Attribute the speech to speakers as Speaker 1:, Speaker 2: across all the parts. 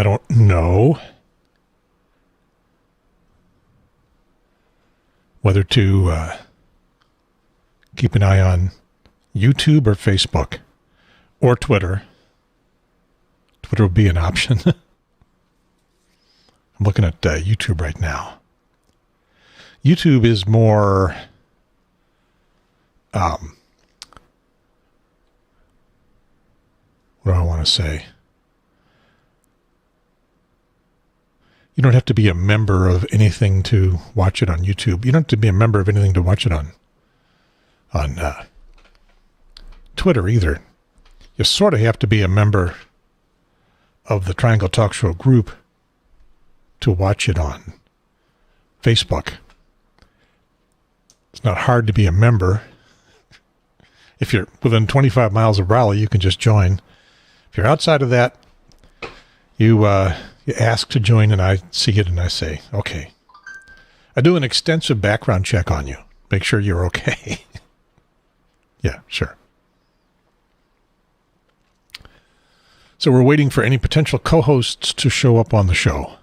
Speaker 1: I don't know whether to keep an eye on YouTube or Facebook or Twitter. Twitter would be an option. I'm looking at YouTube right now. YouTube is more what do I want to say? You don't have to be a member of anything to watch it on YouTube. You don't have to be a member of anything to watch it on Twitter either. You sort of have to be a member of the Triangle Talk Show group to watch it on Facebook. It's not hard to be a member. If you're within 25 miles of Raleigh, you can just join. If you're outside of that, you ask to join, and I see it, and I say, okay. I do an extensive background check on you. Make sure you're okay. Yeah, sure. So we're waiting for any potential co-hosts to show up on the show.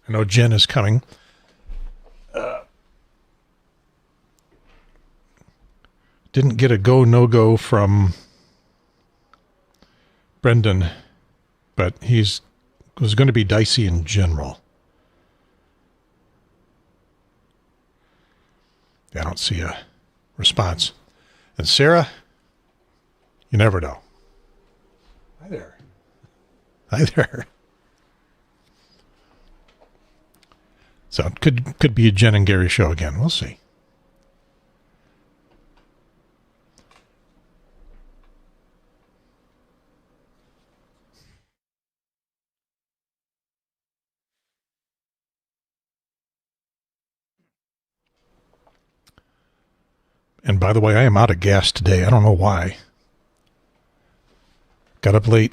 Speaker 1: I know Jen is coming. Didn't get a go, no-go from Brendan, but it was going to be dicey in general. I don't see a response. And Sarah, you never know. Hi there. Hi there. So it could be a Jen and Gary show again. We'll see. And by the way, I am out of gas today. I don't know why. Got up late.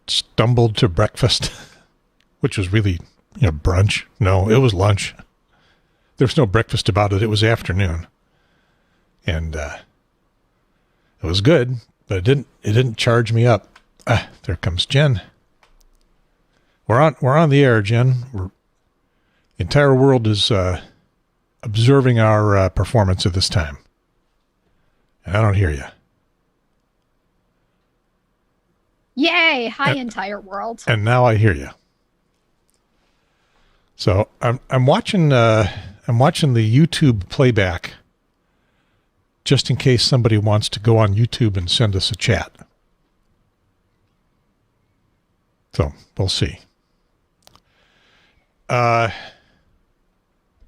Speaker 1: Stumbled to breakfast, which was really, brunch. No, it was lunch. There was no breakfast about it. It was afternoon. And it was good, but it didn't charge me up. There comes Jen. We're on the air, Jen. The entire world is observing our performance at this time. And I don't hear you.
Speaker 2: Yay! Hi, entire world.
Speaker 1: And now I hear you. So I'm watching the YouTube playback, just in case somebody wants to go on YouTube and send us a chat. So we'll see.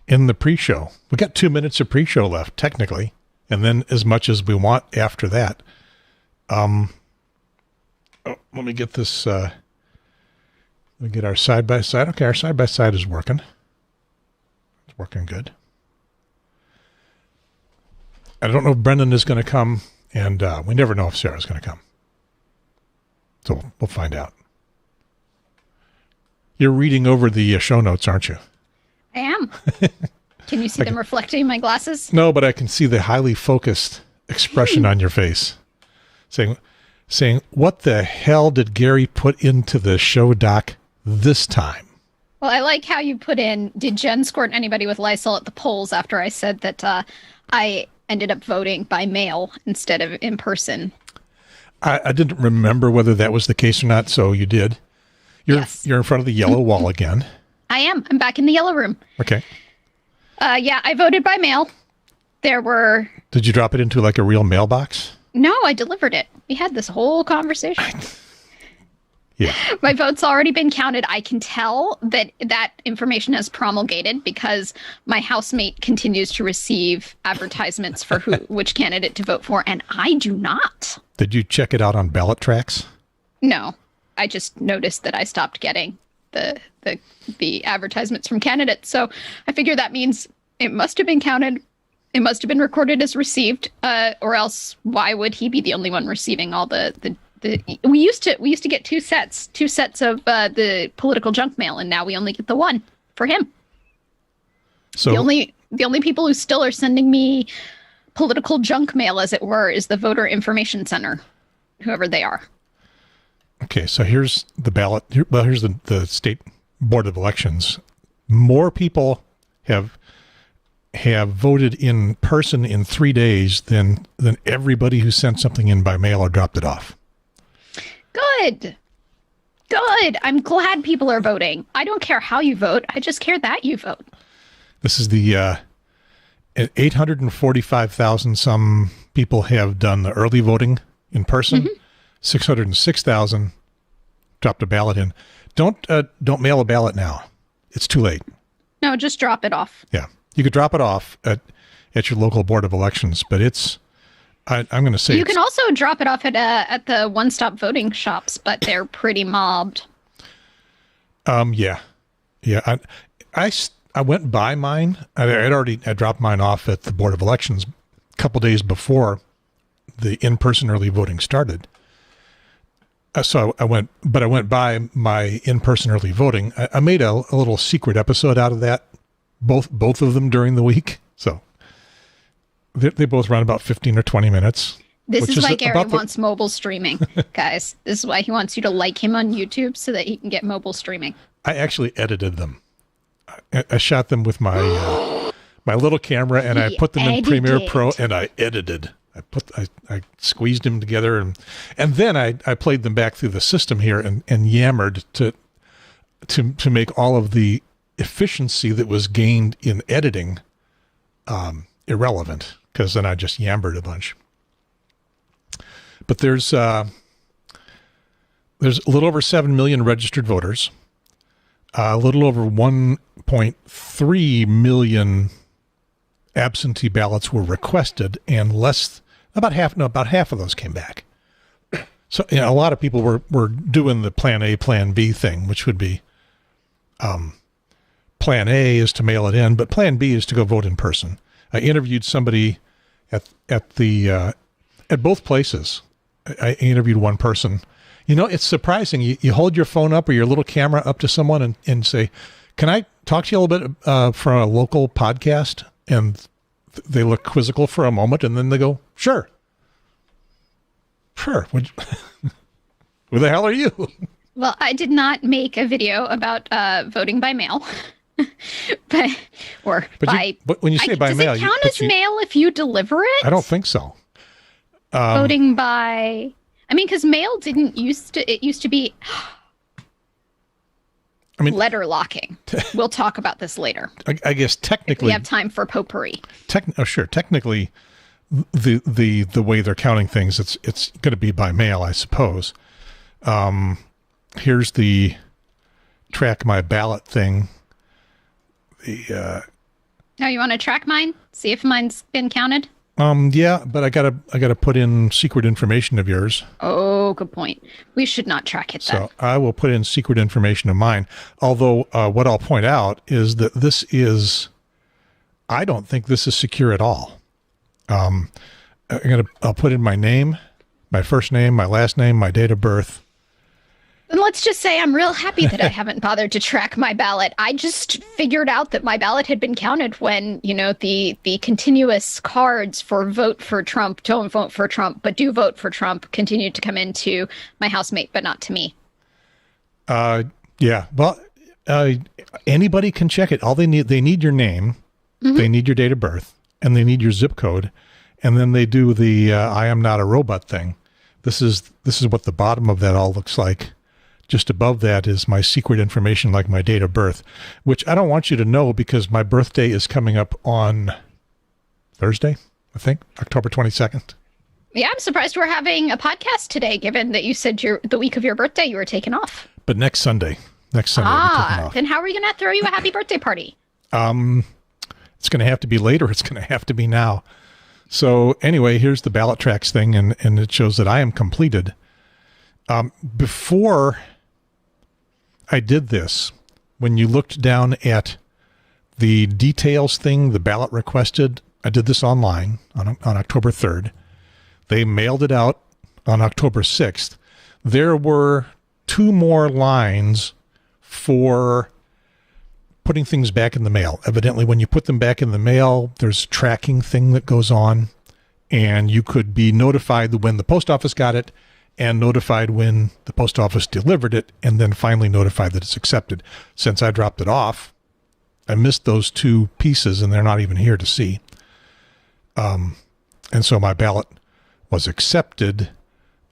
Speaker 1: In the pre-show, we got 2 minutes of pre-show left, technically, and then as much as we want after that. Let me get this. Let me get our side-by-side. Okay, our side-by-side is working. It's working good. I don't know if Brendan is going to come, and we never know if Sarah's going to come. So we'll find out. You're reading over the show notes, aren't you?
Speaker 2: I am. Can you see them reflecting in my glasses?
Speaker 1: No, but I can see the highly focused expression on your face. Saying, what the hell did Gary put into the show doc this time?
Speaker 2: Well, I like how you put in, did Jen squirt anybody with Lysol at the polls after I said that I ended up voting by mail instead of in person?
Speaker 1: I didn't remember whether that was the case or not, so you did.
Speaker 2: Yes.
Speaker 1: You're in front of the yellow wall again.
Speaker 2: I am. I'm back in the yellow room.
Speaker 1: Okay.
Speaker 2: Yeah, I voted by mail. There were...
Speaker 1: Did you drop it into like a real mailbox?
Speaker 2: No, I delivered it. We had this whole conversation.
Speaker 1: Yeah.
Speaker 2: My vote's already been counted. I can tell that information has promulgated because my housemate continues to receive advertisements for which candidate to vote for, and I do not.
Speaker 1: Did you check it out on ballot tracks?
Speaker 2: No. I just noticed that I stopped getting the advertisements from candidates. So I figure that means it must have been counted. It must have been recorded as received, or else why would he be the only one receiving all the we used to get two sets of the political junk mail, and now we only get the one for him. So the only people who still are sending me political junk mail, as it were, is the Voter Information Center, whoever they are.
Speaker 1: Okay, so here's the ballot. Here's the state board of elections. More people have voted in person in 3 days than everybody who sent something in by mail or dropped it off. Good.
Speaker 2: I'm glad people are voting. I don't care how you vote. I just care that you vote.
Speaker 1: This is the 845,000 some people have done the early voting in person. Mm-hmm. 606,000 dropped a ballot in. Don't mail a ballot now. It's too late.
Speaker 2: No, just drop it off.
Speaker 1: Yeah. You could drop it off at your local board of elections, but I'm going to say
Speaker 2: you can also drop it off at the one-stop voting shops, but they're pretty mobbed.
Speaker 1: Yeah. I went by mine. I dropped mine off at the board of elections a couple days before the in-person early voting started. So I went by my in-person early voting. I made a little secret episode out of that. Both of them during the week. So they both run about 15 or 20 minutes.
Speaker 2: This is why Gary wants mobile streaming, guys. This is why he wants you to like him on YouTube so that he can get mobile streaming.
Speaker 1: I actually edited them. I shot them with my my little camera, and I put them in Premiere Pro, and I edited. I squeezed them together, and then I played them back through the system here and yammered to make all of the efficiency that was gained in editing irrelevant, because then I just yammered a bunch. But there's a little over 7 million registered voters, a little over 1.3 million absentee ballots were requested, and about half of those came back. So a lot of people were doing the Plan A, Plan B thing, which would be Plan A is to mail it in, but Plan B is to go vote in person. I interviewed somebody at both places. I interviewed one person. It's surprising. You hold your phone up or your little camera up to someone and say, "Can I talk to you a little bit from a local podcast?" And they look quizzical for a moment, and then they go, "Sure. Who the hell are you?"
Speaker 2: Well, I did not make a video about voting by mail. But
Speaker 1: when you say by mail,
Speaker 2: does it count as mail if you deliver it?
Speaker 1: I don't think so.
Speaker 2: Voting by, because mail used to be letter locking. We'll talk about this later.
Speaker 1: I guess technically
Speaker 2: we have time for potpourri.
Speaker 1: Sure. Technically, the way they're counting things, it's going to be by mail, I suppose. Here's the track my ballot thing.
Speaker 2: Now you want to track mine? See if mine's been counted?
Speaker 1: Yeah, but I gotta put in secret information of yours.
Speaker 2: Oh, good point. We should not track it then.
Speaker 1: So I will put in secret information of mine. Although what I'll point out is that I don't think this is secure at all. I'll put in my name, my first name, my last name, my date of birth.
Speaker 2: Then let's just say I'm real happy that I haven't bothered to track my ballot. I just figured out that my ballot had been counted when, the continuous cards for vote for Trump, don't vote for Trump, but do vote for Trump continued to come into my housemate, but not to me.
Speaker 1: Yeah. Well, anybody can check it. All they need your name, mm-hmm. They need your date of birth, and they need your zip code. And then they do the I am not a robot thing. This is what the bottom of that all looks like. Just above that is my secret information, like my date of birth, which I don't want you to know because my birthday is coming up on Thursday, I think, October 22nd.
Speaker 2: Yeah, I'm surprised we're having a podcast today, given that you said the week of your birthday you were taken off.
Speaker 1: But next Sunday. I'll be taken off.
Speaker 2: Then how are we going to throw you a happy birthday party?
Speaker 1: It's going to have to be later. It's going to have to be now. So anyway, here's the ballot tracks thing, and it shows that I am completed. Before I did this, when you looked down at the details thing, the ballot requested, I did this online on October 3rd. They mailed it out on October 6th. There were 2 more lines for putting things back in the mail. Evidently, when you put them back in the mail, there's a tracking thing that goes on, and you could be notified when the post office got it and notified when the post office delivered it, and then finally notified that it's accepted. Since I dropped it off, I missed those two pieces, and they're not even here to see. And so my ballot was accepted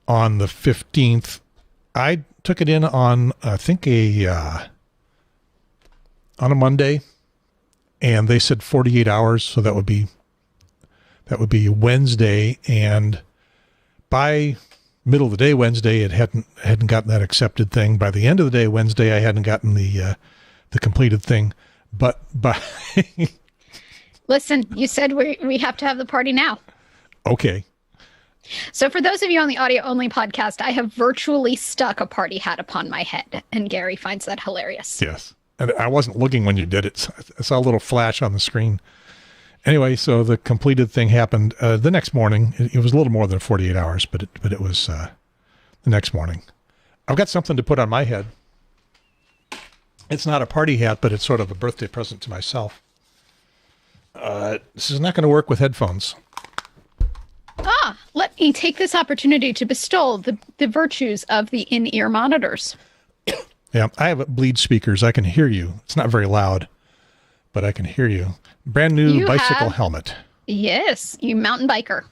Speaker 1: on the 15th. I took it in on, I think, on a Monday, and they said 48 hours, so that would be Wednesday, and by middle of the day Wednesday, it hadn't gotten that accepted thing. By the end of the day Wednesday, I hadn't gotten the completed thing. But
Speaker 2: listen, you said we have to have the party now.
Speaker 1: Okay.
Speaker 2: So for those of you on the audio only podcast, I have virtually stuck a party hat upon my head, and Gary finds that hilarious.
Speaker 1: Yes, and I wasn't looking when you did it. I saw a little flash on the screen. Anyway, so the completed thing happened the next morning. It was a little more than 48 hours, but it was the next morning. I've got something to put on my head. It's not a party hat, but it's sort of a birthday present to myself. This is not going to work with headphones.
Speaker 2: Let me take this opportunity to bestow the virtues of the in-ear monitors.
Speaker 1: Yeah, I have bleed speakers. I can hear you. It's not very loud, but I can hear you. Brand new bicycle helmet.
Speaker 2: Yes, you mountain biker.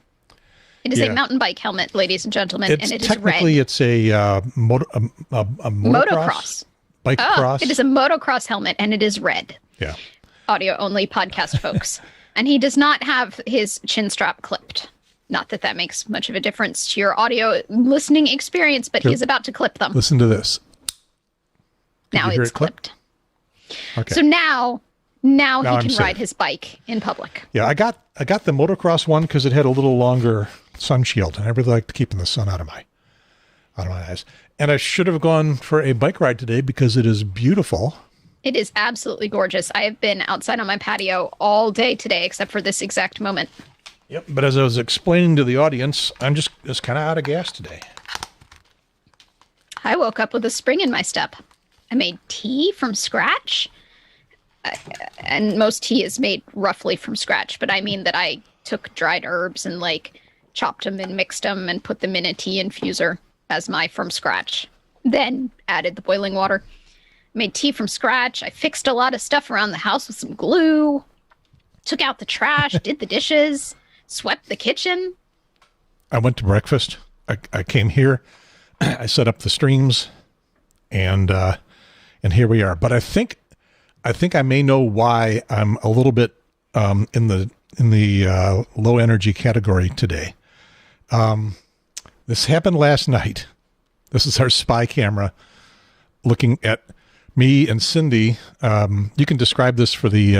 Speaker 2: It is a mountain bike helmet, ladies and gentlemen, and it is red.
Speaker 1: Technically, it's a motocross. Bike cross.
Speaker 2: It is a motocross helmet, and it is red.
Speaker 1: Yeah.
Speaker 2: Audio only podcast, folks. And he does not have his chin strap clipped. Not that that makes much of a difference to your audio listening experience, but he's about to clip them.
Speaker 1: Listen to this.
Speaker 2: Now it's clipped.
Speaker 1: Okay.
Speaker 2: So now he can ride his bike in public.
Speaker 1: Yeah, I got the motocross one because it had a little longer sun shield, and I really like keeping the sun out of my eyes. And I should have gone for a bike ride today because it is beautiful.
Speaker 2: It is absolutely gorgeous. I have been outside on my patio all day today, except for this exact moment.
Speaker 1: Yep, but as I was explaining to the audience, I'm just kind of out of gas today.
Speaker 2: I woke up with a spring in my step. I made tea from scratch. And most tea is made roughly from scratch, but I mean that I took dried herbs and chopped them and mixed them and put them in a tea infuser as my from scratch. Then added the boiling water. Made tea from scratch. I fixed a lot of stuff around the house with some glue. Took out the trash, did the dishes, swept the kitchen.
Speaker 1: I went to breakfast. I came here. I set up the streams, and here we are. But I think I may know why I'm a little bit in the low energy category today. This happened last night. This is our spy camera looking at me and Cindy. You can describe this for the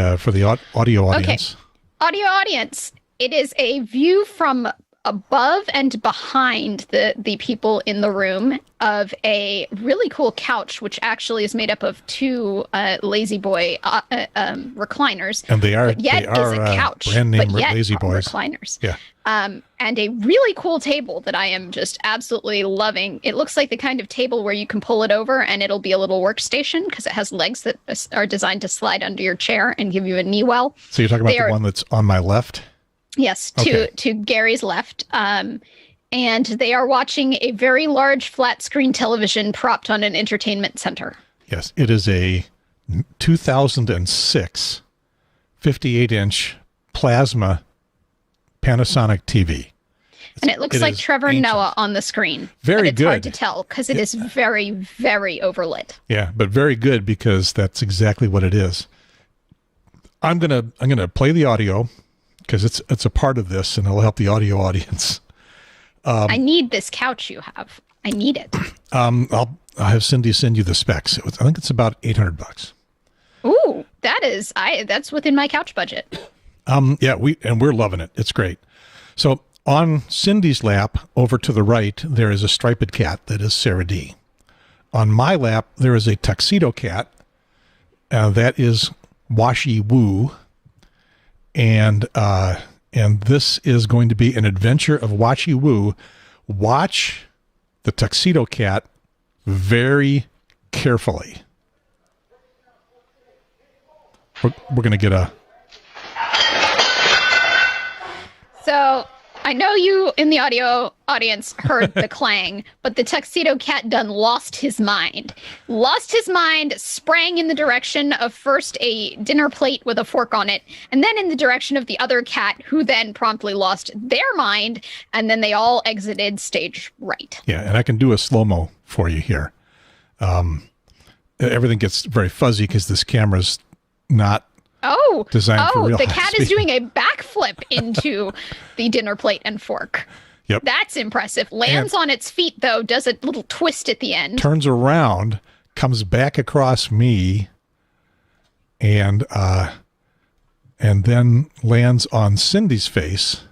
Speaker 1: audio audience.
Speaker 2: Okay. Audio audience. It is a view from above and behind the people in the room of a really cool couch, which actually is made up of two Lazy Boy recliners.
Speaker 1: And they are
Speaker 2: is a couch,
Speaker 1: brand name
Speaker 2: but yet
Speaker 1: Lazy Boys
Speaker 2: recliners.
Speaker 1: Yeah.
Speaker 2: And a really cool table that I am just absolutely loving. It looks like the kind of table where you can pull it over and it'll be a little workstation because it has legs that are designed to slide under your chair and give you a knee well.
Speaker 1: So you're talking about the one that's on my left?
Speaker 2: Yes, to Gary's left. And they are watching a very large flat screen television propped on an entertainment center.
Speaker 1: Yes, it is a 2006 58-inch plasma Panasonic TV.
Speaker 2: And it looks like Trevor
Speaker 1: ancient.
Speaker 2: Noah on the screen.
Speaker 1: Very
Speaker 2: but it's
Speaker 1: good.
Speaker 2: hard to tell because it is very, very overlit.
Speaker 1: Yeah, but very good because that's exactly what it is. I'm gonna play the audio because it's a part of this and it'll help the audio audience.
Speaker 2: I need this couch you have. I need it.
Speaker 1: I'll have Cindy send you the specs. I think it's about $800.
Speaker 2: Ooh, that's within my couch budget.
Speaker 1: Yeah, we're loving it. It's great. So on Cindy's lap, over to the right, there is a striped cat that is Sarah D. On my lap, there is a tuxedo cat that is Washi Woo, and this is going to be an adventure of Washi Woo. Watch the tuxedo cat very carefully. We're going to get a...
Speaker 2: So I know you in the audio audience heard the clang, but the tuxedo cat done lost his mind. Lost his mind, sprang in the direction of first a dinner plate with a fork on it, and then in the direction of the other cat, who then promptly lost their mind, and then they all exited stage right.
Speaker 1: Yeah, and I can do a slow-mo for you here. Everything gets very fuzzy because this camera's not designed for real
Speaker 2: the
Speaker 1: high
Speaker 2: cat
Speaker 1: speed.
Speaker 2: is doing a backflip into the dinner plate and fork.
Speaker 1: Yep.
Speaker 2: That's impressive. Lands on its feet, though, does a little twist at the end.
Speaker 1: Turns around, comes back across me, and then lands on Cindy's face.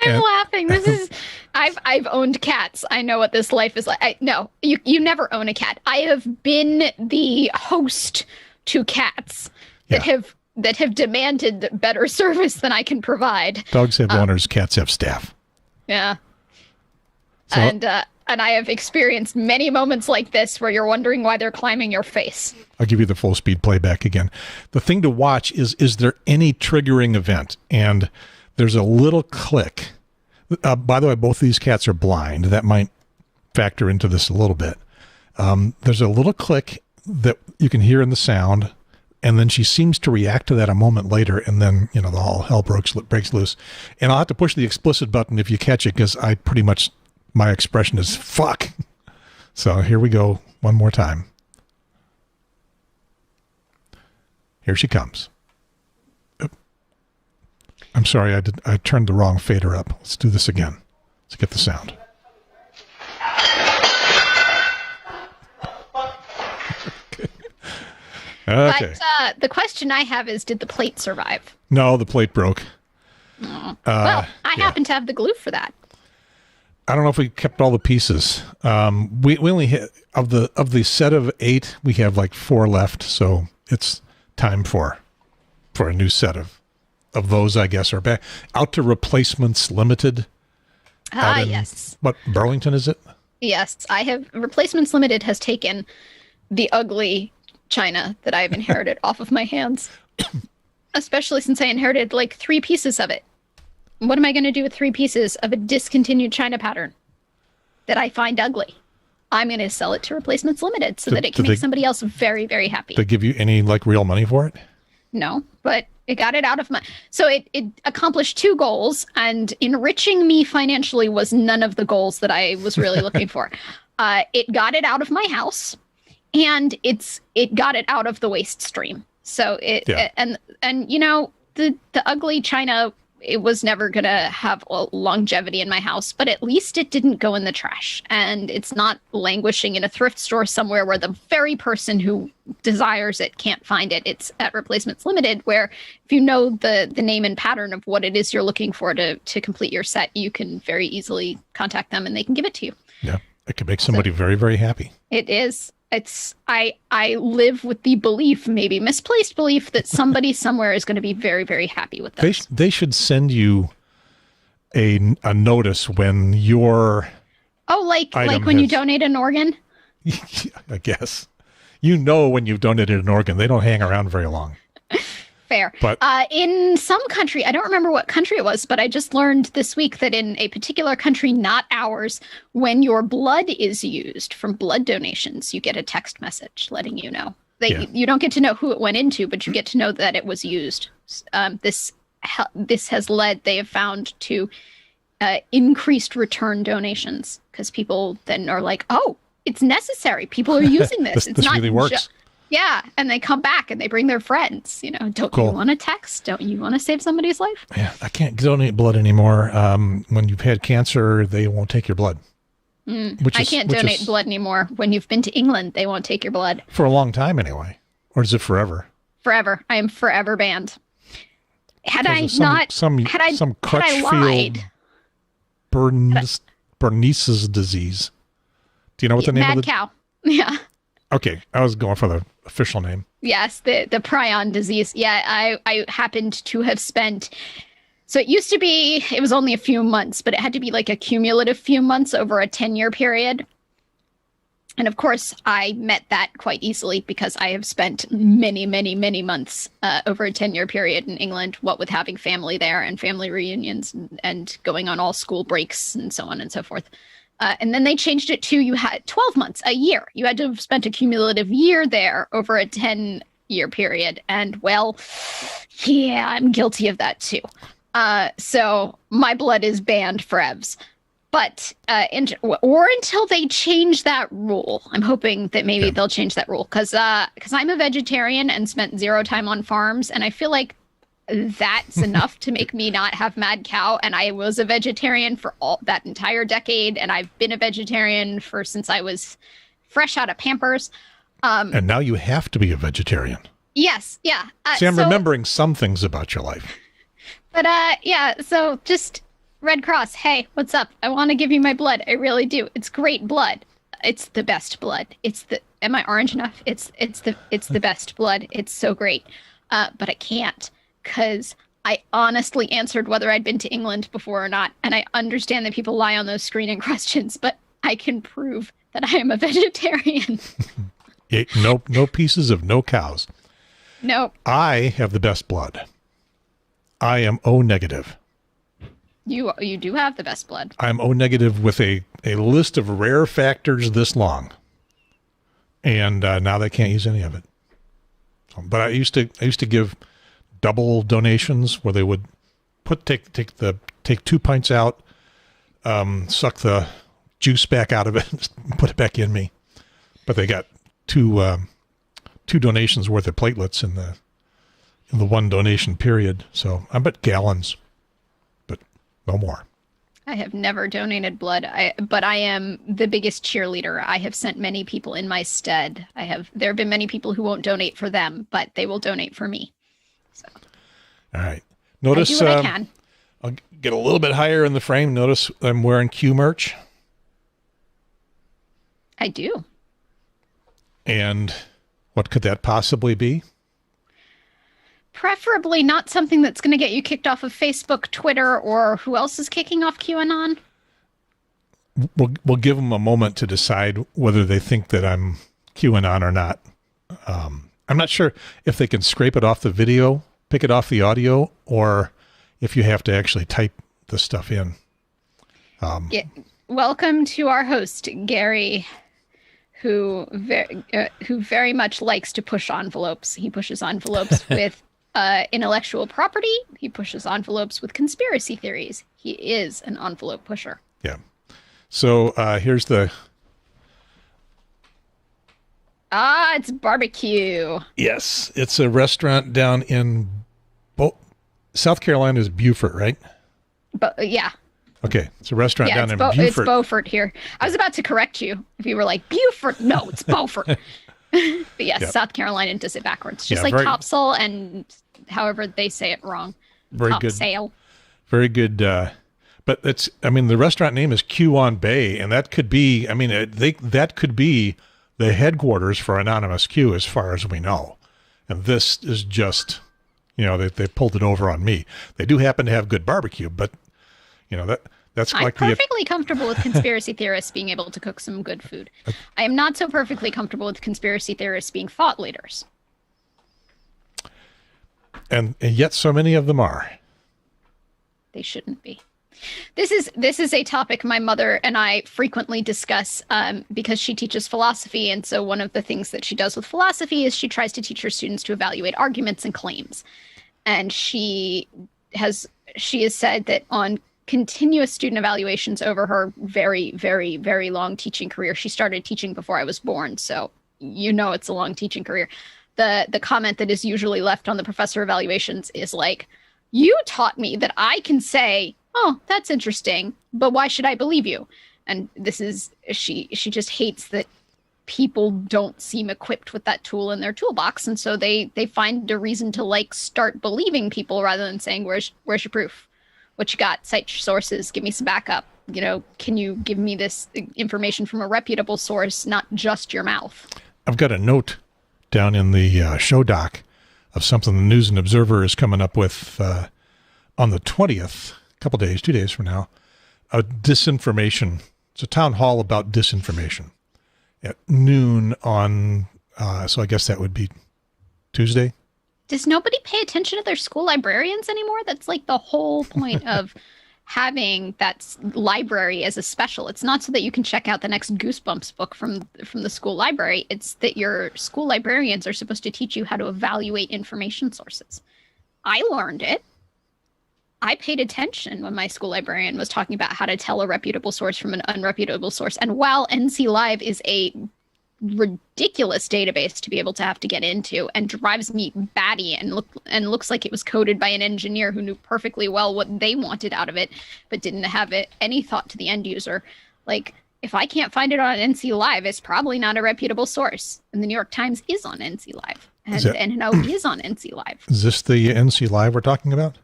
Speaker 2: I'm laughing. This is I've owned cats. I know what this life is like. No, you never own a cat. I have been the host to cats that have demanded better service than I can provide.
Speaker 1: Dogs have owners, cats have staff.
Speaker 2: Yeah.
Speaker 1: So,
Speaker 2: And I have experienced many moments like this where you're wondering why they're climbing your face.
Speaker 1: I'll give you the full speed playback again. The thing to watch is there any triggering event? And there's a little click. By the way, both of these cats are blind. That might factor into this a little bit. There's a little click that you can hear in the sound, and then she seems to react to that a moment later, and then, the all hell breaks loose. And I'll have to push the explicit button if you catch it, because my expression is fuck. So here we go one more time. Here she comes. I'm sorry, I turned the wrong fader up. Let's do this again. Let's get the sound. Okay.
Speaker 2: But the question I have is, did the plate survive?
Speaker 1: No, the plate broke.
Speaker 2: Well, I happen to have the glue for that.
Speaker 1: I don't know if we kept all the pieces. We only hit of the set of 8. We have like 4 left, so it's time for a new set of those. I guess are back out to Replacements Limited.
Speaker 2: Yes.
Speaker 1: What, Burlington is it?
Speaker 2: Yes, I have. Replacements Limited has taken the ugly china that I've inherited off of my hands, especially since I inherited like 3 pieces of it. What am I going to do with 3 pieces of a discontinued china pattern that I find ugly? I'm going to sell it to Replacements Limited so that it can make somebody else very, very happy.
Speaker 1: They give you any like real money for it?
Speaker 2: No, but it got it out of my... So it accomplished 2 goals, and enriching me financially was none of the goals that I was really looking for. It got it out of my house, and it got it out of the waste stream. So the ugly china, it was never going to have longevity in my house, but at least it didn't go in the trash, and it's not languishing in a thrift store somewhere where the very person who desires it can't find it. It's at Replacements Limited, where if you know the name and pattern of what it is you're looking for to complete your set, you can very easily contact them and they can give it to you.
Speaker 1: Yeah, it can make somebody very, very happy.
Speaker 2: It is. I live with the belief, maybe misplaced belief, that somebody somewhere is going to be very, very happy with those.
Speaker 1: They should send you a notice when your
Speaker 2: like when you donate an organ.
Speaker 1: I guess when you've donated an organ, they don't hang around very long.
Speaker 2: Fair.
Speaker 1: But
Speaker 2: in some country, I don't remember what country it was, but I just learned this week that in a particular country, not ours, when your blood is used from blood donations, you get a text message letting you know. You don't get to know who it went into, but you get to know that it was used. This has led, they have found, to increased return donations, because people then are like, oh, it's necessary. People are using this.
Speaker 1: This really works.
Speaker 2: Yeah, and they come back and they bring their friends. Don't you want to text? Don't you want to save somebody's life?
Speaker 1: Yeah, I can't donate blood anymore. When you've had cancer, they won't take your blood.
Speaker 2: I can't donate blood anymore. When you've been to England, they won't take your blood.
Speaker 1: For a long time anyway. Or is it forever?
Speaker 2: Forever. I am forever banned. Had I
Speaker 1: some Crutchfield Bernice's disease. Do you know what the name of the...
Speaker 2: Mad cow. Yeah.
Speaker 1: Okay, I was going for the official name.
Speaker 2: Yes, the prion disease. Yeah, I happened to have spent... So it used to be, it was only a few months, but it had to be like a cumulative few months over a 10-year period. And of course, I met that quite easily because I have spent many, many, many months over a 10-year period in England, what with having family there and family reunions and going on all school breaks and so on and so forth. And then they changed it to you had 12 months, a year. You had to have spent a cumulative year there over a 10-year period. And well, yeah, I'm guilty of that too. So my blood is banned forevs. But or until they change that rule. I'm hoping that maybe they'll change that rule because I'm a vegetarian and spent 0 time on farms, and I feel like that's enough to make me not have mad cow. And I was a vegetarian for all that entire decade, and I've been a vegetarian since I was fresh out of Pampers.
Speaker 1: And now you have to be a vegetarian.
Speaker 2: Yes, yeah.
Speaker 1: See, I'm remembering some things about your life.
Speaker 2: But yeah, so just Red Cross, hey, what's up? I want to give you my blood. I really do. It's great blood. It's the best blood. Am I orange enough? It's the best blood. It's so great. But I can't because I honestly answered whether I'd been to England before or not. And I understand that people lie on those screening questions, but I can prove that I am a vegetarian.
Speaker 1: No pieces of no cows.
Speaker 2: Nope.
Speaker 1: I have the best blood. I am O negative.
Speaker 2: You do have the best blood.
Speaker 1: I'm O negative with a list of rare factors this long. And now they can't use any of it. But I used to give double donations where they would take 2 pints out, suck the juice back out of it, put it back in me. But they got two donations worth of platelets in the one donation period. So I bet gallons. No more.
Speaker 2: I have never donated blood, but I am the biggest cheerleader. I have sent many people in my stead. There have been many people who won't donate for them, but they will donate for me. So,
Speaker 1: all right. Notice
Speaker 2: I do what I can.
Speaker 1: I'll get a little bit higher in the frame. Notice I'm wearing Q merch.
Speaker 2: I do.
Speaker 1: And what could that possibly be?
Speaker 2: Preferably not something that's going to get you kicked off of Facebook, Twitter, or who else is kicking off QAnon?
Speaker 1: We'll give them a moment to decide whether they think that I'm QAnon or not. I'm not sure if they can scrape it off the video, pick it off the audio, or if you have to actually type the stuff in.
Speaker 2: Welcome to our host, Gary, who very much likes to push envelopes. He pushes envelopes with intellectual property. He pushes envelopes with conspiracy theories. He is an envelope pusher.
Speaker 1: Yeah. So here's the...
Speaker 2: it's barbecue.
Speaker 1: Yes. It's a restaurant down in South Carolina's Beaufort, right?
Speaker 2: Yeah.
Speaker 1: Okay. It's a restaurant down in Beaufort.
Speaker 2: It's Beaufort here. I was about to correct you if you were like, Beaufort. No, it's Beaufort. But yes, yep. South Carolina does it backwards. Just like Topsail and however they say it wrong.
Speaker 1: Very good.
Speaker 2: Topsail.
Speaker 1: Very good. But the restaurant name is Q on Bay, and that could be, that could be the headquarters for Anonymous Q as far as we know. And this is just, they pulled it over on me. They do happen to have good barbecue, but, that's
Speaker 2: I'm
Speaker 1: like
Speaker 2: perfectly comfortable with conspiracy theorists being able to cook some good food. I am not so perfectly comfortable with conspiracy theorists being thought leaders.
Speaker 1: And yet so many of them are.
Speaker 2: They shouldn't be. This is a topic my mother and I frequently discuss because she teaches philosophy. And so one of the things that she does with philosophy is she tries to teach her students to evaluate arguments and claims. And she has said that on continuous student evaluations over her very, very, very long teaching career. She started teaching before I was born, so it's a long teaching career. The comment that is usually left on the professor evaluations is like, you taught me that I can say, oh, that's interesting, but why should I believe you? And this is, she just hates that people don't seem equipped with that tool in their toolbox. And so they find a reason to start believing people rather than saying, where's your proof? What you got? Cite your sources. Give me some backup. Can you give me this information from a reputable source, not just your mouth? I've
Speaker 1: got a note down in the show doc of something the News and Observer is coming up with on the 20th, 2 days from now, a disinformation. It's a town hall about disinformation. at noon on, so I guess that would be Tuesday.
Speaker 2: Does nobody pay attention to their school librarians anymore? That's like the whole point of having that library as a special. It's not so that you can check out the next Goosebumps book from the school library. It's that your school librarians are supposed to teach you how to evaluate information sources. I learned it. I paid attention when my school librarian was talking about how to tell a reputable source from an unreputable source. And while NC Live is a ridiculous database to be able to have to get into and drives me batty and looks like it was coded by an engineer who knew perfectly well what they wanted out of it, but didn't have any thought to the end user. Like, if I can't find it on NC Live, it's probably not a reputable source. And the New York Times is on NC Live. And NNO is on NC Live.
Speaker 1: Is this the NC Live we're talking about?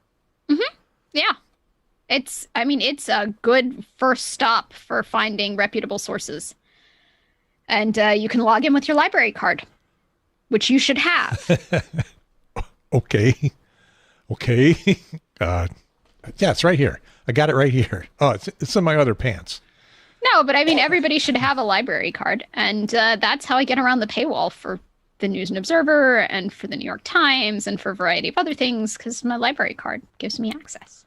Speaker 2: Mm-hmm. Yeah. It's a good first stop for finding reputable sources. And you can log in with your library card, which you should have.
Speaker 1: Okay. Yeah, it's right here. I got it right here. Oh, it's in my other pants.
Speaker 2: No, but I mean, everybody should have a library card. And that's how I get around the paywall for the News and Observer and for the New York Times and for a variety of other things, because my library card gives me access.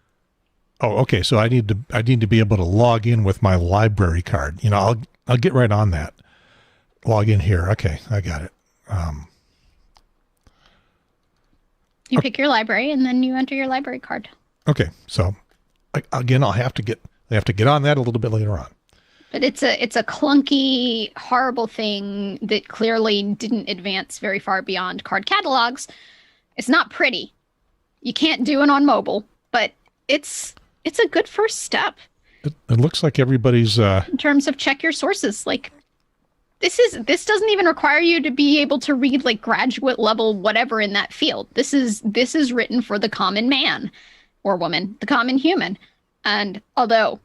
Speaker 1: Oh, okay. So I need to be able to log in with my library card. I'll get right on that. Log in here. Okay, I got it.
Speaker 2: You pick your library and then you enter your library card.
Speaker 1: Okay, so again, I'll have to get on that a little bit later on.
Speaker 2: But it's a clunky, horrible thing that clearly didn't advance very far beyond card catalogs. It's not pretty. You can't do it on mobile, but it's a good first step.
Speaker 1: It looks like everybody's
Speaker 2: in terms of check your sources. Like, this doesn't even require you to be able to read like graduate level whatever in that field. This is written for the common man or woman, the common human. And although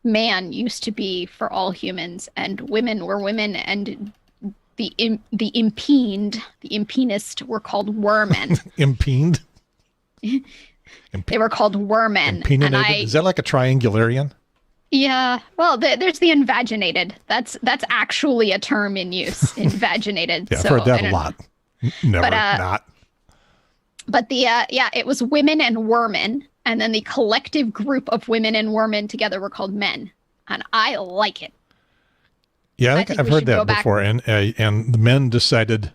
Speaker 2: man used to be for all humans and women were women, and the impeenist were called wermen.
Speaker 1: Impeened?
Speaker 2: They were called wermen.
Speaker 1: Is that like a triangularian?
Speaker 2: Yeah, well, there's the invaginated. That's actually a term in use, invaginated.
Speaker 1: Yeah, I've heard that a lot. Never, not.
Speaker 2: But it was women and wermen, and then the collective group of women and wermen together were called men, and I like it.
Speaker 1: Yeah, I think I've heard that before, and the men decided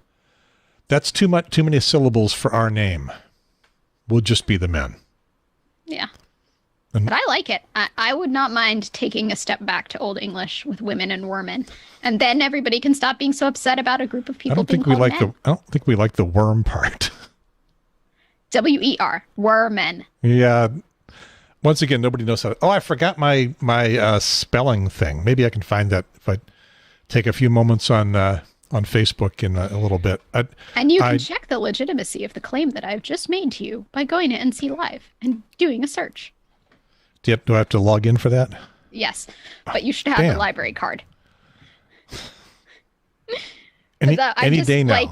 Speaker 1: that's too many syllables for our name. We'll just be the men.
Speaker 2: Yeah. But I like it. I would not mind taking a step back to Old English with women and wermen, and then everybody can stop being so upset about a group of people being called men.
Speaker 1: I don't think we like the worm part.
Speaker 2: WER, wermen.
Speaker 1: Yeah. Once again, nobody knows how to. Oh, I forgot my spelling thing. Maybe I can find that if I take a few moments on Facebook in a little bit.
Speaker 2: And you can check the legitimacy of the claim that I've just made to you by going to NC Live and doing a search.
Speaker 1: Do I have to log in for that?
Speaker 2: Yes, but you should have the library card.
Speaker 1: Any day now.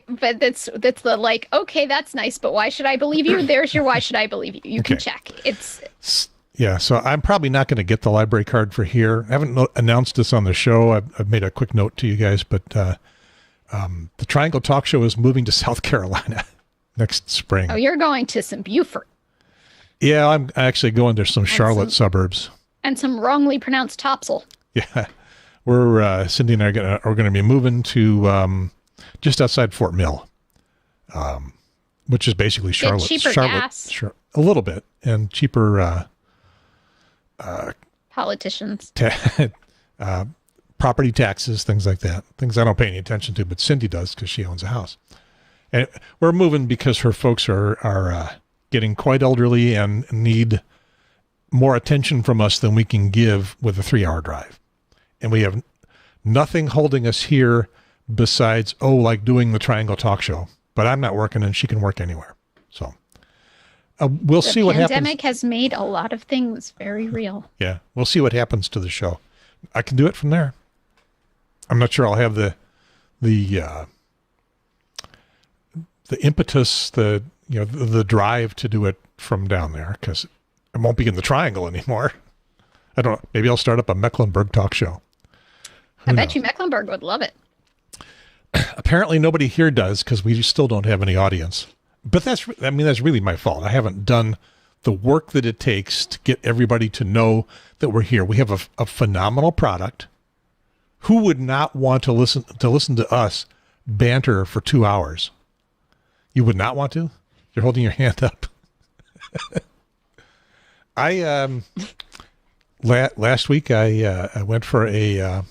Speaker 2: But that's the like, okay, that's nice, but why should I believe you? There's your why should I believe you. You can check.
Speaker 1: Yeah, so I'm probably not going to get the library card for here. I haven't announced this on the show. I've made a quick note to you guys, but the Triangle Talk Show is moving to South Carolina next spring. Oh,
Speaker 2: you're going to some Beaufort.
Speaker 1: Yeah, I'm actually going to some Charlotte suburbs.
Speaker 2: And some wrongly pronounced Topsail.
Speaker 1: Yeah. We're, Cindy and I are going to be moving to just outside Fort Mill, which is basically Charlotte.
Speaker 2: Cheaper gas.
Speaker 1: A little bit. And cheaper...
Speaker 2: politicians.
Speaker 1: Property taxes, things like that. Things I don't pay any attention to, but Cindy does because she owns a house. And we're moving because her folks are getting quite elderly and need more attention from us than we can give with a 3-hour drive. And we have nothing holding us here besides, like doing the Triangle Talk Show. But I'm not working and she can work anywhere. So we'll see what happens. The
Speaker 2: pandemic has made a lot of things very real.
Speaker 1: Yeah, we'll see what happens to the show. I can do it from there. I'm not sure I'll have the impetus, the drive to do it from down there because it won't be in the Triangle anymore. I don't know. Maybe I'll start up a Mecklenburg Talk Show.
Speaker 2: I bet you Mecklenburg would love it.
Speaker 1: Apparently nobody here does because we still don't have any audience. But that's really my fault. I haven't done the work that it takes to get everybody to know that we're here. We have a phenomenal product. Who would not want to listen to us banter for 2 hours? You would not want to? You're holding your hand up. Last week I went for a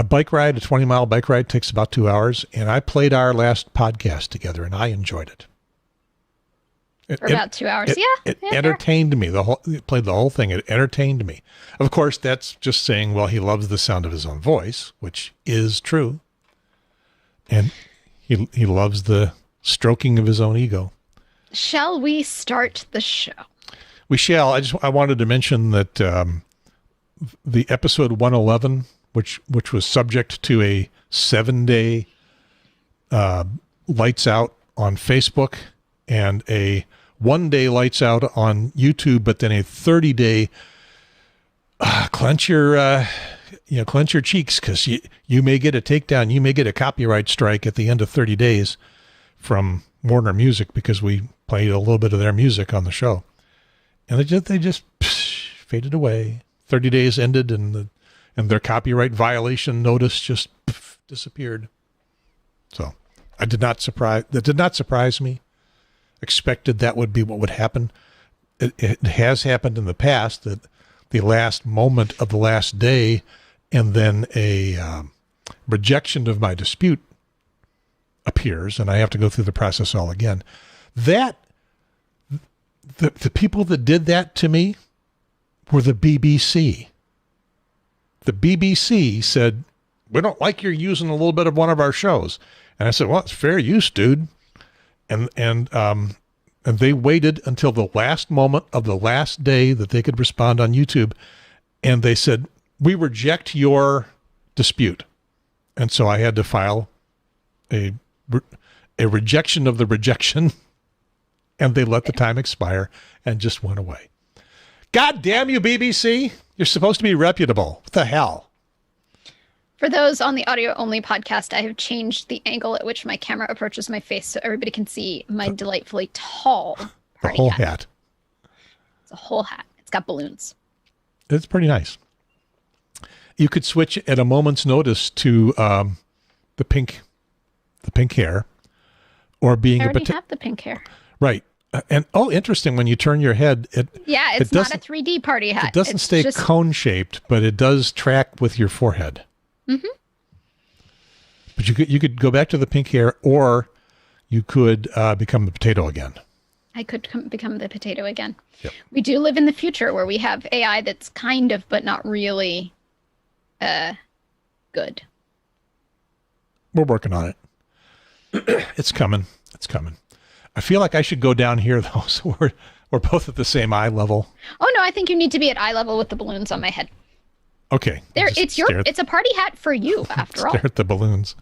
Speaker 1: bike ride, a 20-mile bike ride. Takes about 2 hours, and I played our last podcast together, and I enjoyed it.
Speaker 2: For about 2 hours,
Speaker 1: It entertained me. Played the whole thing. It entertained me. Of course, that's just saying, well, he loves the sound of his own voice, which is true, and he loves the stroking of his own ego.
Speaker 2: Shall we start the show?
Speaker 1: We shall. I wanted to mention that the episode 111, which was subject to a 7-day lights out on Facebook and a 1-day lights out on YouTube, but then a 30-day clench your cheeks, because you may get a takedown, you may get a copyright strike at the end of 30 days from Warner Music because we played a little bit of their music on the show, and they just faded away. 30 days ended, and their copyright violation notice just disappeared. So that did not surprise me. Expected that would be what would happen. It has happened in the past that the last moment of the last day and then a rejection of my dispute appears, and I have to go through the process all again. The people that did that to me were the BBC. The BBC said, we don't like you're using a little bit of one of our shows. And I said, well, it's fair use, dude. And they waited until the last moment of the last day that they could respond on YouTube. And they said, we reject your dispute. And so I had to file a rejection of the rejection. And they let the time expire and just went away. God damn you, BBC. You're supposed to be reputable. What the hell?
Speaker 2: For those on the audio-only podcast, I have changed the angle at which my camera approaches my face so everybody can see my delightfully tall party
Speaker 1: whole hat.
Speaker 2: It's a whole hat. It's got balloons.
Speaker 1: It's pretty nice. You could switch at a moment's notice to the pink hair, or being
Speaker 2: I already have the pink hair.
Speaker 1: Right. And interesting, when you turn your head,
Speaker 2: it's not a 3D party hat.
Speaker 1: It doesn't stay cone-shaped, but it does track with your forehead. Mm-hmm. But you could go back to the pink hair, or you could become the potato again.
Speaker 2: I could become the potato again.
Speaker 1: Yep.
Speaker 2: We do live in the future where we have AI that's kind of, but not really good.
Speaker 1: We're working on it. It's coming. It's coming. I feel like I should go down here, though, so we're both at the same eye level.
Speaker 2: Oh, no, I think you need to be at eye level with the balloons on my head.
Speaker 1: Okay.
Speaker 2: It's a party hat for you, after all.
Speaker 1: Stare at the balloons.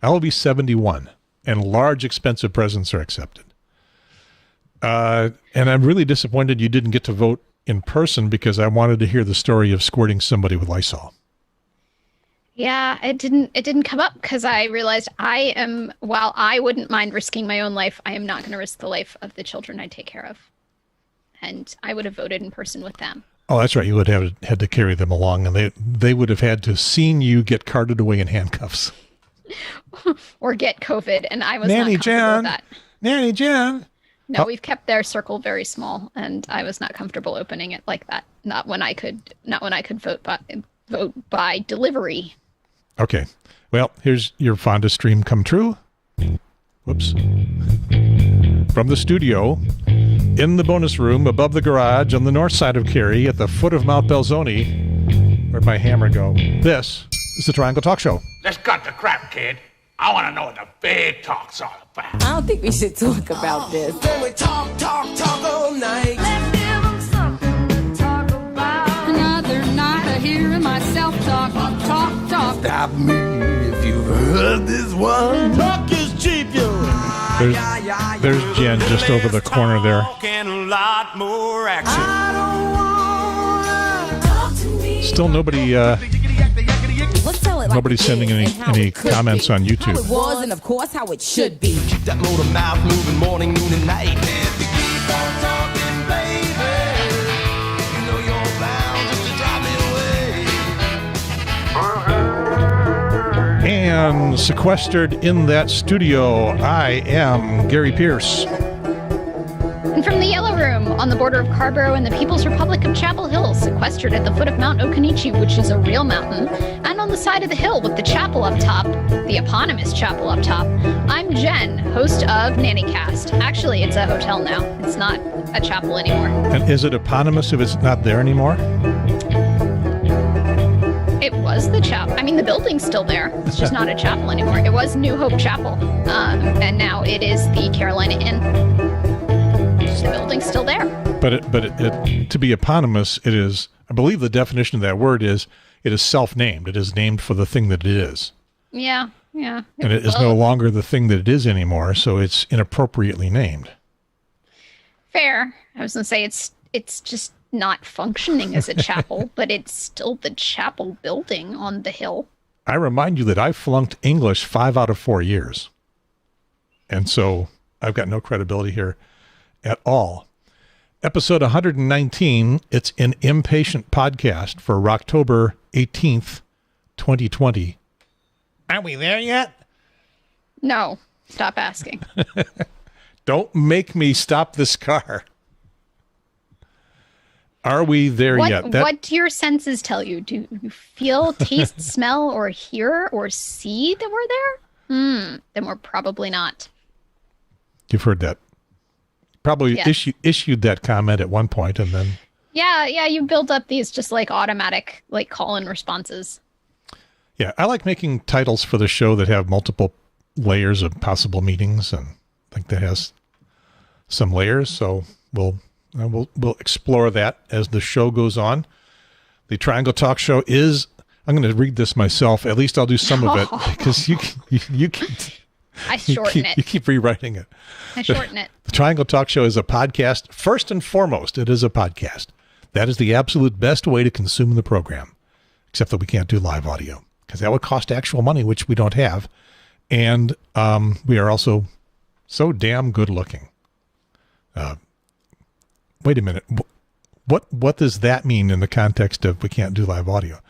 Speaker 1: I will be 71, and large, expensive presents are accepted. And I'm really disappointed you didn't get to vote in person, because I wanted to hear the story of squirting somebody with Lysol.
Speaker 2: Yeah, it didn't come up because I realized while I wouldn't mind risking my own life, I am not going to risk the life of the children I take care of. And I would have voted in person with them.
Speaker 1: Oh, that's right. You would have had to carry them along, and they would have had to have seen you get carted away in handcuffs.
Speaker 2: Or get COVID, and I was not comfortable with that.
Speaker 1: Nanny Jan.
Speaker 2: No, we've kept their circle very small, and I was not comfortable opening it like that. Not when I could vote by delivery.
Speaker 1: Okay. Well, here's your fondest dream come true. Whoops. From the studio, in the bonus room, above the garage, on the north side of Cary, at the foot of Mount Belzoni, where'd my hammer go? This is the Triangle Talk Show.
Speaker 3: Let's cut the crap, kid. I want to know what the big talk's all about.
Speaker 4: I don't think we should talk about this.
Speaker 5: Then we talk all night.
Speaker 6: Let's give them something to talk about. Another night of hearing myself talk.
Speaker 5: Stop me if you've heard this one. Talk is cheap, yo.
Speaker 1: There's Jen just over the corner there. Still nobody
Speaker 4: Let's tell it like
Speaker 1: Nobody's
Speaker 4: it
Speaker 1: sending
Speaker 4: is
Speaker 1: any-
Speaker 4: and how
Speaker 1: any
Speaker 4: it could
Speaker 1: comments
Speaker 4: be.
Speaker 1: on YouTube.
Speaker 4: How it was and of course how it should be.
Speaker 5: Keep that motor mouth moving morning, noon, and night. If you keep on talking, baby, you know you're bound just to drive me away.
Speaker 1: And sequestered in that studio, I am Gary Pierce.
Speaker 2: And from the Yellow Room, on the border of Carborough and the People's Republic of Chapel Hill, sequestered at the foot of Mount Okanichi, which is a real mountain, and on the side of the hill with the chapel up top, the eponymous chapel up top, I'm Jen, host of Nannycast. Actually, it's a hotel now. It's not a chapel anymore.
Speaker 1: And is it eponymous if it's not there anymore?
Speaker 2: It was the chapel. I mean, the building's still there. It's just not a chapel anymore. It was New Hope Chapel, and now it is the Carolina Inn. The building's still there.
Speaker 1: But it to be eponymous, it is, I believe the definition of that word is, it is self-named. It is named for the thing that it is.
Speaker 2: Yeah.
Speaker 1: And it is no longer the thing that it is anymore, so it's inappropriately named.
Speaker 2: Fair. I was going to say it's just not functioning as a chapel, but it's still the chapel building on the hill.
Speaker 1: I remind you that I flunked English 5 out of 4 years. And so I've got no credibility here at all. Episode 119, it's an Impatient podcast for October 18th, 2020. Are we there yet?
Speaker 2: No, stop asking.
Speaker 1: Don't make me stop this car. Are we there yet?
Speaker 2: What do your senses tell you? Do you feel, taste, smell, or hear, or see that we're there? Then we're probably not.
Speaker 1: You've heard that. Probably
Speaker 2: Yes.
Speaker 1: issued that comment at one point, and then...
Speaker 2: Yeah, you build up these just like automatic like call-in responses.
Speaker 1: Yeah, I like making titles for the show that have multiple layers of possible meanings, and I think that has some layers, so we'll explore that as the show goes on. The Triangle Talk Show is, I'm going to read this myself, at least I'll do some of it, because you
Speaker 2: I shorten
Speaker 1: you
Speaker 2: it.
Speaker 1: keep rewriting it.
Speaker 2: I shorten it.
Speaker 1: The Triangle Talk Show is a podcast. First and foremost, it is a podcast. That is the absolute best way to consume the program, except that we can't do live audio, because that would cost actual money, which we don't have. And we are also so damn good looking. Wait a minute. What does that mean in the context of we can't do live audio?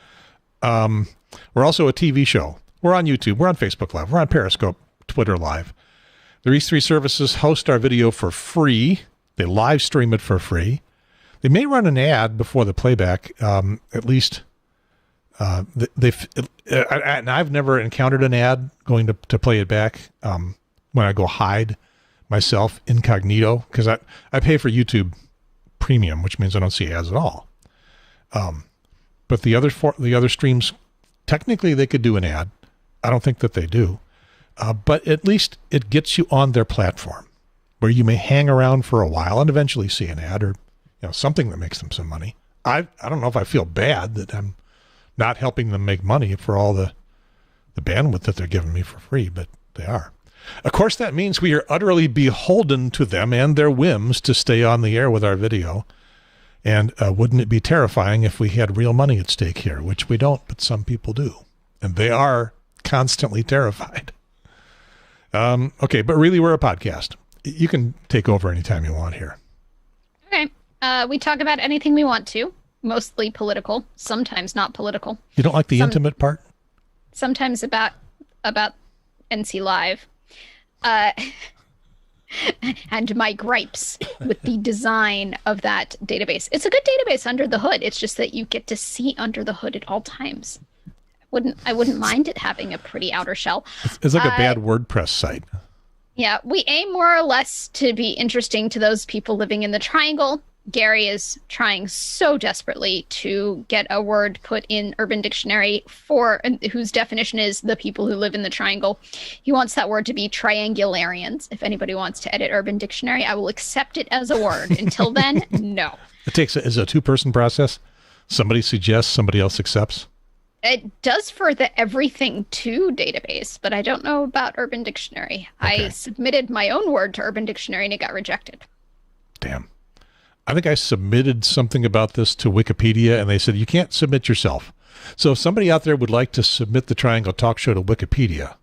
Speaker 1: We're also a TV show. We're on YouTube. We're on Facebook Live. We're on Periscope, Twitter Live. These three services host our video for free. They live stream it for free. They may run an ad before the playback. At least and I've never encountered an ad going to play it back when I go hide myself incognito, because I pay for YouTube Premium, which means I don't see ads at all. But the other streams, technically they could do an ad. I don't think that they do. But at least it gets you on their platform, where you may hang around for a while and eventually see an ad or something that makes them some money. I don't know if I feel bad that I'm not helping them make money for all the bandwidth that they're giving me for free, but they are. Of course, that means we are utterly beholden to them and their whims to stay on the air with our video. And wouldn't it be terrifying if we had real money at stake here, which we don't, but some people do. And they are constantly terrified. Okay, but really, we're a podcast. You can take over anytime you want here.
Speaker 2: Okay. We talk about anything we want to, mostly political, sometimes not political.
Speaker 1: You don't like the intimate part?
Speaker 2: Sometimes about NC Live. And my gripes with the design of that database. It's a good database under the hood. It's just that you get to see under the hood at all times. I wouldn't mind it having a pretty outer shell.
Speaker 1: It's like a bad WordPress site.
Speaker 2: Yeah, we aim more or less to be interesting to those people living in the Triangle. Gary is trying so desperately to get a word put in Urban Dictionary whose definition is the people who live in the Triangle. He wants that word to be triangularians. If anybody wants to edit Urban Dictionary, I will accept it as a word. Until then, no.
Speaker 1: Is a two-person process? Somebody suggests, somebody else accepts?
Speaker 2: It does for the everything to database, but I don't know about Urban Dictionary. Okay. I submitted my own word to Urban Dictionary and it got rejected.
Speaker 1: Damn. I think I submitted something about this to Wikipedia, and they said you can't submit yourself. So if somebody out there would like to submit the Triangle Talk Show to Wikipedia,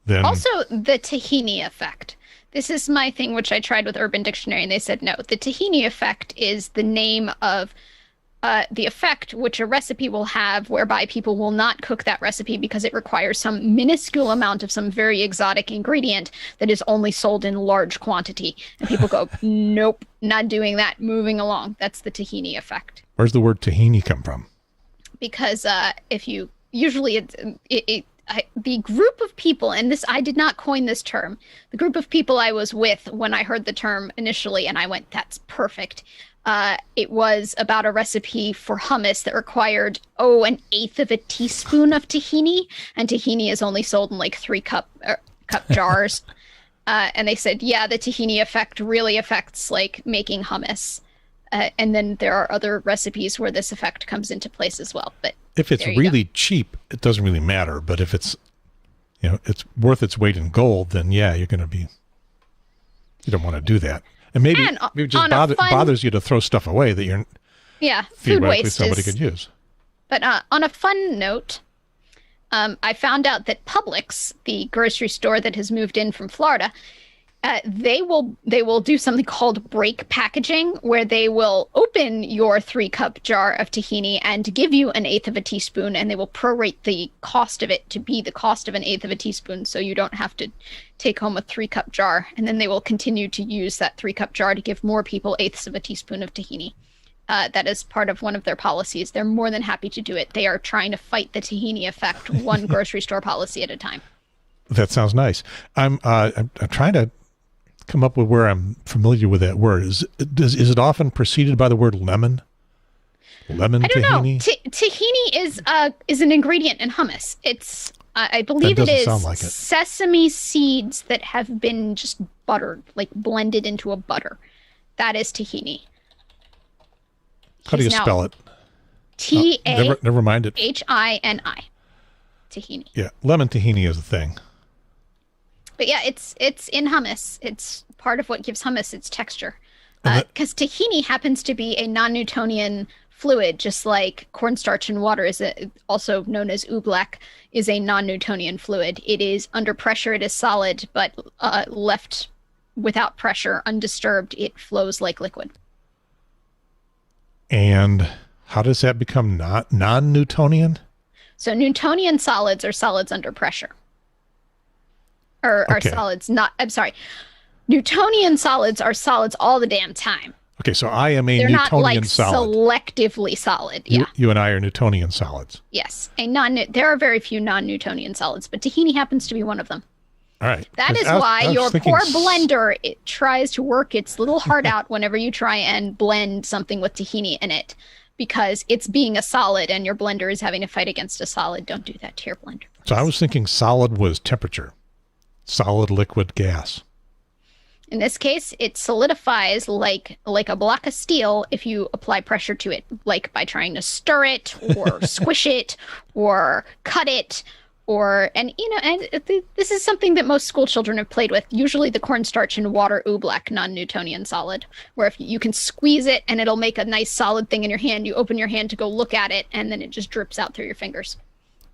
Speaker 1: then
Speaker 2: Also, the tahini effect. This is my thing, which I tried with Urban Dictionary, and they said no. The tahini effect is the name of the effect which a recipe will have whereby people will not cook that recipe because it requires some minuscule amount of some very exotic ingredient that is only sold in large quantity. And people go, nope, not doing that, moving along. That's the tahini effect.
Speaker 1: Where's the word tahini come from?
Speaker 2: Because if you usually the group of people, and this, I did not coin this term, the group of people I was with when I heard the term initially, and I went, that's perfect. It was about a recipe for hummus that required, 1/8 of a teaspoon of tahini, and tahini is only sold in like 3-cup jars. And they said, yeah, the tahini effect really affects like making hummus. And then there are other recipes where this effect comes into place as well. But
Speaker 1: if it's really cheap, it doesn't really matter. But if it's, it's worth its weight in gold, then yeah, you don't want to do that. And maybe it just bothers you to throw stuff away that you're
Speaker 2: food waste
Speaker 1: somebody could use.
Speaker 2: But on a fun note, I found out that Publix, the grocery store that has moved in from Florida, they will do something called break packaging, where they will open your 3-cup jar of tahini and give you 1/8 of a teaspoon, and they will prorate the cost of it to be the cost of 1/8 of a teaspoon, so you don't have to take home a 3-cup jar. And then they will continue to use that 3-cup jar to give more people 1/8 of a teaspoon of tahini. That is part of one of their policies. They're more than happy to do it. They are trying to fight the tahini effect, one grocery store policy at a time.
Speaker 1: That sounds nice. I'm trying to come up with where I'm familiar with that word. Is it often preceded by the word lemon? Lemon
Speaker 2: I don't
Speaker 1: tahini?
Speaker 2: know. Tahini is an ingredient in hummus. It's I believe it is
Speaker 1: like it.
Speaker 2: Sesame seeds that have been just buttered, like blended into a butter. That is tahini.
Speaker 1: How do you spell it?
Speaker 2: T-A.
Speaker 1: Never mind it.
Speaker 2: H-I-N-I. Tahini.
Speaker 1: Yeah, lemon tahini is a thing.
Speaker 2: But yeah, it's in hummus. It's part of what gives hummus its texture. Because tahini happens to be a non-Newtonian fluid, just like cornstarch and water is also known as oobleck, is a non-Newtonian fluid. It is under pressure, it is solid, but left without pressure, undisturbed, it flows like liquid.
Speaker 1: And how does that become non-Newtonian?
Speaker 2: So Newtonian solids are solids under pressure. Or are solids not, I'm sorry. Newtonian solids are solids all the damn time.
Speaker 1: Okay, so I am a
Speaker 2: They're
Speaker 1: Newtonian
Speaker 2: not like
Speaker 1: solid.
Speaker 2: selectively solid. Yeah.
Speaker 1: You and I are Newtonian solids.
Speaker 2: Yes. There are very few non-Newtonian solids, but tahini happens to be one of them.
Speaker 1: All right.
Speaker 2: That is why your poor blender tries to work its little heart out whenever you try and blend something with tahini in it, because it's being a solid and your blender is having to fight against a solid. Don't do that to your blender. Please.
Speaker 1: So I was thinking solid was temperature. Solid, liquid, gas.
Speaker 2: In this case, it solidifies like a block of steel if you apply pressure to it, like by trying to stir it or squish it or cut it, this is something that most school children have played with. Usually the cornstarch and water oobleck, non-Newtonian solid, where if you can squeeze it and it'll make a nice solid thing in your hand. You open your hand to go look at it, and then it just drips out through your fingers.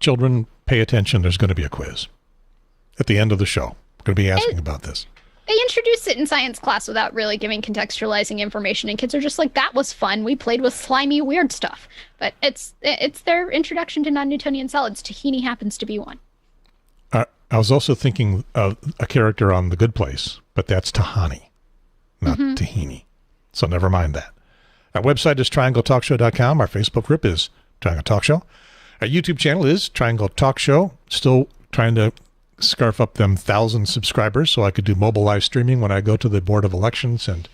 Speaker 1: Children, pay attention. There's going to be a quiz at the end of the show. We're going to be asking about this.
Speaker 2: They introduced it in science class without really giving contextualizing information, and kids are just like, that was fun. We played with slimy, weird stuff. But it's their introduction to non-Newtonian solids. Tahini happens to be one.
Speaker 1: I was also thinking of a character on The Good Place, but that's Tahani, not tahini. So never mind that. Our website is triangletalkshow.com. Our Facebook group is Triangle Talk Show. Our YouTube channel is Triangle Talk Show. Still trying to scarf up them 1,000 subscribers so I could do mobile live streaming when I go to the Board of Elections and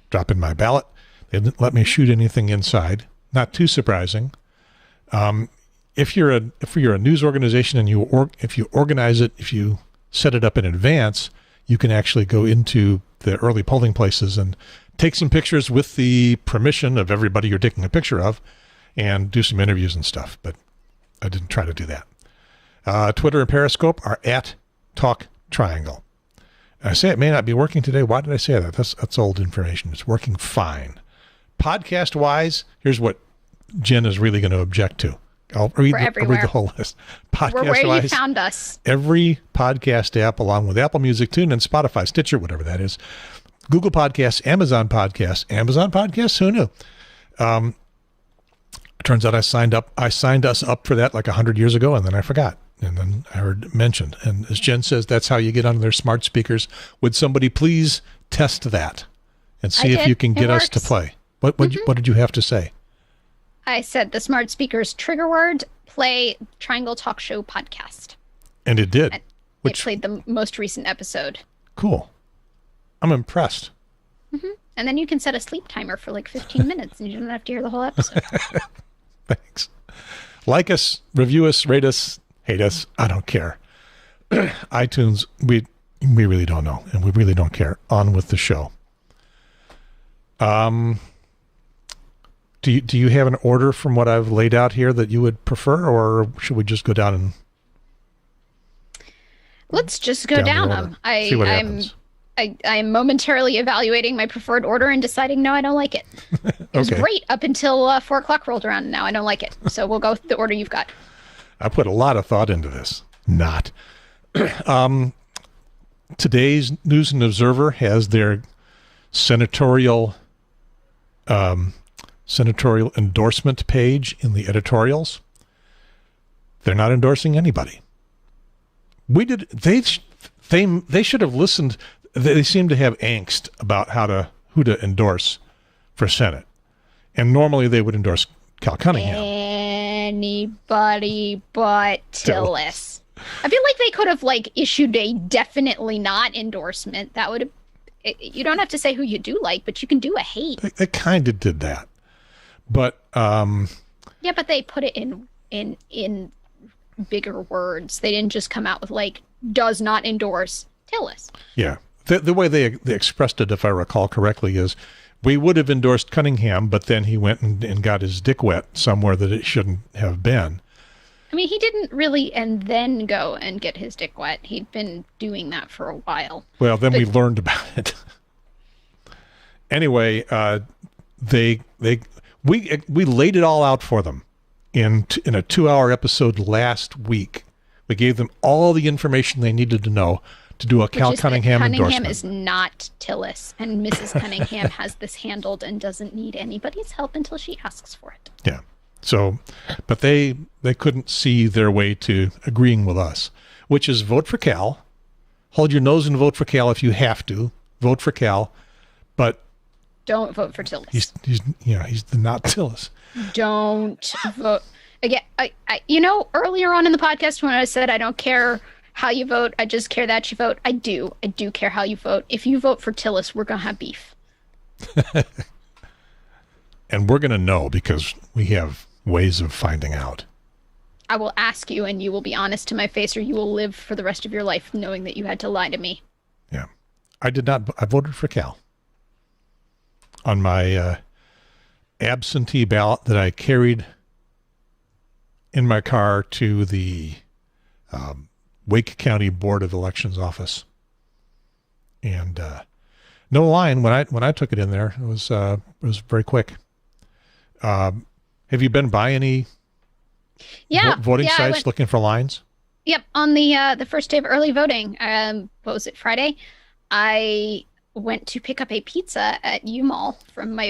Speaker 1: drop in my ballot. They didn't let me shoot anything inside. Not too surprising. If you're a news organization and if you organize it, if you set it up in advance, you can actually go into the early polling places and take some pictures with the permission of everybody you're taking a picture of and do some interviews and stuff. But I didn't try to do that. Twitter and Periscope are at Talk Triangle. I say it may not be working today. Why did I say that? That's old information. It's working fine. podcast wise, here's what Jen is really going to object to. I'll read the whole list.
Speaker 2: We're where you
Speaker 1: Podcast-wise,
Speaker 2: found us.
Speaker 1: every podcast app, along with Apple Music, TuneIn, Spotify, Stitcher, whatever that is, Google Podcasts, Amazon Podcasts, who knew? Turns out I signed us up for that like 100 years ago, and then I forgot. And then I heard it mentioned. And as Jen says, that's how you get on their smart speakers. Would somebody please test that and see if you can get us to play? What did you have to say?
Speaker 2: I said the smart speakers trigger word, play Triangle Talk Show podcast.
Speaker 1: And it did.
Speaker 2: It played the most recent episode.
Speaker 1: Cool. I'm impressed.
Speaker 2: And then you can set a sleep timer for like 15 minutes and you don't have to hear the whole episode.
Speaker 1: Thanks. Like us, review us, rate us, hate us. I don't care. iTunes, we really don't know, and we really don't care. On with the show. Do you have an order from what I've laid out here that you would prefer, or should we just go down and?
Speaker 2: Let's just go down them.
Speaker 1: See what happens.
Speaker 2: I am momentarily evaluating my preferred order and deciding, no, I don't like it. It was great up until 4 o'clock rolled around, and now I don't like it. So we'll go with the order you've got.
Speaker 1: I put a lot of thought into this. Not. Today's News and Observer has their senatorial endorsement page in the editorials. They're not endorsing anybody. They should have listened. They seem to have angst about who to endorse for Senate. And normally they would endorse Cal Cunningham.
Speaker 2: Anybody but Tillis. I feel like they could have issued a definitely not endorsement. That would have. You don't have to say who you do like, but you can do a hate.
Speaker 1: They kind of did that, but
Speaker 2: yeah, but they put it in bigger words. They didn't just come out with does not endorse Tillis.
Speaker 1: Yeah, the way they expressed it, if I recall correctly, is we would have endorsed Cunningham, but then he went and got his dick wet somewhere that it shouldn't have been.
Speaker 2: I mean, he didn't really and then go and get his dick wet. He'd been doing that for a while. Well,
Speaker 1: then we learned about it. Anyway, we laid it all out for them in a 2-hour episode last week. We gave them all the information they needed to know to do a Cal Cunningham endorsement.
Speaker 2: Cunningham is not Tillis, and Mrs. Cunningham has this handled and doesn't need anybody's help until she asks for it.
Speaker 1: Yeah. So, but they couldn't see their way to agreeing with us, which is vote for Cal. Hold your nose and vote for Cal if you have to. Vote for Cal, but
Speaker 2: don't vote for Tillis.
Speaker 1: He's not Tillis.
Speaker 2: Don't vote. Again, I earlier on in the podcast when I said I don't care how you vote, I just care that you vote. I do care how you vote. If you vote for Tillis, we're gonna have beef.
Speaker 1: And we're gonna know because we have ways of finding out.
Speaker 2: I will ask you, and you will be honest to my face, or you will live for the rest of your life knowing that you had to lie to me.
Speaker 1: Yeah, I did not. I voted for Cal on my absentee ballot that I carried in my car to the Wake County Board of Elections office, and no line when I took it in there. It was very quick. Have you been by any voting sites looking for lines?
Speaker 2: Yep, on the first day of early voting, what was it, Friday? I went to pick up a pizza at U-Mall from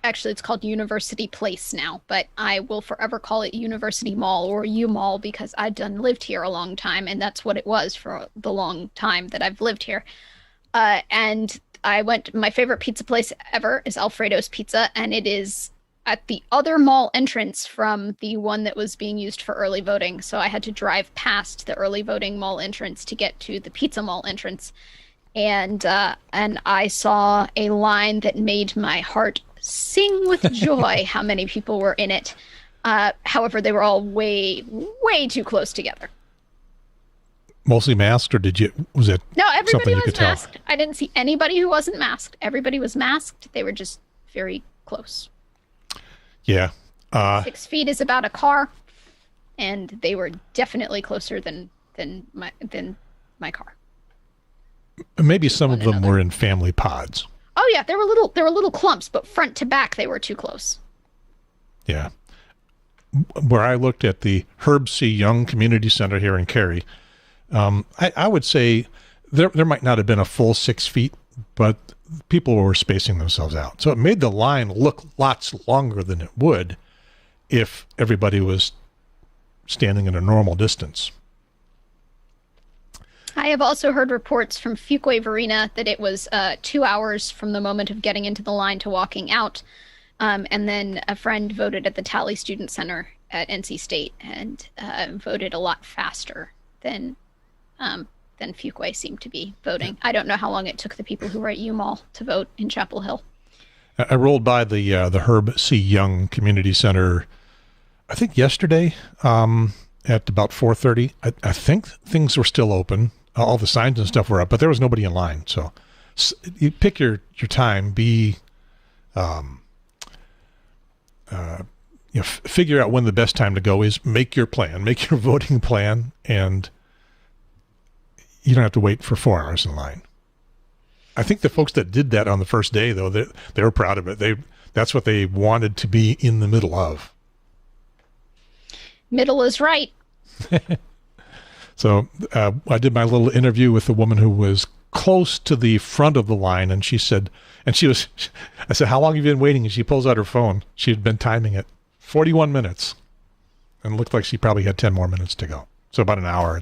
Speaker 2: actually it's called University Place now, but I will forever call it University Mall or U-Mall because I've lived here a long time, and that's what it was for the long time that I've lived here. And I went, my favorite pizza place ever is Alfredo's Pizza, and it is at the other mall entrance from the one that was being used for early voting. So I had to drive past the early voting mall entrance to get to the pizza mall entrance. And I saw a line that made my heart sing with joy how many people were in it. However, they were all way, way too close together.
Speaker 1: Mostly masked, or was it?
Speaker 2: No, everybody
Speaker 1: was
Speaker 2: masked. I didn't see anybody who wasn't masked. Everybody was masked. They were just very close.
Speaker 1: Yeah.
Speaker 2: 6 feet is about a car, and they were definitely closer than my car.
Speaker 1: Maybe some of them were in family pods.
Speaker 2: Oh yeah, there were little clumps, but front to back they were too close.
Speaker 1: Yeah. Where I looked at the Herb C. Young Community Center here in Cary, I would say there might not have been a full 6 feet, but people were spacing themselves out. So it made the line look lots longer than it would if everybody was standing at a normal distance.
Speaker 2: I have also heard reports from Fuquay Varina that it was 2 hours from the moment of getting into the line to walking out. And then a friend voted at the Talley Student Center at NC State and voted a lot faster than Fuquay seemed to be voting. I don't know how long it took the people who were at UMall to vote in Chapel Hill.
Speaker 1: I rolled by the Herb C. Young Community Center, I think yesterday at about 4:30. I think things were still open. All the signs and stuff were up, but there was nobody in line. So you pick your time, figure out when the best time to go is, make your plan, make your voting plan, and you don't have to wait for 4 hours in line. I think the folks that did that on the first day, though, they were proud of it. That's what they wanted to be in the middle of.
Speaker 2: Middle is right.
Speaker 1: So I did my little interview with the woman who was close to the front of the line, and I said, how long have you been waiting? And she pulls out her phone. She had been timing it 41 minutes and looked like she probably had 10 more minutes to go. So about an hour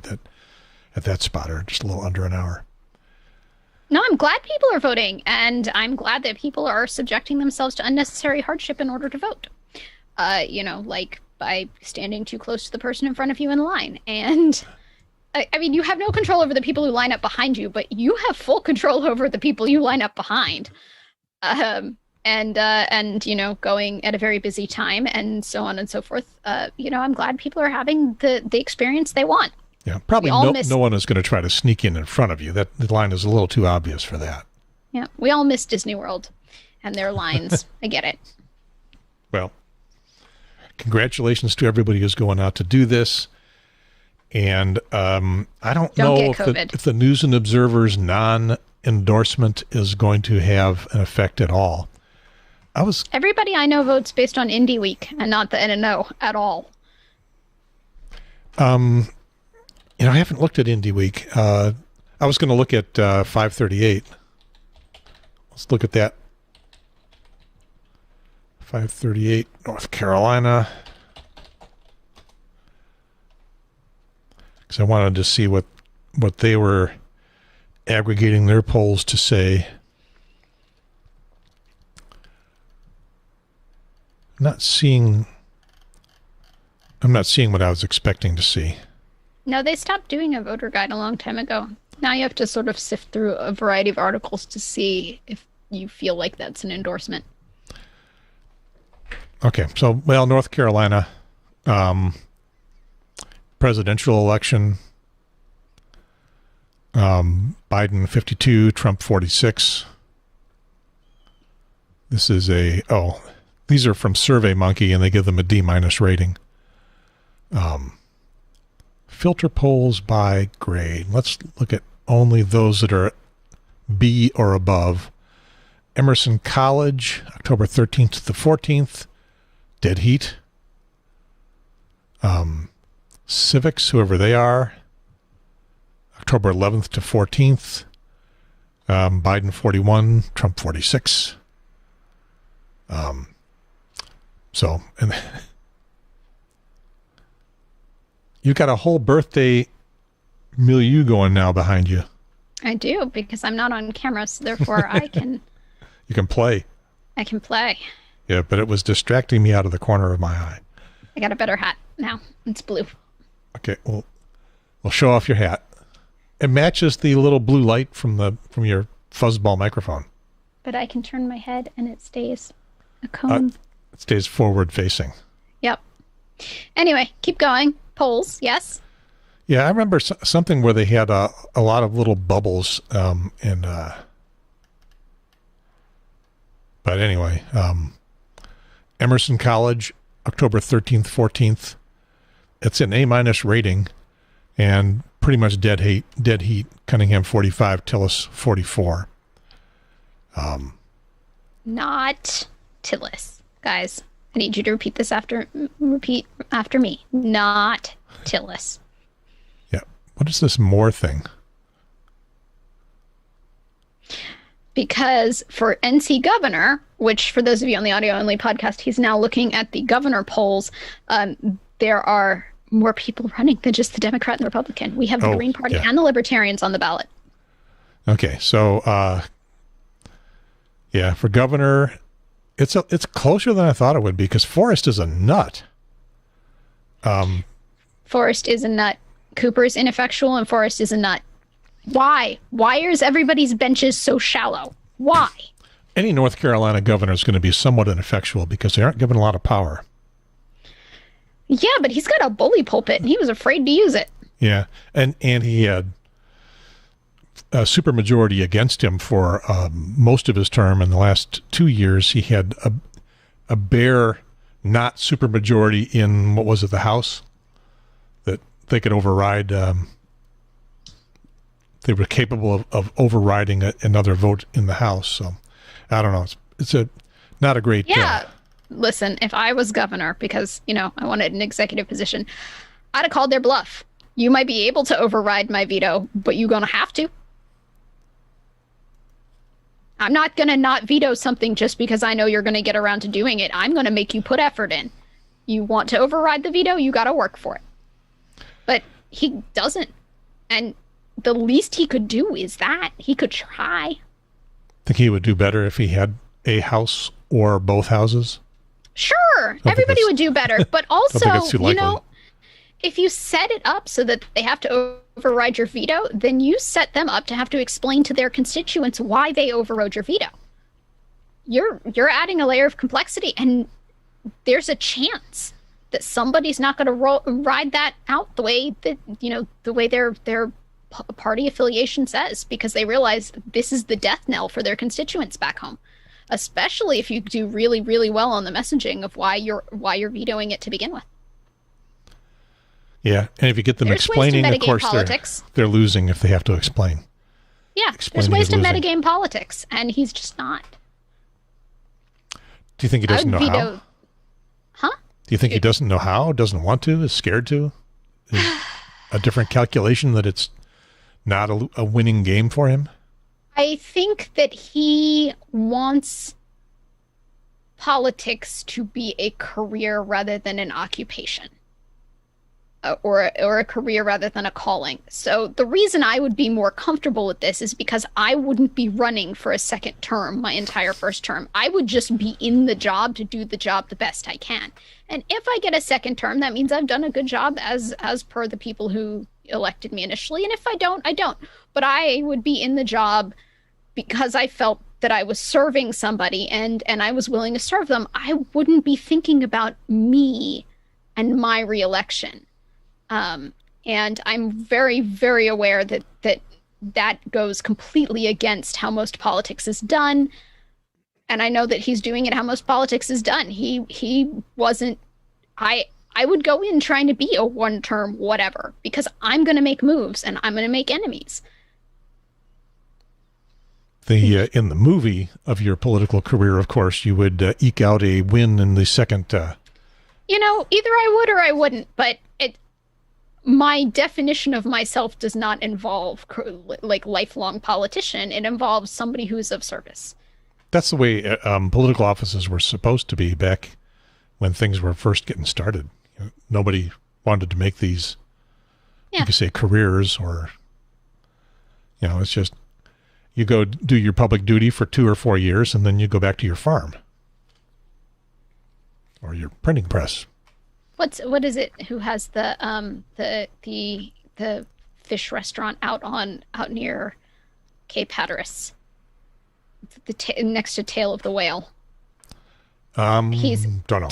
Speaker 1: at that spot, or just a little under an hour.
Speaker 2: No, I'm glad people are voting, and I'm glad that people are subjecting themselves to unnecessary hardship in order to vote. Like by standing too close to the person in front of you in line. And I mean, you have no control over the people who line up behind you, but you have full control over the people you line up behind. And going at a very busy time and so on and so forth. I'm glad people are having the experience they want.
Speaker 1: Yeah, probably no one is going to try to sneak in front of you. That the line is a little too obvious for that.
Speaker 2: Yeah, we all miss Disney World and their lines. I get it.
Speaker 1: Well, congratulations to everybody who's going out to do this. And I don't know if the News and Observer's non-endorsement is going to have an effect at all.
Speaker 2: Everybody I know votes based on Indie Week and not the NNO at all.
Speaker 1: I haven't looked at Indie Week. I was going to look at 538. Let's look at that. 538, North Carolina. Because I wanted to see what they were aggregating their polls to say. I'm not seeing what I was expecting to see.
Speaker 2: No, they stopped doing a voter guide a long time ago. Now you have to sort of sift through a variety of articles to see if you feel like that's an endorsement. Okay,
Speaker 1: so, North Carolina, presidential election, Biden 52, Trump 46. This is these are from SurveyMonkey, and they give them a D- rating. Filter polls by grade. Let's look at only those that are B or above. Emerson College, October 13th to the 14th. Dead heat. Civics, whoever they are, October 11th to 14th. Biden 41, Trump 46. And you've got a whole birthday milieu going now behind you.
Speaker 2: I do, because I'm not on camera, so therefore I can...
Speaker 1: You can play.
Speaker 2: I can play.
Speaker 1: Yeah, but it was distracting me out of the corner of my eye.
Speaker 2: I got a better hat now. It's blue.
Speaker 1: Okay, we'll show off your hat. It matches the little blue light from your fuzzball microphone.
Speaker 2: But I can turn my head and it stays a cone.
Speaker 1: It stays forward facing.
Speaker 2: Yep. Anyway, keep going. Polls, yes?
Speaker 1: Yeah, I remember something where they had a lot of little bubbles. But anyway, Emerson College, October 13th, 14th. It's an A- rating and pretty much dead heat. Cunningham 45, Tillis 44.
Speaker 2: Not Tillis. Guys, I need you to repeat after me. Not Tillis.
Speaker 1: Yeah. What is this more thing?
Speaker 2: Because for NC governor, which for those of you on the audio only podcast, he's now looking at the governor polls. There are more people running than just the Democrat and the Republican. We have the Green Party and the Libertarians on the ballot.
Speaker 1: Okay, so yeah, for governor, it's closer than I thought it would be because Forrest is a nut.
Speaker 2: Forrest is a nut. Cooper is ineffectual, and Forrest is a nut. Why? Why is everybody's benches so shallow? Why?
Speaker 1: Any North Carolina governor is going to be somewhat ineffectual because they aren't given a lot of power.
Speaker 2: Yeah, but he's got a bully pulpit, and he was afraid to use it.
Speaker 1: Yeah, and he had a supermajority against him for most of his term. In the last 2 years, he had a bare not supermajority in, what was it, the House, that they could override. They were capable of overriding another vote in the House. So, I don't know. It's not a great...
Speaker 2: Yeah. Listen, if I was governor, because, I wanted an executive position, I'd have called their bluff. You might be able to override my veto, but you're going to have to. I'm not going to not veto something just because I know you're going to get around to doing it. I'm going to make you put effort in. You want to override the veto, you got to work for it. But he doesn't. And the least he could do is that. He could try.
Speaker 1: Think he would do better if he had a house or both houses?
Speaker 2: Sure, everybody would do better. But also, if you set it up so that they have to override your veto, then you set them up to have to explain to their constituents why they overrode your veto. You're adding a layer of complexity, and there's a chance that somebody's not going to ride that out the way that the way their party affiliation says, because they realize this is the death knell for their constituents back home. Especially if you do really, really well on the messaging of why you're vetoing it to begin with.
Speaker 1: Yeah, and if you get them explaining, of course, they're losing if they have to explain.
Speaker 2: Yeah, there's ways to metagame politics, and he's just not.
Speaker 1: Do you think he doesn't know how?
Speaker 2: Huh?
Speaker 1: Do you think he doesn't know how, doesn't want to, is scared to? Is a different calculation that it's not a winning game for him?
Speaker 2: I think that he wants politics to be a career rather than an occupation, or a career rather than a calling. So the reason I would be more comfortable with this is because I wouldn't be running for a second term my entire first term. I would just be in the job to do the job the best I can. And if I get a second term, that means I've done a good job as per the people who elected me initially. And if I don't, I don't. But I would be in the job because I felt that I was serving somebody and I was willing to serve them. I wouldn't be thinking about me and my reelection. And I'm very, very aware that goes completely against how most politics is done. And I know that he's doing it how most politics is done. He wasn't... I would go in trying to be a one-term whatever, because I'm going to make moves and I'm going to make enemies.
Speaker 1: In the movie of your political career, of course, you would eke out a win in the second...
Speaker 2: either I would or I wouldn't, but my definition of myself does not involve lifelong politician. It involves somebody who's of service.
Speaker 1: That's the way political offices were supposed to be back when things were first getting started. Nobody wanted to make these, you could say, careers, or, it's just, you go do your public duty for 2 or 4 years, and then you go back to your farm or your printing press.
Speaker 2: What is it? Who has the fish restaurant out near Cape Hatteras? Next to Tail of the Whale.
Speaker 1: Don't know.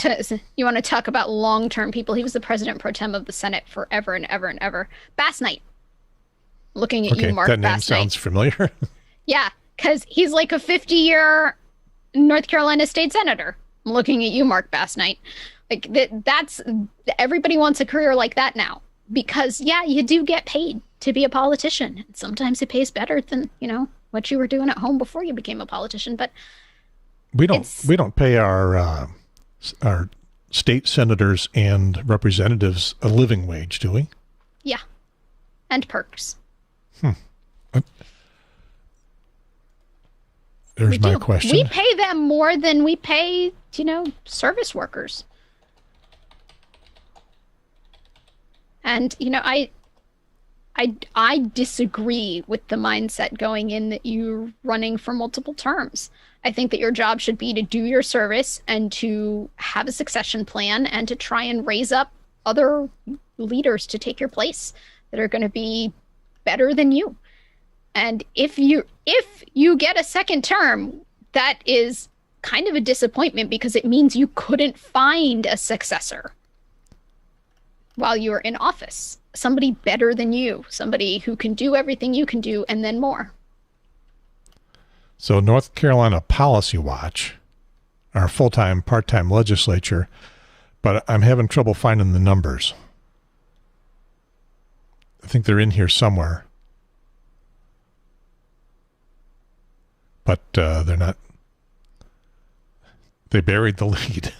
Speaker 2: You want to talk about long-term people? He was the president pro tem of the Senate forever and ever and ever. Bass Knight. Looking at you, Mark.
Speaker 1: That name
Speaker 2: Bass Knight.
Speaker 1: sounds familiar.
Speaker 2: Yeah, because he's like a 50-year North Carolina state senator. I'm looking at you, Mark Bass Knight. Like that's everybody wants a career like that now, because you do get paid to be a politician. Sometimes it pays better than what you were doing at home before you became a politician. But
Speaker 1: We don't pay our state senators and representatives a living wage, do we?
Speaker 2: Yeah. And perks.
Speaker 1: There's my question.
Speaker 2: We pay them more than we pay, service workers. And, I disagree with the mindset going in that you're running for multiple terms. I think that your job should be to do your service and to have a succession plan and to try and raise up other leaders to take your place that are going to be better than you. And if you get a second term, that is kind of a disappointment because it means you couldn't find a successor while you were in office. Somebody better than you, somebody who can do everything you can do and then more.
Speaker 1: So North Carolina Policy Watch, our full-time, part-time legislature, but I'm having trouble finding the numbers. I think they're in here somewhere. But they're not. They buried the lead.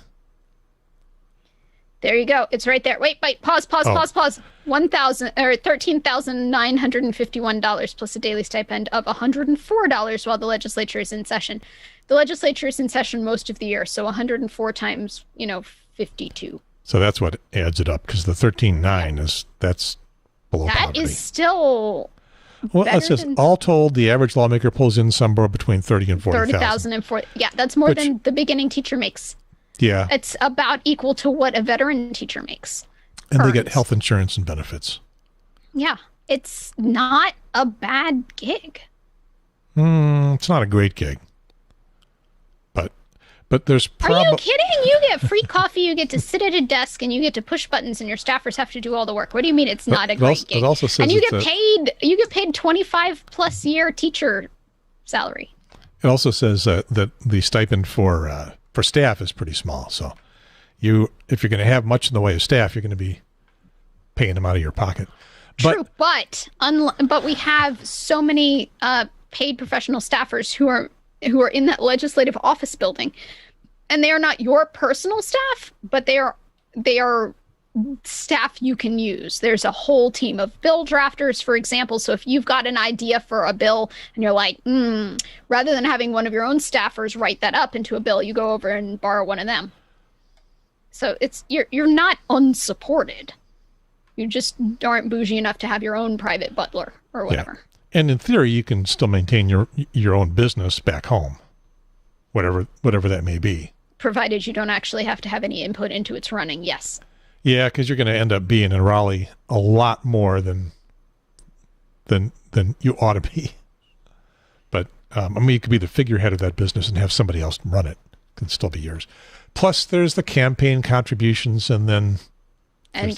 Speaker 1: There you go.
Speaker 2: It's right there. Wait, pause. $13,951 plus a daily stipend of $104 while the legislature is in session. The legislature is in session most of the year, so 104 times, 52.
Speaker 1: So that's what adds it up, because the 13.9 that's below poverty.
Speaker 2: That is still.
Speaker 1: Well, it says all told, the average lawmaker pulls in somewhere between 30 and 40,000.
Speaker 2: 30,000 and 40. Yeah, that's more than the beginning teacher makes.
Speaker 1: Yeah.
Speaker 2: It's about equal to what a veteran teacher makes.
Speaker 1: And they get health insurance and benefits.
Speaker 2: Yeah. It's not a bad gig.
Speaker 1: It's not a great gig. But there's probably...
Speaker 2: Are you kidding? You get free coffee, you get to sit at a desk, and you get to push buttons, and your staffers have to do all the work. What do you mean it's not a great gig?
Speaker 1: It also says
Speaker 2: and you get paid 25 plus year teacher salary.
Speaker 1: It also says that the stipend for staff is pretty small. So if you're going to have much in the way of staff, you're going to be paying them out of your pocket.
Speaker 2: True, but we have so many paid professional staffers who are in that legislative office building, and they are not your personal staff, but they are staff you can use. There's a whole team of bill drafters, for example. So if you've got an idea for a bill and you're like, rather than having one of your own staffers write that up into a bill, you go over and borrow one of them. So you're not unsupported. You just aren't bougie enough to have your own private butler or whatever.
Speaker 1: Yeah. And in theory, you can still maintain your own business back home, whatever that may be. Provided
Speaker 2: you don't actually have to have any input into its running, yes.
Speaker 1: Yeah, because you're going to end up being in Raleigh a lot more than you ought to be. But you could be the figurehead of that business and have somebody else run it. It can still be yours. Plus, there's the campaign contributions, and then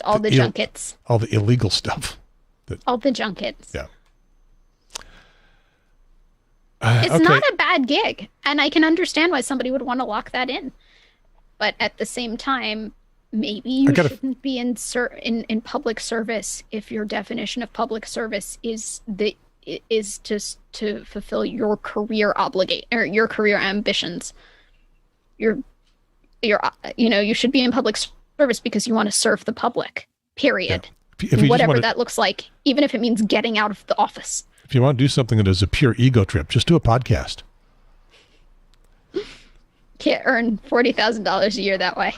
Speaker 2: all the junkets,
Speaker 1: all the illegal stuff.
Speaker 2: All the junkets.
Speaker 1: Yeah.
Speaker 2: It's not a bad gig, and I can understand why somebody would want to lock that in. But at the same time, maybe you shouldn't be in public service if your definition of public service is just to fulfill your career or your career ambitions. You should be in public service because you want to serve the public. Period. Yeah. Whatever that looks like, even if it means getting out of the office.
Speaker 1: If you want to do something that is a pure ego trip, just do a podcast.
Speaker 2: Can't earn $40,000 a year that way,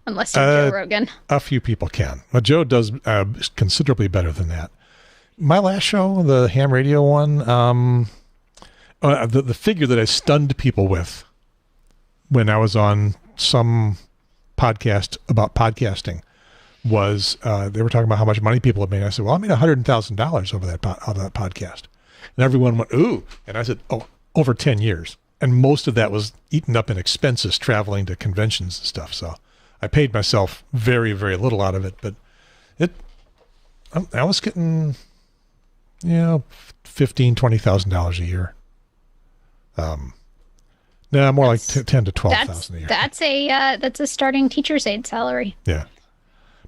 Speaker 2: unless you're Joe Rogan.
Speaker 1: A few people can. But Joe does considerably better than that. My last show, the ham radio one, the figure that I stunned people with when I was on some podcast about podcasting was they were talking about how much money people have made. I said, well, I made $100,000 over that podcast. And everyone went, ooh. And I said, oh, over 10 years. And most of that was eaten up in expenses traveling to conventions and stuff. So I paid myself very, very little out of it. But I was getting, $15,000, $20,000 a year. No, more like 10 to 12,000 a year.
Speaker 2: That's a starting teacher's aide salary.
Speaker 1: Yeah.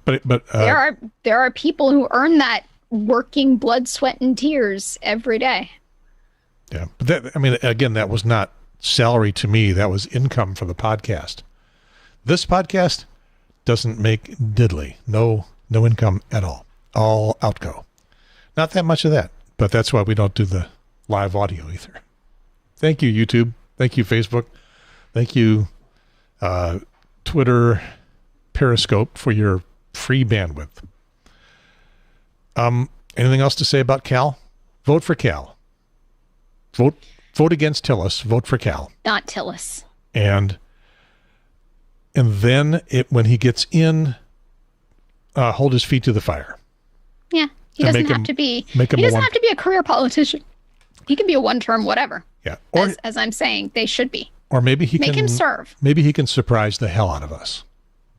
Speaker 1: But
Speaker 2: there are people who earn that working blood, sweat, and tears every day.
Speaker 1: Yeah, but again, that was not salary to me. That was income for the podcast. This podcast doesn't make diddly. No income at all. All outgo. Not that much of that, but that's why we don't do the live audio either. Thank you, YouTube. Thank you, Facebook. Thank you, Twitter, Periscope, for your free bandwidth. Anything else to say about Cal? Vote for Cal. Vote against Tillis. Vote for Cal.
Speaker 2: Not Tillis.
Speaker 1: And then when he gets in, hold his feet to the fire.
Speaker 2: Yeah, he
Speaker 1: And
Speaker 2: doesn't have to be. He
Speaker 1: make him
Speaker 2: doesn't have to be a career politician. He can be a one-term whatever.
Speaker 1: Yeah, or
Speaker 2: As I'm saying, they should be.
Speaker 1: or maybe he
Speaker 2: Make
Speaker 1: can
Speaker 2: him serve.
Speaker 1: Maybe he can surprise the hell out of us,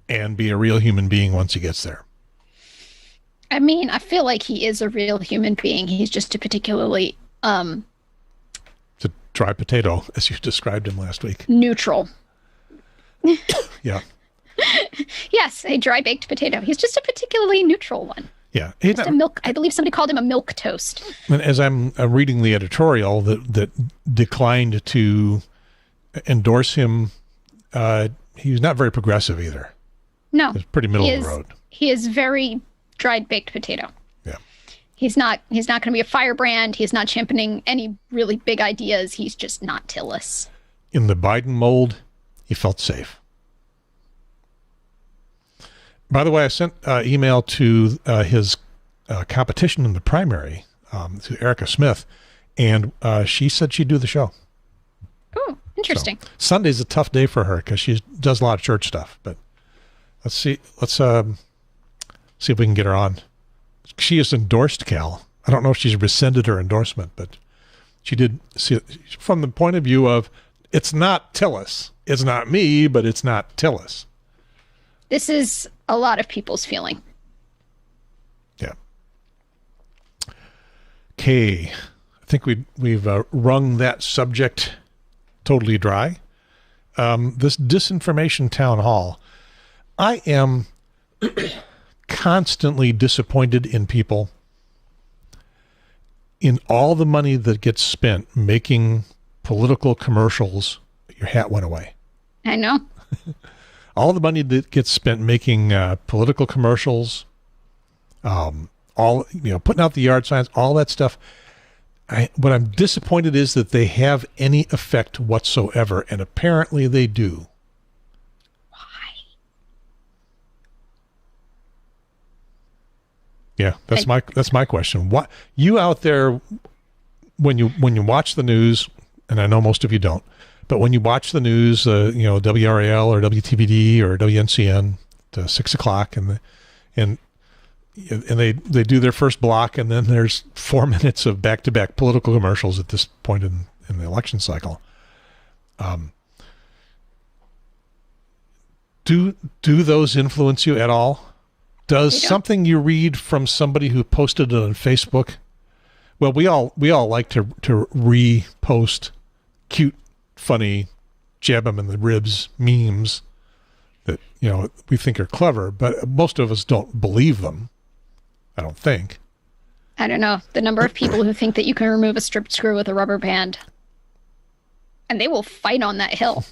Speaker 1: and be a real human being once he gets there.
Speaker 2: I mean, I feel like he is a real human being. He's just a particularly
Speaker 1: It's a dry potato, as you described him last week.
Speaker 2: neutral.
Speaker 1: Yeah,
Speaker 2: Yes, a dry baked potato. He's just a particularly neutral one.
Speaker 1: yeah.
Speaker 2: Just a milk. I believe somebody called him a milk toast.
Speaker 1: And as I'm reading the editorial that declined to endorse him, he's not very progressive either.
Speaker 2: No,
Speaker 1: It's pretty middle
Speaker 2: he
Speaker 1: of
Speaker 2: is,
Speaker 1: the road.
Speaker 2: He is very dried baked potato.
Speaker 1: Yeah.
Speaker 2: He's not going to be a firebrand. He's not championing any really big ideas. He's just not Tillis.
Speaker 1: In the Biden mold, he felt safe. By the way, I sent email to his competition in the primary, to Erica Smith, and she said she'd do the show.
Speaker 2: Oh, interesting.
Speaker 1: So, Sunday's a tough day for her because she does a lot of church stuff. But let's see if we can get her on. She has endorsed Cal. I don't know if she's rescinded her endorsement, but she did see it from the point of view of it's not Tillis. It's not me, but it's not Tillis.
Speaker 2: This is a lot of people's feeling.
Speaker 1: Yeah. Okay. I think we've wrung that subject totally dry. This disinformation town hall. I am constantly disappointed in people, in all the money that gets spent making political commercials. Your hat went away.
Speaker 2: I know.
Speaker 1: All the money that gets spent making political commercials, putting out the yard signs, all that stuff. What I'm disappointed is that they have any effect whatsoever, and apparently they do. Yeah, that's my question. What you out there when you watch the news, and I know most of you don't, but when you watch the news, WRAL or WTVD or WNCN at 6 o'clock, and they do their first block, and then there's 4 minutes of back-to-back political commercials at this point in the election cycle. Do those influence you at all? Does something you read from somebody who posted it on Facebook? Well, we all like to repost cute, funny, jab them in the ribs memes that we think are clever, but most of us don't believe them. I don't think.
Speaker 2: I don't know. The number of people who think that you can remove a stripped screw with a rubber band. And they will fight on that hill.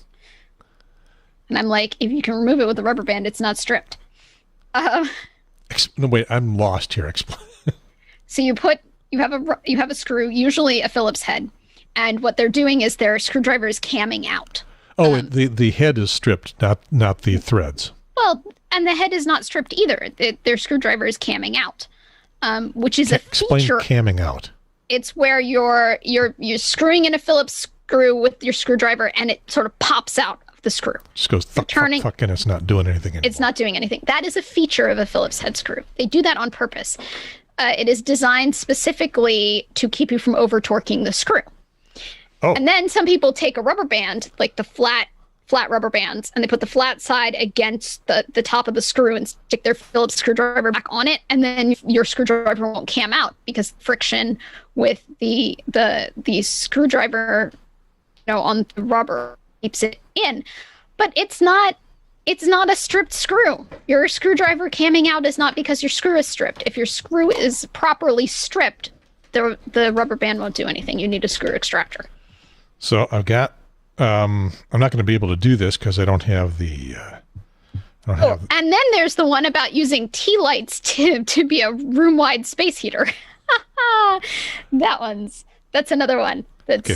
Speaker 2: And I'm like, if you can remove it with a rubber band, it's not stripped.
Speaker 1: No, wait, I'm lost here. Explain.
Speaker 2: So you have a screw, usually a Phillips head. And what they're doing is their screwdriver is camming out.
Speaker 1: Oh, the head is stripped, not the threads.
Speaker 2: Well, and the head is not stripped either. Their screwdriver is camming out, which is a
Speaker 1: Explain
Speaker 2: feature.
Speaker 1: camming out.
Speaker 2: It's where you're screwing in a Phillips screw with your screwdriver, and it sort of pops out of the screw.
Speaker 1: Just goes fuck, and it's not doing anything anymore.
Speaker 2: It's not doing anything. That is a feature of a Phillips head screw. They do that on purpose. It is designed specifically to keep you from over-torquing the screw.
Speaker 1: Oh.
Speaker 2: And then some people take a rubber band, like the flat rubber bands, and they put the flat side against the top of the screw and stick their Phillips screwdriver back on it, and then your screwdriver won't cam out because friction with the screwdriver, on the rubber keeps it in. But it's not a stripped screw. Your screwdriver camming out is not because your screw is stripped. If your screw is properly stripped, the rubber band won't do anything. You need a screw extractor.
Speaker 1: So I've got I'm not going to be able to do this because I don't have the.
Speaker 2: And then there's the one about using tea lights to be a room-wide space heater. That's another one.
Speaker 1: Okay.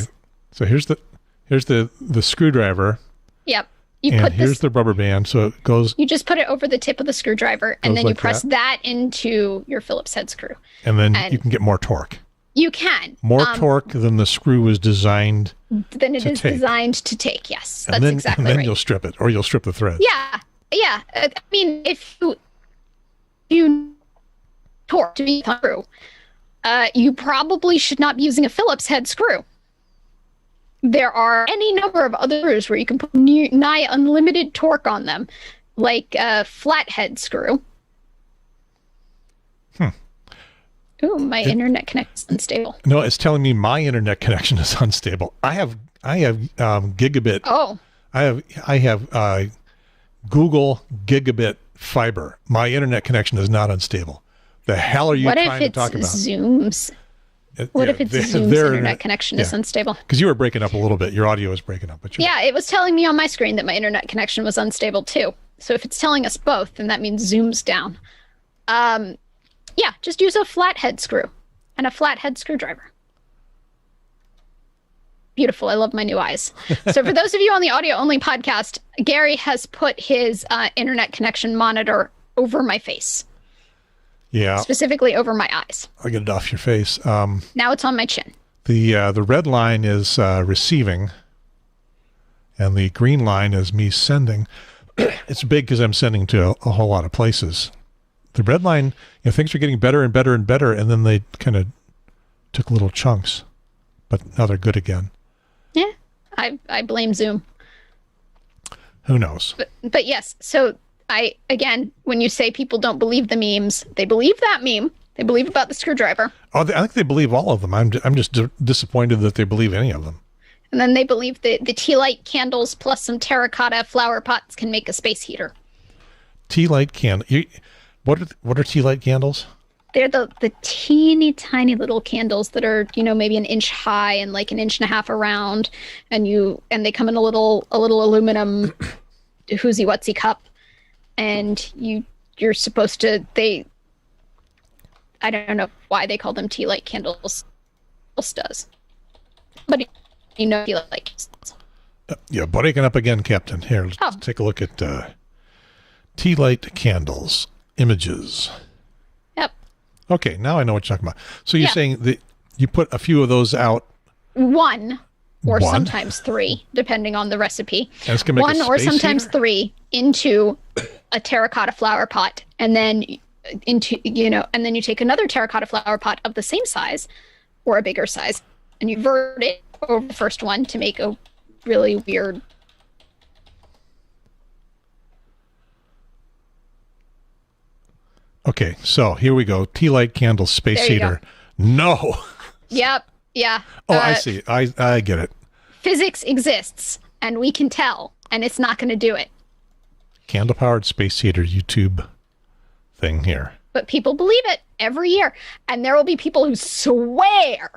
Speaker 1: So here's the screwdriver.
Speaker 2: Yep.
Speaker 1: Here's the rubber band. So it goes.
Speaker 2: You just put it over the tip of the screwdriver, and then you
Speaker 1: like
Speaker 2: press that into your Phillips head screw.
Speaker 1: And then you can get more torque.
Speaker 2: You can.
Speaker 1: More torque than the screw was designed
Speaker 2: than it is designed to take, yes. That's exactly right.
Speaker 1: And then you'll strip it, or you'll strip the thread.
Speaker 2: Yeah. Yeah. I mean, if you torque to be through, you probably should not be using a Phillips head screw. There are any number of other screws where you can put nigh unlimited torque on them, like a flathead screw. Ooh, my internet connection's unstable.
Speaker 1: No, it's telling me my internet connection is unstable. I have gigabit.
Speaker 2: Oh.
Speaker 1: I have Google gigabit fiber. My internet connection is not unstable. The hell are you trying to talk about?
Speaker 2: Zoom's? What if it's Zoom's internet connection is unstable?
Speaker 1: Because you were breaking up a little bit. Your audio was breaking up. But
Speaker 2: it was telling me on my screen that my internet connection was unstable too. So if it's telling us both, then that means Zoom's down. Just use a flathead screw and a flathead screwdriver. Beautiful. I love my new eyes. So for those of you on the audio-only podcast, Gary has put his internet connection monitor over my face.
Speaker 1: Yeah.
Speaker 2: Specifically over my eyes.
Speaker 1: I'll get it off your face.
Speaker 2: Now it's on my chin.
Speaker 1: The red line is receiving, and the green line is me sending. It's big because I'm sending to a whole lot of places. The red line, things are getting better and better and better, and then they kind of took little chunks, but now they're good again.
Speaker 2: Yeah, I blame Zoom.
Speaker 1: Who knows?
Speaker 2: But yes, so again, when you say people don't believe the memes, they believe that meme. They believe about the screwdriver. Oh,
Speaker 1: I think they believe all of them. I'm just disappointed that they believe any of them.
Speaker 2: And then they believe that the tea light candles plus some terracotta flower pots can make a space heater.
Speaker 1: Tea light candle. What are tea light candles?
Speaker 2: They're the teeny tiny little candles that are, maybe an inch high and like an inch and a half around, and they come in a little aluminum whoozy whatsy cup, and you're supposed to I don't know why they call them tea light candles. Else does, but tea light candles.
Speaker 1: Breaking up again, Captain. Here, let's take a look at tea light candles images.
Speaker 2: Yep.
Speaker 1: Okay, now I know what you're talking about. So you're saying that you put a few of those out.
Speaker 2: One or sometimes three, depending on the recipe.
Speaker 1: And it's gonna make
Speaker 2: one
Speaker 1: a
Speaker 2: or
Speaker 1: space
Speaker 2: sometimes
Speaker 1: heater?
Speaker 2: three into a terracotta flower pot, and then and then you take another terracotta flower pot of the same size or a bigger size, and you vert it over the first one to make a really weird.
Speaker 1: Okay, so here we go. Tea light candle space heater.
Speaker 2: Go.
Speaker 1: No.
Speaker 2: Yep. Yeah.
Speaker 1: Oh, I see. I get it.
Speaker 2: Physics exists, and we can tell, and it's not going to do it.
Speaker 1: Candle powered space heater YouTube thing here.
Speaker 2: But people believe it every year, and there will be people who swear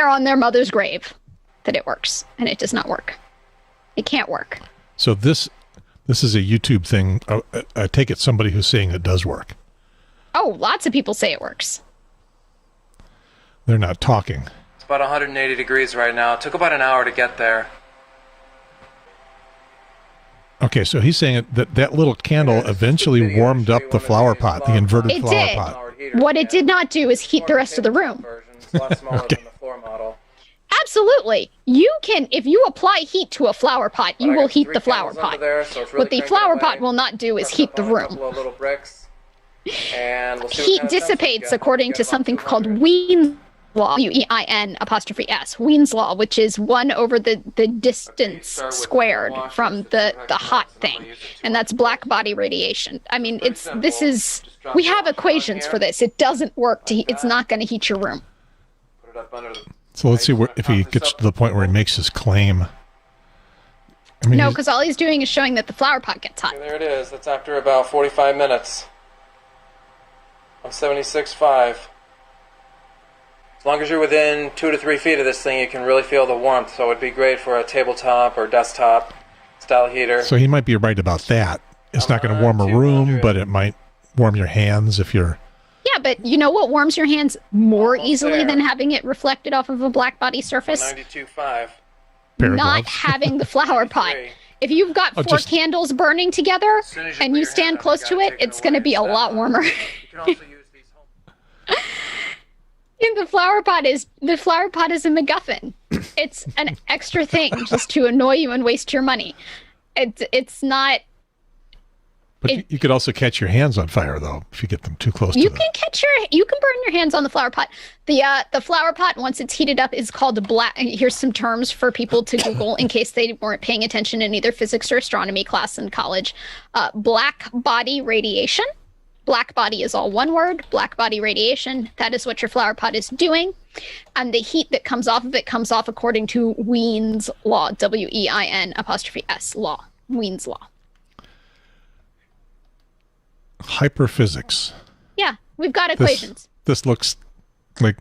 Speaker 2: on their mother's grave that it works, and it does not work. It can't work.
Speaker 1: So this is a YouTube thing. I take it somebody who's saying it does work.
Speaker 2: Oh, lots of people say it works.
Speaker 1: They're not talking.
Speaker 7: It's about 180 degrees right now. It took about an hour to get there.
Speaker 1: Okay, so he's saying that little candle eventually warmed up the flower pot, the inverted flower pot.
Speaker 2: What it did not do is heat the rest of the room.
Speaker 7: It's a lot smaller than the floor model.
Speaker 2: Absolutely. You can, if you apply heat to a flower pot, you will heat the flower pot. What the flower pot will not do is heat the room. Heat dissipates according to something called Wien's law, W-E-I-N''S, Wien's law, which is 1 over the distance squared from the hot thing. And that's black body radiation. I mean, we have equations for this. It doesn't work. It's not going to heat your room.
Speaker 1: So let's see if he gets to the point where he makes his claim.
Speaker 2: No, because all he's doing is showing that the flower pot gets hot.
Speaker 7: There it is. That's after about 45 minutes. On 76.5. As long as you're within 2 to 3 feet of this thing, you can really feel the warmth. So it'd be great for a tabletop or desktop style heater.
Speaker 1: So he might be right about that. It's not going to warm a room, but it might warm your hands if you're...
Speaker 2: Yeah, but you know what warms your hands more
Speaker 7: Almost
Speaker 2: easily
Speaker 7: there.
Speaker 2: than having it reflected off of a black body surface?
Speaker 7: 92.5.
Speaker 1: Pair of
Speaker 2: Not
Speaker 1: gloves.
Speaker 2: having the flower pot. If you've got four
Speaker 1: just-
Speaker 2: candles burning together
Speaker 7: soon as you
Speaker 2: and
Speaker 7: put
Speaker 2: you
Speaker 7: your
Speaker 2: stand
Speaker 7: hand on it,
Speaker 2: close
Speaker 7: you
Speaker 2: to
Speaker 7: gotta
Speaker 2: it,
Speaker 7: take it
Speaker 2: it's going to
Speaker 7: away.
Speaker 2: be a
Speaker 7: Step
Speaker 2: lot
Speaker 7: on it.
Speaker 2: warmer.
Speaker 7: You can also use these home.
Speaker 2: And the flower pot is a MacGuffin. It's an extra thing just to annoy you and waste your money. It's not.
Speaker 1: But you could also catch your hands on fire, though, if you get them too close
Speaker 2: You
Speaker 1: to them.
Speaker 2: can burn your hands on the flower pot. The flower pot, once it's heated up, is called black. Here's some terms for people to Google in case they weren't paying attention in either physics or astronomy class in college. Black body radiation. Black body is all one word. Black body radiation. That is what your flower pot is doing. And the heat that comes off of it comes off according to Wien's law. WEIN''S law. Wien's law.
Speaker 1: Hyperphysics.
Speaker 2: Yeah, we've got equations.
Speaker 1: This looks like...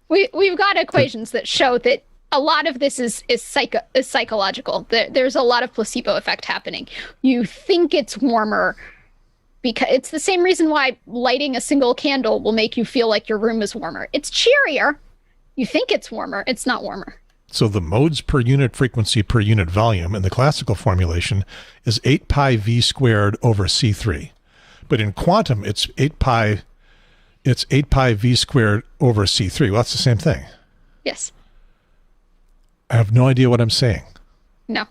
Speaker 2: We've got equations that show that a lot of this is psychological. There's a lot of placebo effect happening. You think it's warmer because it's the same reason why lighting a single candle will make you feel like your room is warmer. It's cheerier. You think it's warmer. It's not warmer.
Speaker 1: So the modes per unit frequency per unit volume in the classical formulation is 8 pi v squared over C3. But in quantum, it's 8 pi v squared over C3. Well, that's the same thing.
Speaker 2: Yes.
Speaker 1: I have no idea what I'm saying,
Speaker 2: No,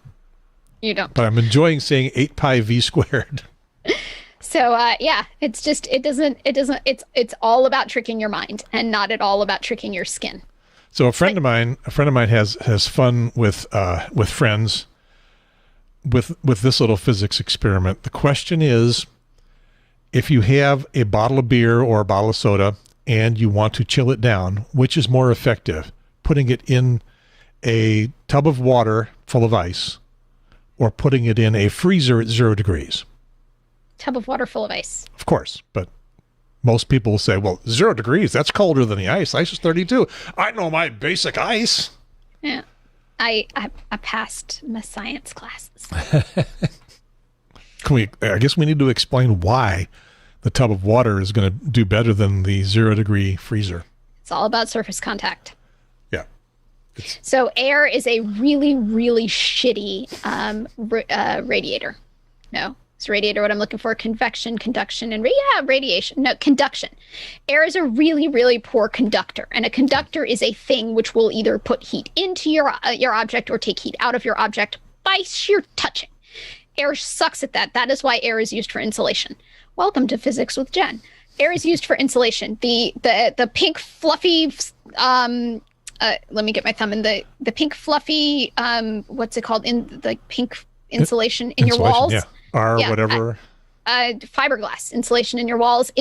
Speaker 2: you don't.
Speaker 1: but I'm enjoying saying 8 pi v squared.
Speaker 2: So yeah, it's it's all about tricking your mind and not at all about tricking your skin.
Speaker 1: So a friend of mine has fun with friends with this little physics experiment. The question is, if you have a bottle of beer or a bottle of soda and you want to chill it down, which is more effective, putting it in a tub of water full of ice or putting it in a freezer at 0 degrees?
Speaker 2: Tub of water full of ice.
Speaker 1: Of course, but most people will say, well, 0 degrees, that's colder than the ice. Ice is 32. I know my basic ice.
Speaker 2: Yeah, I passed my science classes.
Speaker 1: I guess we need to explain why the tub of water is going to do better than the 0 degree freezer.
Speaker 2: It's all about surface contact.
Speaker 1: Yeah.
Speaker 2: So air is a really, really shitty radiator. No, it's radiator. What I'm looking for: convection, conduction, and radiation. No, conduction. Air is a really, really poor conductor, and a conductor is a thing which will either put heat into your object or take heat out of your object by sheer touching. Air sucks at that. That is why air is used for insulation. Welcome to Physics with Jen. Air is used for insulation. The pink fluffy. Let me get my thumb in the pink fluffy. What's it called? In the pink insulation in your walls.
Speaker 1: Yeah. Whatever.
Speaker 2: Fiberglass insulation in your walls.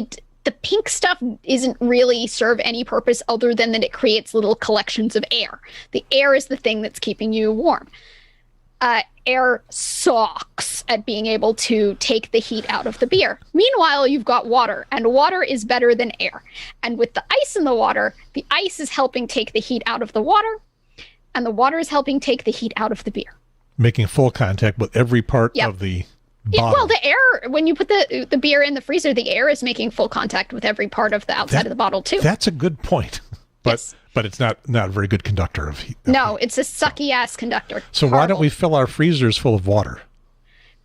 Speaker 2: The pink stuff isn't really serve any purpose other than that it creates little collections of air. The air is the thing that's keeping you warm. Air sucks at being able to take the heat out of the beer. Meanwhile, you've got water, and water is better than air. And with the ice in the water, the ice is helping take the heat out of the water, and the water is helping take the heat out of the beer.
Speaker 1: Making full contact with every part
Speaker 2: Yep.
Speaker 1: of the
Speaker 2: Yeah,
Speaker 1: bottle.
Speaker 2: well, the air, when you put the beer in the freezer, the air is making full contact with every part of the outside of the bottle, too.
Speaker 1: That's a good point. But
Speaker 2: Yes.
Speaker 1: but it's not a very good conductor of heat.
Speaker 2: No, it's a sucky-ass conductor.
Speaker 1: So why don't
Speaker 2: Horrible.
Speaker 1: we fill our freezers full of water?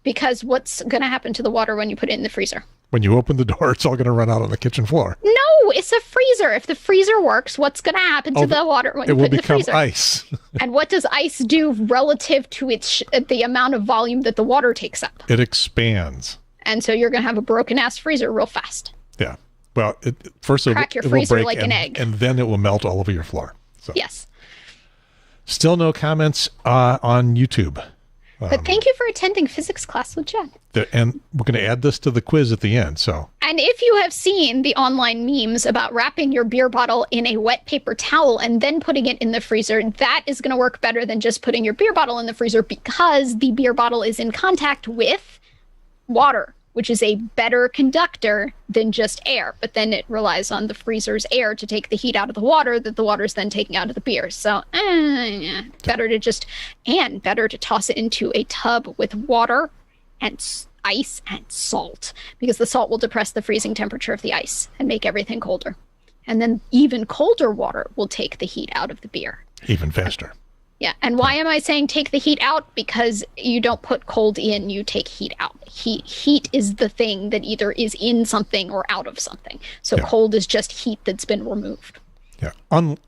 Speaker 2: Because what's going to happen to the water when you put it in the freezer?
Speaker 1: When you open the door, it's all going to run out on the kitchen floor.
Speaker 2: No, it's a freezer. If the freezer works, what's going to happen to the water when
Speaker 1: It
Speaker 2: you
Speaker 1: will
Speaker 2: put it in the
Speaker 1: become
Speaker 2: freezer?
Speaker 1: ice.
Speaker 2: And what does ice do relative to the amount of volume that the water takes up?
Speaker 1: It expands.
Speaker 2: And so you're going to have a broken-ass freezer real fast.
Speaker 1: Yeah. Well, first
Speaker 2: Crack your
Speaker 1: it will
Speaker 2: freezer
Speaker 1: break
Speaker 2: like an
Speaker 1: and,
Speaker 2: egg.
Speaker 1: and then it will melt all over your floor. So
Speaker 2: Yes.
Speaker 1: still no comments on YouTube.
Speaker 2: But thank you for attending physics class with Jen.
Speaker 1: And we're going to add this to the quiz at the end. So
Speaker 2: And if you have seen the online memes about wrapping your beer bottle in a wet paper towel and then putting it in the freezer, that is going to work better than just putting your beer bottle in the freezer because the beer bottle is in contact with water. which is a better conductor than just air. But then it relies on the freezer's air to take the heat out of the water that the water's then taking out of the beer. So better to toss it into a tub with water and ice and salt, because the salt will depress the freezing temperature of the ice and make everything colder. And then even colder water will take the heat out of the beer.
Speaker 1: Even faster.
Speaker 2: Yeah. And why am I saying take the heat out? Because you don't put cold in, you take heat out. Heat is the thing that either is in something or out of something. So cold is just heat that's been removed.
Speaker 1: Yeah.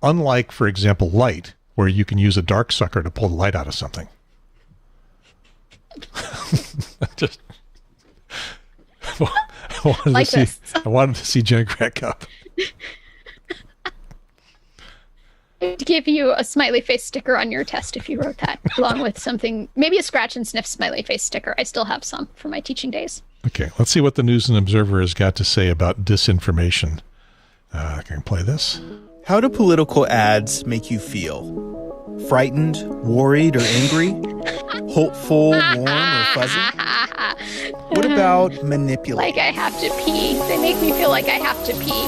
Speaker 1: Unlike, for example, light, where you can use a dark sucker to pull the light out of something. I wanted to see Jen crack up.
Speaker 2: To give you a smiley face sticker on your test if you wrote that, along with something, maybe a scratch and sniff smiley face sticker. I still have some from my teaching days.
Speaker 1: Okay, let's see what the News and Observer has got to say about disinformation. I can play this.
Speaker 8: How do political ads make you feel? Frightened, worried, or angry? Hopeful, warm, or fuzzy? What about manipulative?
Speaker 2: Like I have to pee. They make me feel like I have to pee.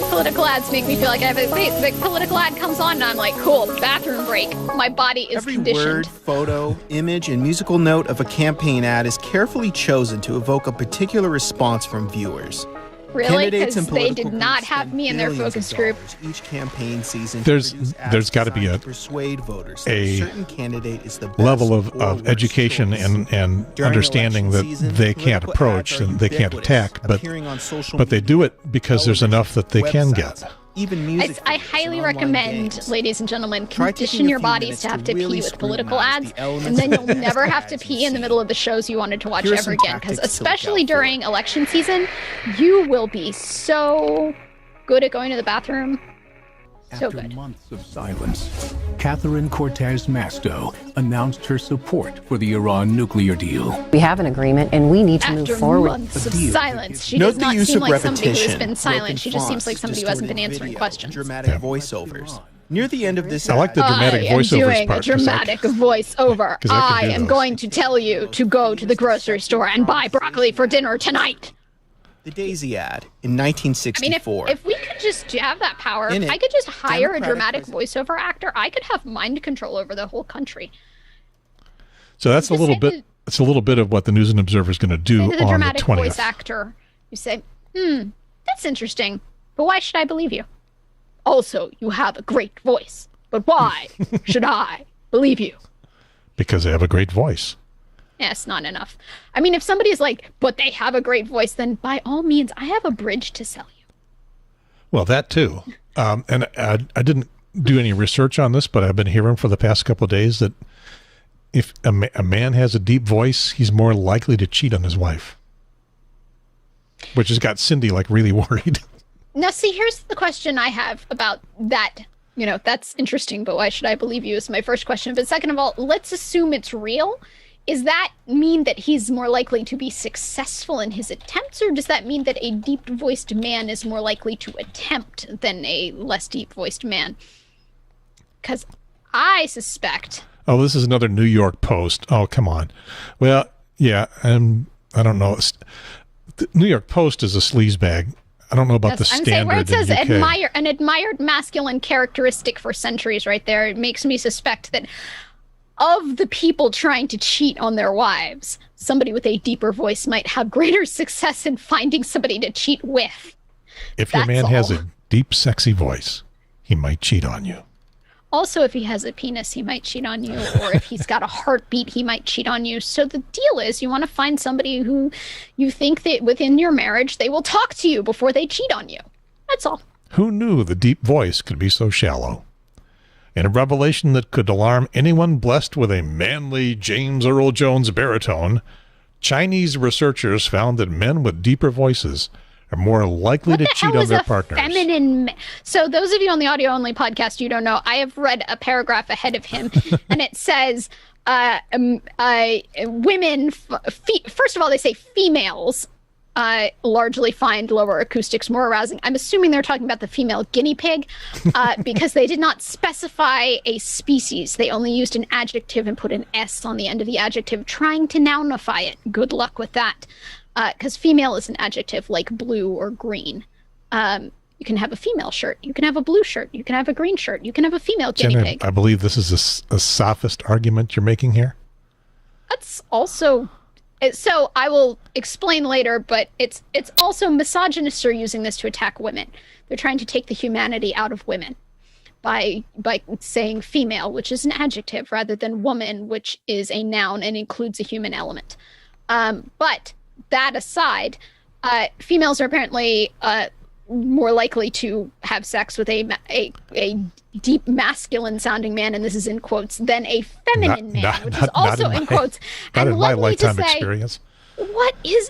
Speaker 2: Political ads make me feel like I have the political ad comes on and I'm like, cool, bathroom break. My body is
Speaker 8: Every
Speaker 2: conditioned.
Speaker 8: word, photo, image, and musical note of a campaign ad is carefully chosen to evoke a particular response from viewers.
Speaker 2: Really?
Speaker 8: Candidates and
Speaker 2: Because they
Speaker 8: political
Speaker 2: did not
Speaker 8: groups
Speaker 2: have
Speaker 8: spend
Speaker 2: me in their
Speaker 8: billions
Speaker 2: focus
Speaker 8: of
Speaker 2: group.
Speaker 8: dollars each campaign season to
Speaker 1: There's
Speaker 8: produce ads
Speaker 1: got to be
Speaker 8: designed
Speaker 1: a
Speaker 8: to persuade voters that
Speaker 1: a
Speaker 8: a certain candidate is the best
Speaker 1: level
Speaker 8: or
Speaker 1: of
Speaker 8: worst
Speaker 1: education
Speaker 8: choice.
Speaker 1: and
Speaker 8: During
Speaker 1: understanding that
Speaker 8: election season,
Speaker 1: they can't
Speaker 8: political
Speaker 1: approach
Speaker 8: ads are
Speaker 1: and they can't
Speaker 8: ubiquitous,
Speaker 1: attack,
Speaker 8: appearing on social
Speaker 1: but they
Speaker 8: media,
Speaker 1: do it because there's enough that they can
Speaker 8: websites,
Speaker 1: get.
Speaker 8: even music
Speaker 2: I
Speaker 8: videos
Speaker 2: highly
Speaker 8: and online
Speaker 2: recommend,
Speaker 8: games.
Speaker 2: ladies and gentlemen,
Speaker 8: Try
Speaker 2: condition
Speaker 8: taking a
Speaker 2: your
Speaker 8: few
Speaker 2: bodies
Speaker 8: minutes
Speaker 2: to have
Speaker 8: to
Speaker 2: to
Speaker 8: really
Speaker 2: pee with political
Speaker 8: scrutinize
Speaker 2: ads,
Speaker 8: the elements
Speaker 2: and then
Speaker 8: of
Speaker 2: you'll
Speaker 8: the
Speaker 2: never have
Speaker 8: ads
Speaker 2: to
Speaker 8: you've
Speaker 2: pee in the
Speaker 8: seen.
Speaker 2: middle of the shows you wanted to watch
Speaker 8: Here are
Speaker 2: ever
Speaker 8: some
Speaker 2: again. Because
Speaker 8: tactics to look
Speaker 2: especially
Speaker 8: out for.
Speaker 2: during election season, you will be so good at going to the bathroom. So
Speaker 9: After
Speaker 2: good.
Speaker 9: months of silence, Catherine Cortez Masto announced her support for the Iran nuclear deal.
Speaker 10: We have an agreement and we need to move
Speaker 2: After
Speaker 10: forward.
Speaker 2: months of
Speaker 9: A deal.
Speaker 2: silence, she
Speaker 8: Note
Speaker 2: does
Speaker 8: the
Speaker 2: not
Speaker 8: use
Speaker 2: seem
Speaker 8: of
Speaker 2: like somebody who has
Speaker 8: repetition,
Speaker 2: been silent.
Speaker 8: broken
Speaker 2: She just seems like
Speaker 8: fonts,
Speaker 2: somebody who hasn't been
Speaker 8: distorted
Speaker 2: answering
Speaker 8: video,
Speaker 2: questions.
Speaker 8: Dramatic voiceovers. Near the end of this
Speaker 1: I like the
Speaker 8: ad,
Speaker 1: dramatic
Speaker 2: I am
Speaker 1: voiceovers
Speaker 2: doing
Speaker 1: part,
Speaker 2: a
Speaker 1: 'cause I
Speaker 2: dramatic voiceover.
Speaker 1: 'cause I can
Speaker 2: I
Speaker 1: do
Speaker 2: am
Speaker 1: those.
Speaker 2: going to tell you to go to the grocery store and buy broccoli for dinner tonight.
Speaker 8: the Daisy ad in
Speaker 2: I mean,
Speaker 8: 1964.
Speaker 2: if we could just have that power,
Speaker 8: In
Speaker 2: if
Speaker 8: it,
Speaker 2: I could just hire a
Speaker 8: Democratic
Speaker 2: dramatic
Speaker 8: President-
Speaker 2: voiceover actor, I could have mind control over the whole country.
Speaker 1: So that's a
Speaker 2: Just
Speaker 1: little
Speaker 2: say
Speaker 1: bit. It's a little bit of what the News and Observer is going to do
Speaker 2: Say to the
Speaker 1: on the
Speaker 2: dramatic
Speaker 1: 20th.
Speaker 2: voice actor, you say, that's interesting, but why should I believe you? Also, you have a great voice, but why should I believe you?
Speaker 1: Because they have a great voice.
Speaker 2: Yes, not enough. I mean, if somebody is like, but they have a great voice, then by all means, I have a bridge to sell you.
Speaker 1: Well, that too. And I didn't do any research on this, but I've been hearing for the past couple of days that if a man has a deep voice, he's more likely to cheat on his wife, which has got Cindy like really worried.
Speaker 2: Now, see, here's the question I have about that. You know, that's interesting, but why should I believe you is my first question. But second of all, let's assume it's real. Does that mean that he's more likely to be successful in his attempts, or does that mean that a deep-voiced man is more likely to attempt than a less deep-voiced man? Because I suspect...
Speaker 1: Oh, this is another New York Post. Oh, come on. Well, yeah, I don't know. The New York Post is a sleazebag. I don't know about the
Speaker 2: I'm saying
Speaker 1: Standard
Speaker 2: where it says
Speaker 1: in UK.
Speaker 2: an admired masculine characteristic for centuries right there, it makes me suspect that of the people trying to cheat on their wives, somebody with a deeper voice might have greater success in finding somebody to cheat with.
Speaker 1: If your
Speaker 2: That's
Speaker 1: man has
Speaker 2: all.
Speaker 1: a deep, sexy voice, he might cheat on you.
Speaker 2: Also, if he has a penis, he might cheat on you, or if he's got a heartbeat, he might cheat on you. So the deal is you want to find somebody who you think that within your marriage, they will talk to you before they cheat on you. That's all.
Speaker 1: Who knew the deep voice could be so shallow? In a revelation that could alarm anyone blessed with a manly James Earl Jones baritone, Chinese researchers found that men with deeper voices are more likely
Speaker 2: What
Speaker 1: to
Speaker 2: the
Speaker 1: cheat
Speaker 2: hell
Speaker 1: on
Speaker 2: is
Speaker 1: their
Speaker 2: a
Speaker 1: partners.
Speaker 2: feminine? So those of you on the audio only podcast, you don't know. I have read a paragraph ahead of him, and it says, "Women. First of all, they say females largely find lower acoustics more arousing." I'm assuming they're talking about the female guinea pig, because they did not specify a species. They only used an adjective and put an S on the end of the adjective, trying to nounify it. Good luck with that. because female is an adjective like blue or green. You can have a female shirt. You can have a blue shirt. You can have a green shirt. You can have a female guinea
Speaker 1: Jen,
Speaker 2: pig.
Speaker 1: I believe this is a sophist argument you're making here.
Speaker 2: That's also... So I will explain later, but it's also misogynists are using this to attack women. They're trying to take the humanity out of women by saying female, which is an adjective, rather than woman, which is a noun and includes a human element. But that aside, females are apparently more likely to have sex with a deep masculine sounding man, and this is in quotes, than a feminine man, which is also in quotes.
Speaker 1: Not
Speaker 2: and
Speaker 1: in my
Speaker 2: let me
Speaker 1: lifetime
Speaker 2: just say,
Speaker 1: experience.
Speaker 2: what is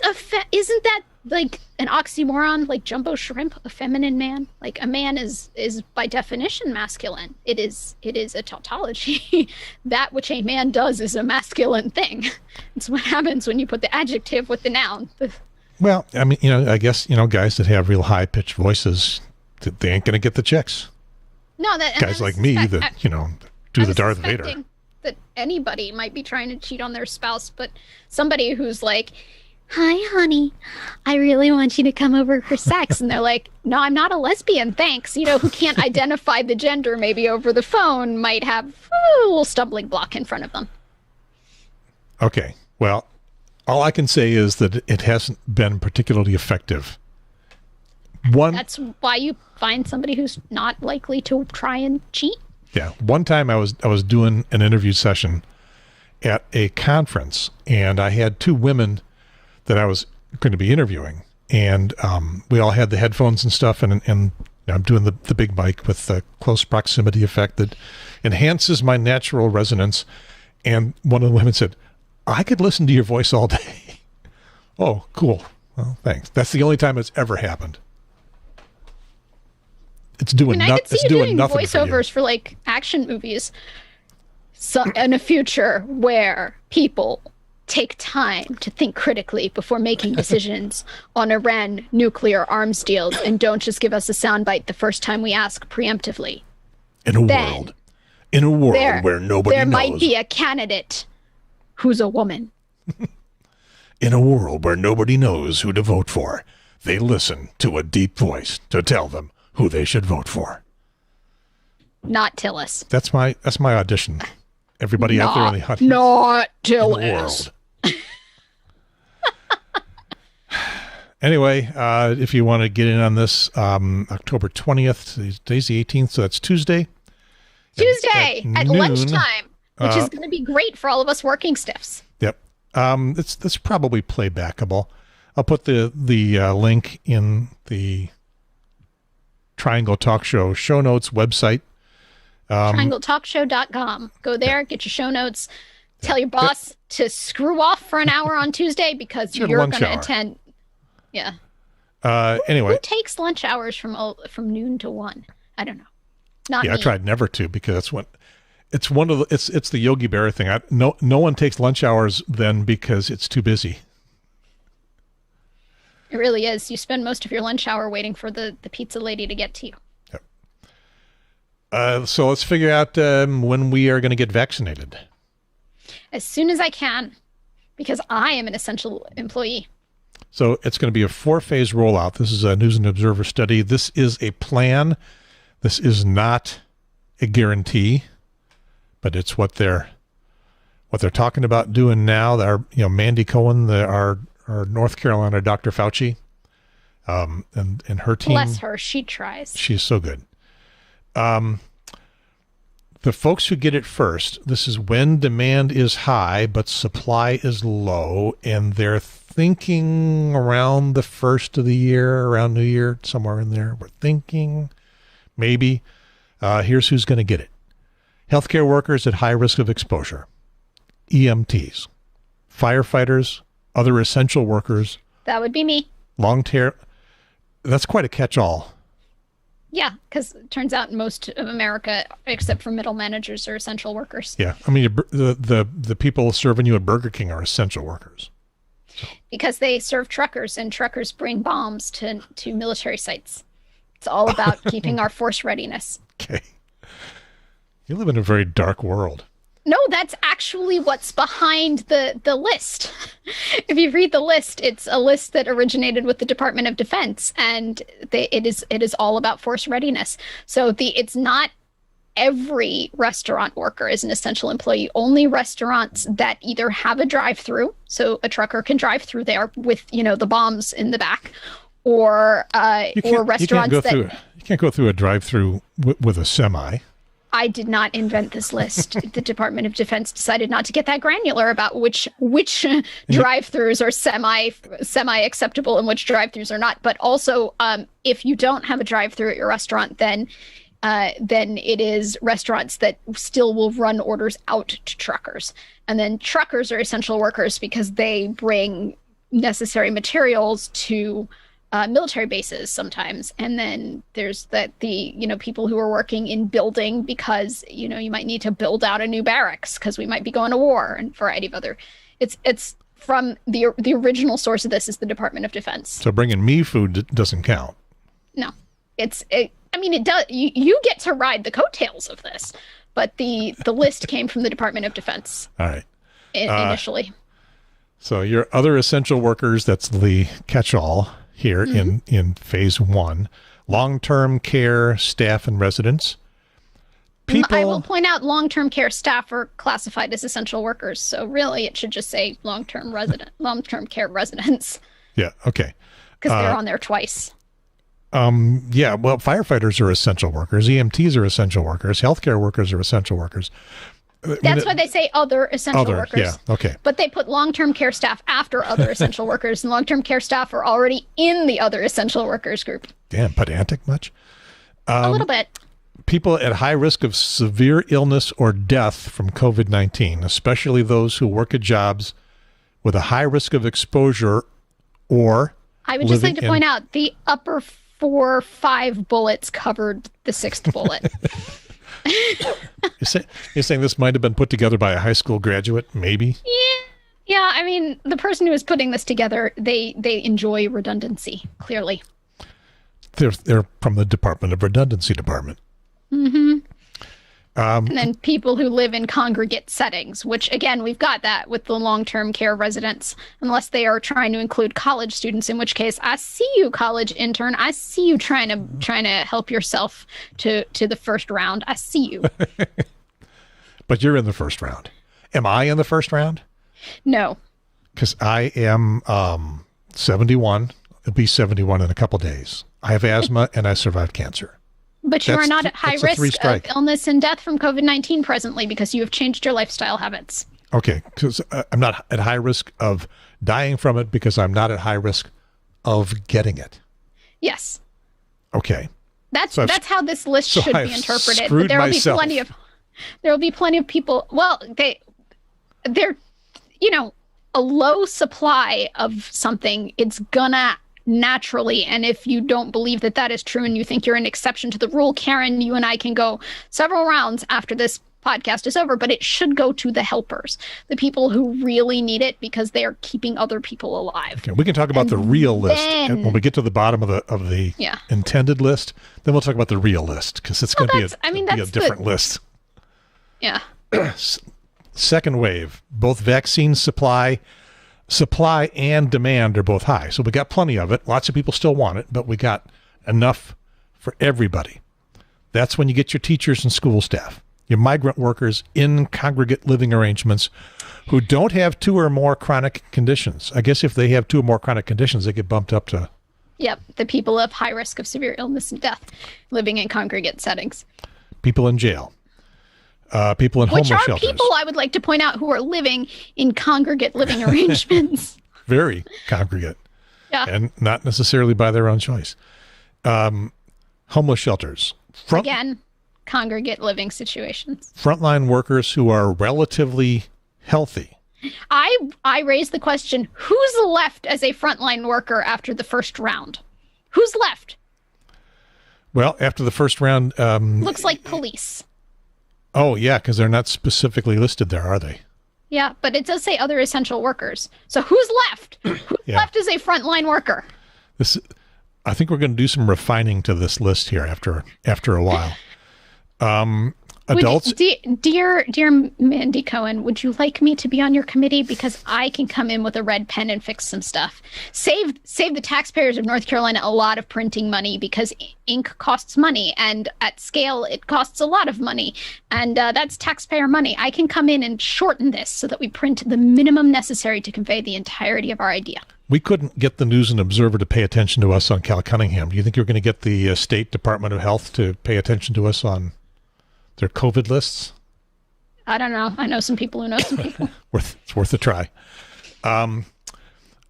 Speaker 2: isn't that like an oxymoron, like jumbo shrimp, a feminine man? Like a man is by definition masculine. It is a tautology. That which a man does is a masculine thing. It's what happens when you put the adjective with the noun.
Speaker 1: Well, I mean, I guess, guys that have real high-pitched voices, they ain't going to get the chicks.
Speaker 2: No, that
Speaker 1: guys like me that, do the Darth Vader.
Speaker 2: That anybody might be trying to cheat on their spouse, but somebody who's like, "Hi, honey, I really want you to come over for sex," and they're like, "No, I'm not a lesbian, thanks." Who can't identify the gender maybe over the phone might have a little stumbling block in front of them.
Speaker 1: Okay, well, all I can say is that it hasn't been particularly effective.
Speaker 2: That's why you find somebody who's not likely to try and cheat.
Speaker 1: Yeah. One time I was doing an interview session at a conference, and I had two women that I was going to be interviewing, and we all had the headphones and stuff, and I'm doing the big mic with the close proximity effect that enhances my natural resonance. And one of the women said, "I could listen to your voice all day." Oh, cool. Well, thanks. That's the only time it's ever happened. It's doing nothing.
Speaker 2: I could see you doing
Speaker 1: nothing
Speaker 2: voiceovers for like action movies. So in a future where people take time to think critically before making decisions on Iran nuclear arms deals and don't just give us a soundbite the first time we ask preemptively.
Speaker 1: In a world where nobody
Speaker 2: there
Speaker 1: knows.
Speaker 2: Might be a candidate who's a woman.
Speaker 1: In a world where nobody knows who to vote for, they listen to a deep voice to tell them who they should vote for.
Speaker 2: Not Tillis.
Speaker 1: That's my audition. Everybody out there in the hut.
Speaker 2: Not Tillis.
Speaker 1: Anyway, if you want to get in on this, October 20th, today's the 18th, so that's Tuesday.
Speaker 2: Tuesday at
Speaker 1: noon,
Speaker 2: lunchtime, which is going to be great for all of us working stiffs.
Speaker 1: Yep. It's probably playbackable. I'll put the link in the Triangle Talk Show notes website.
Speaker 2: TriangleTalkShow.com. Go there, get your show notes. Tell your boss to screw off for an hour on Tuesday because you're going to attend. Yeah.
Speaker 1: Anyway,
Speaker 2: who takes lunch hours from noon to 1? I don't know. Not me.
Speaker 1: I tried never to because it's the Yogi Berra thing. No one takes lunch hours then because it's too busy.
Speaker 2: It really is. You spend most of your lunch hour waiting for the pizza lady to get to you.
Speaker 1: Yep. So let's figure out when we are going to get vaccinated.
Speaker 2: As soon as I can, because I am an essential employee.
Speaker 1: So it's going to be a 4-phase rollout. This is a News and Observer study. This is a plan. This is not a guarantee, but it's what they're talking about doing now. Mandy Cohen, our North Carolina Dr. Fauci, and her team.
Speaker 2: Bless her, she tries.
Speaker 1: She's so good. The folks who get it first, this is when demand is high but supply is low, and they're thinking around the first of the year, around New Year, somewhere in there. We're thinking maybe. Here's who's going to get it. Healthcare workers at high risk of exposure, EMTs, firefighters, other essential workers.
Speaker 2: That would be me.
Speaker 1: Long term. That's quite a catch-all.
Speaker 2: Yeah, because it turns out most of America, except for middle managers, are essential workers.
Speaker 1: Yeah, I mean the people serving you at Burger King are essential workers. So.
Speaker 2: Because they serve truckers, and truckers bring bombs to military sites. It's all about keeping our force readiness.
Speaker 1: Okay. You live in a very dark world.
Speaker 2: No, that's actually what's behind the list. If you read the list, it's a list that originated with the Department of Defense, and it is all about force readiness. So it's not every restaurant worker is an essential employee. Only restaurants that either have a drive-through, so a trucker can drive through there with the bombs in the back, or restaurants
Speaker 1: you can't go through a drive-through with a semi.
Speaker 2: I did not invent this list. The Department of Defense decided not to get that granular about which drive-throughs are semi acceptable and which drive-throughs are not. But also, if you don't have a drive-through at your restaurant, then it is restaurants that still will run orders out to truckers. And then truckers are essential workers because they bring necessary materials to military bases sometimes. And then there's the people who are working in building because you might need to build out a new barracks because we might be going to war, and a variety of other. It's from the original source of this is the Department of Defense.
Speaker 1: So bringing me food doesn't count.
Speaker 2: No, it does. You get to ride the coattails of this, but the list came from the Department of Defense.
Speaker 1: All right.
Speaker 2: Initially.
Speaker 1: So your other essential workers, that's the catch-all here in phase 1, long-term care staff and residents.
Speaker 2: I will point out long-term care staff are classified as essential workers. So really it should just say long-term care residents.
Speaker 1: Yeah. Okay.
Speaker 2: Because they're on there twice.
Speaker 1: Yeah. Well, firefighters are essential workers. EMTs are essential workers. Healthcare workers are essential workers.
Speaker 2: That's why they say other essential workers.
Speaker 1: Yeah, okay.
Speaker 2: But they put long-term care staff after other essential workers, and long-term care staff are already in the other essential workers group.
Speaker 1: Damn, pedantic much?
Speaker 2: A little bit.
Speaker 1: People at high risk of severe illness or death from COVID-19, especially those who work at jobs with a high risk of exposure or
Speaker 2: I would just like to point out the upper 4 or 5 bullets covered the 6th bullet.
Speaker 1: You're saying this might have been put together by a high school graduate, maybe?
Speaker 2: Yeah. I mean, the person who is putting this together, they enjoy redundancy, clearly.
Speaker 1: They're from the Department of Redundancy Department.
Speaker 2: Mm-hmm. And then people who live in congregate settings, which again, we've got that with the long-term care residents, unless they are trying to include college students, in which case I see you, college intern. I see you trying to help yourself to the first round. I see you.
Speaker 1: But you're in the first round. Am I in the first round?
Speaker 2: No.
Speaker 1: Because I am 71. It'll be 71 in a couple days. I have asthma and I survived cancer.
Speaker 2: But you are not at high risk of illness and death from COVID-19 presently because you have changed your lifestyle habits.
Speaker 1: Okay, because I'm not at high risk of dying from it because I'm not at high risk of getting it.
Speaker 2: Yes.
Speaker 1: Okay.
Speaker 2: That's how this list should be interpreted. But there will be plenty of people. Well, they're a low supply of something. It's gonna naturally, and if you don't believe that is true and you think you're an exception to the rule, Karen, you and I can go several rounds after this podcast is over, but it should go to the helpers, the people who really need it because they are keeping other people alive.
Speaker 1: Okay, we can talk about the real list when we get to the bottom of the intended list. Then we'll talk about the real list because it's going to be a different list.
Speaker 2: Yeah.
Speaker 1: Second wave, both vaccine supply and demand are both high. So we got plenty of it. Lots of people still want it, but we got enough for everybody. That's when you get your teachers and school staff, your migrant workers in congregate living arrangements who don't have 2 or more chronic conditions. I guess if they have 2 or more chronic conditions, they get bumped up to...
Speaker 2: Yep, the people of high risk of severe illness and death living in congregate settings.
Speaker 1: People in jail. People in homeless shelters. Which are
Speaker 2: people, I would like to point out, who are living in congregate living arrangements.
Speaker 1: Very congregate.
Speaker 2: Yeah.
Speaker 1: And not necessarily by their own choice. Homeless shelters.
Speaker 2: Again, congregate living situations.
Speaker 1: Frontline workers who are relatively healthy.
Speaker 2: I raised the question, who's left as a frontline worker after the first round? Who's left?
Speaker 1: Well, after the first round...
Speaker 2: looks like police.
Speaker 1: Oh, yeah, because they're not specifically listed there, are they?
Speaker 2: Yeah, but it does say other essential workers. So who's left? Who's left as a frontline worker?
Speaker 1: I think we're going to do some refining to this list here after a while. adults.
Speaker 2: Dear Mandy Cohen, would you like me to be on your committee? Because I can come in with a red pen and fix some stuff. Save the taxpayers of North Carolina a lot of printing money, because ink costs money, and at scale it costs a lot of money, and that's taxpayer money. I can come in and shorten this so that we print the minimum necessary to convey the entirety of our idea.
Speaker 1: We couldn't get the News and Observer to pay attention to us on Cal Cunningham. Do you think you're going to get the State Department of Health to pay attention to us on their COVID lists?
Speaker 2: I don't know. I know some people who know some people.
Speaker 1: It's worth a try.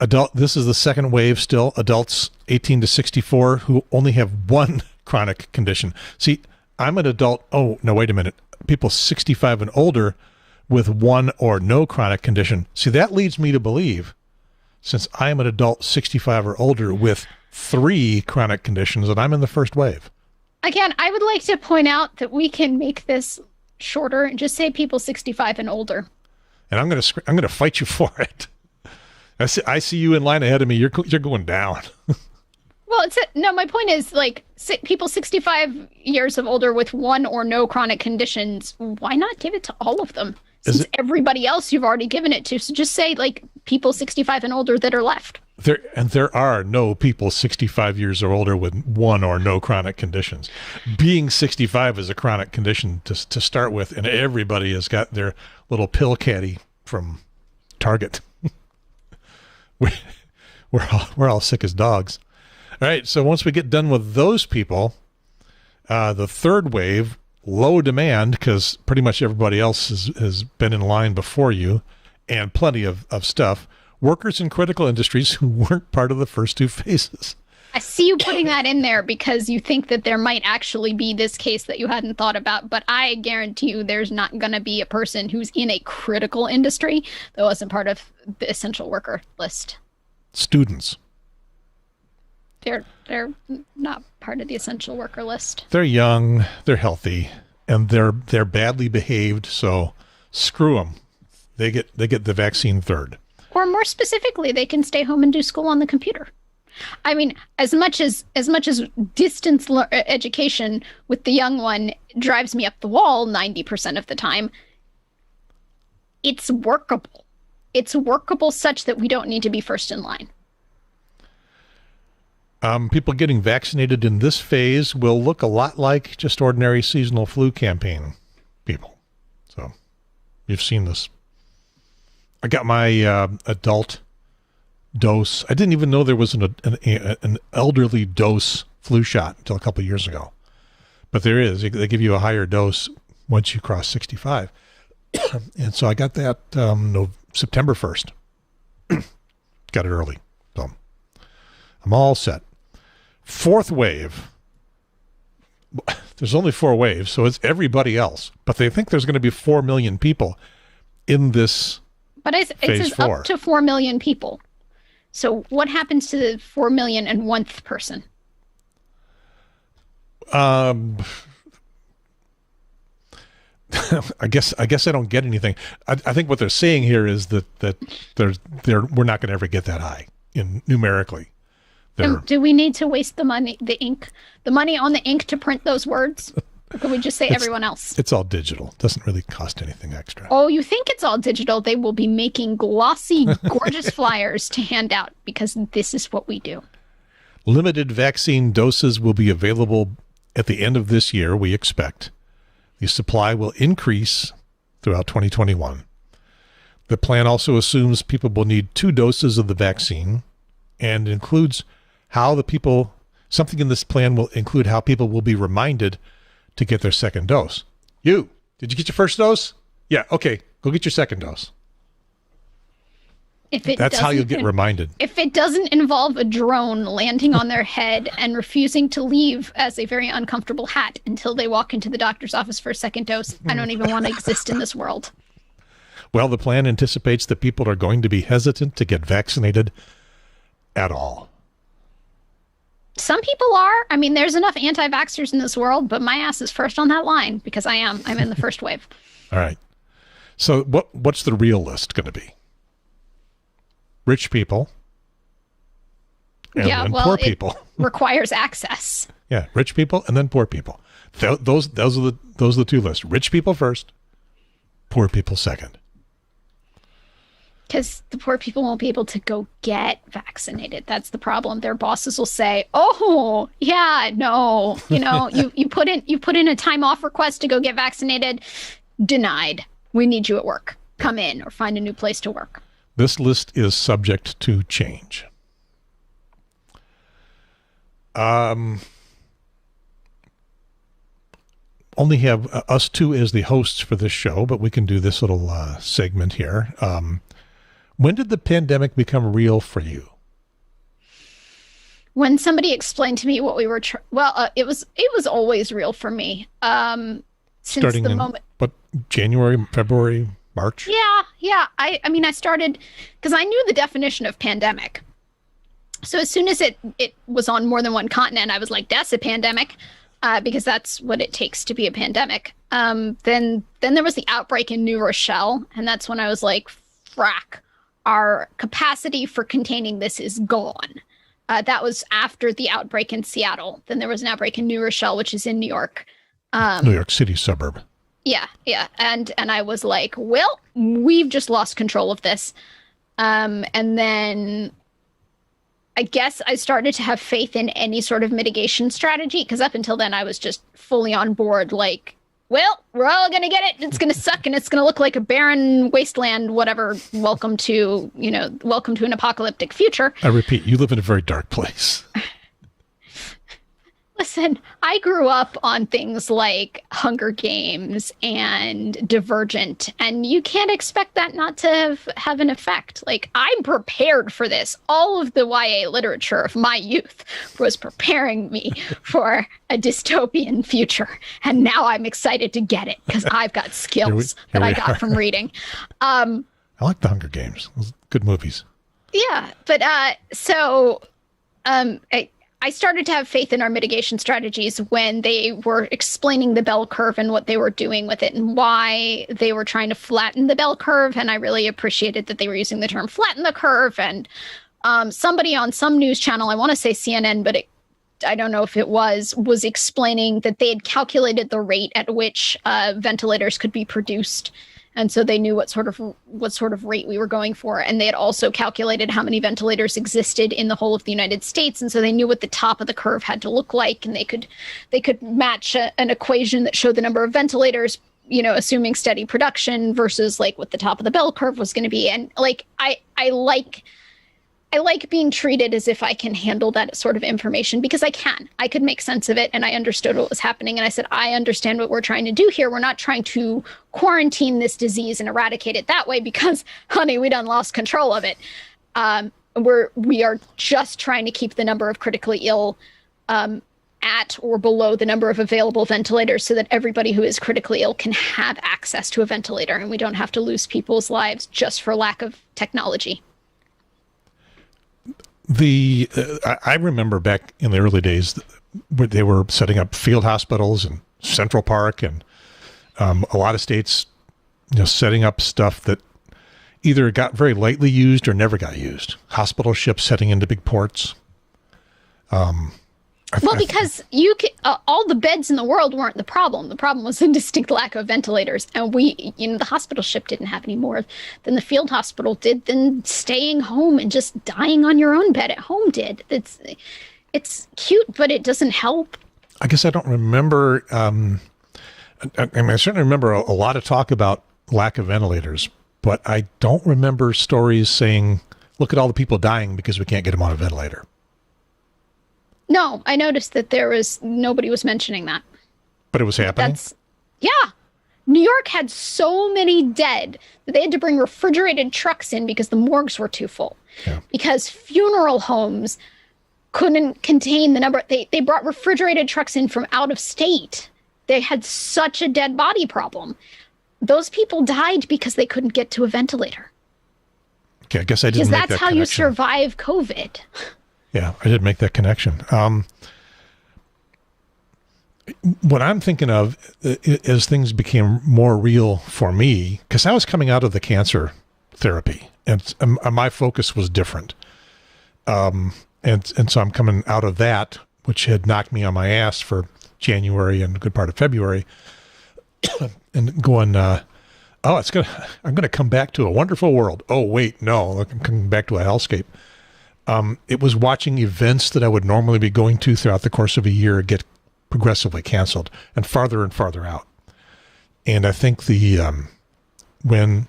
Speaker 1: This is the second wave still. Adults 18 to 64 who only have one chronic condition. See, I'm an adult. Oh, no, wait a minute. People 65 and older with one or no chronic condition. See, that leads me to believe, since I am an adult 65 or older with 3 chronic conditions, that I'm in the first wave.
Speaker 2: Again, I would like to point out that we can make this shorter and just say people 65 and older.
Speaker 1: And I'm going to fight you for it. I see you in line ahead of me. You're going down.
Speaker 2: Well, my point is, like, people 65 years of older with one or no chronic conditions, why not give it to all of them? Since everybody else you've already given it to. So just say, like, people 65 and older that are left. There
Speaker 1: are no people 65 years or older with one or no chronic conditions. Being 65 is a chronic condition to start with, and everybody has got their little pill caddy from Target. We're all sick as dogs. All right, so once we get done with those people, the third wave, low demand, because pretty much everybody else has been in line before you, and plenty of stuff. Workers in critical industries who weren't part of the first 2 phases.
Speaker 2: I see you putting that in there because you think that there might actually be this case that you hadn't thought about, but I guarantee you there's not going to be a person who's in a critical industry that wasn't part of the essential worker list.
Speaker 1: Students.
Speaker 2: They're not part of the essential worker list.
Speaker 1: They're young, they're healthy, and they're badly behaved, so screw them. They get the vaccine third.
Speaker 2: Or more specifically, they can stay home and do school on the computer. I mean, as much as distance education with the young one drives me up the wall 90% of the time, it's workable. It's workable such that we don't need to be first in line.
Speaker 1: People getting vaccinated in this phase will look a lot like just ordinary seasonal flu campaign people. So you've seen this. I got my adult dose. I didn't even know there was an elderly dose flu shot until a couple of years ago. But there is. They give you a higher dose once you cross 65. And so I got that September 1st. Got it early. So I'm all set. Fourth wave. There's only 4 waves, so it's everybody else. But they think there's going to be 4 million people in this.
Speaker 2: But it says up to 4 million people. So what happens to the 4 million and 1th person?
Speaker 1: I guess I don't get anything. I think what they're saying here is that we're not going to ever get that high numerically.
Speaker 2: Do we need to waste the money on the ink to print those words? Or could we just say everyone else?
Speaker 1: It's all digital. It doesn't really cost anything extra.
Speaker 2: Oh, you think it's all digital? They will be making glossy, gorgeous flyers to hand out because this is what we do.
Speaker 1: Limited vaccine doses will be available at the end of this year, we expect. The supply will increase throughout 2021. The plan also assumes people will need 2 doses of the vaccine and includes something in this plan will include how people will be reminded to get their second dose. Did you get your first dose? Yeah, okay, go get your second dose. That's how you'll get reminded.
Speaker 2: If it doesn't involve a drone landing on their head and refusing to leave as a very uncomfortable hat until they walk into the doctor's office for a second dose, I don't even want to exist in this world.
Speaker 1: Well, the plan anticipates that people are going to be hesitant to get vaccinated at all.
Speaker 2: Some people are. I mean, there's enough anti-vaxxers in this world, but my ass is first on that line because I'm in the first wave.
Speaker 1: All right. So what's the real list going to be? Rich people and poor people.
Speaker 2: Requires access.
Speaker 1: Yeah, rich people and then poor people. Those are the two lists. Rich people first, poor people second.
Speaker 2: Because the poor people won't be able to go get vaccinated. That's the problem. Their bosses will say, "Oh, yeah, no, you put in a time off request to go get vaccinated, denied. We need you at work. Come in or find a new place to work."
Speaker 1: This list is subject to change. Only have us two as the hosts for this show, but we can do this little segment here. When did the pandemic become real for you?
Speaker 2: When somebody explained to me what we were, it was always real for me. Since
Speaker 1: Starting
Speaker 2: the
Speaker 1: in
Speaker 2: moment,
Speaker 1: January, February, March?
Speaker 2: Yeah. I started because I knew the definition of pandemic. So as soon as it was on more than one continent, I was like, "That's a pandemic," because that's what it takes to be a pandemic. Then there was the outbreak in New Rochelle, and that's when I was like, "Frack, our capacity for containing this is gone." That was after the outbreak in Seattle. Then there was an outbreak in New Rochelle, which is in New York.
Speaker 1: New York City suburb.
Speaker 2: Yeah. And I was like, well, we've just lost control of this. And then I guess I started to have faith in any sort of mitigation strategy, because up until then I was just fully on board, like, well, we're all going to get it. It's going to suck and it's going to look like a barren wasteland, whatever. Welcome to an apocalyptic future.
Speaker 1: I repeat, you live in a very dark place.
Speaker 2: Listen, I grew up on things like Hunger Games and Divergent, and you can't expect that not to have an effect. Like, I'm prepared for this. All of the YA literature of my youth was preparing me for a dystopian future, and now I'm excited to get it because I've got skills that I got from reading.
Speaker 1: I like the Hunger Games. Good movies.
Speaker 2: Yeah, but I started to have faith in our mitigation strategies when they were explaining the bell curve and what they were doing with it and why they were trying to flatten the bell curve. And I really appreciated that they were using the term flatten the curve. And somebody on some news channel, I want to say CNN, but I don't know if it was explaining that they had calculated the rate at which ventilators could be produced. And so they knew what sort of rate we were going for. And they had also calculated how many ventilators existed in the whole of the United States. And so they knew what the top of the curve had to look like. And they could match an equation that showed the number of ventilators, assuming steady production versus like what the top of the bell curve was going to be. And like, I like being treated as if I can handle that sort of information, because I could make sense of it, and I understood what was happening. And I said, I understand what we're trying to do here. We're not trying to quarantine this disease and eradicate it that way, because, honey, we done lost control of it. We are just trying to keep the number of critically ill at or below the number of available ventilators, so that everybody who is critically ill can have access to a ventilator, and we don't have to lose people's lives just for lack of technology.
Speaker 1: I remember back in the early days where they were setting up field hospitals in Central Park, and a lot of states, setting up stuff that either got very lightly used or never got used. Hospital ships heading into big ports.
Speaker 2: Because all the beds in the world weren't the problem. The problem was the distinct lack of ventilators. And the hospital ship didn't have any more than the field hospital did, than staying home and just dying on your own bed at home did. It's cute, but it doesn't help.
Speaker 1: I guess I don't remember. I certainly remember a lot of talk about lack of ventilators, but I don't remember stories saying, look at all the people dying because we can't get them on a ventilator.
Speaker 2: No, I noticed that nobody was mentioning that.
Speaker 1: But it was happening?
Speaker 2: Yeah. New York had so many dead that they had to bring refrigerated trucks in because the morgues were too full. Yeah. Because funeral homes couldn't contain the number. They brought refrigerated trucks in from out of state. They had such a dead body problem. Those people died because they couldn't get to a ventilator.
Speaker 1: Okay, I guess I didn't make that connection. Because that's how
Speaker 2: you survive COVID.
Speaker 1: Yeah, I did make that connection. What I'm thinking of as things became more real for me, because I was coming out of the cancer therapy, and my focus was different. And so I'm coming out of that, which had knocked me on my ass for January and a good part of February, and going, I'm going to come back to a wonderful world. Oh, wait, no, I'm coming back to a hellscape. It was watching events that I would normally be going to throughout the course of a year get progressively canceled and farther out. And I think when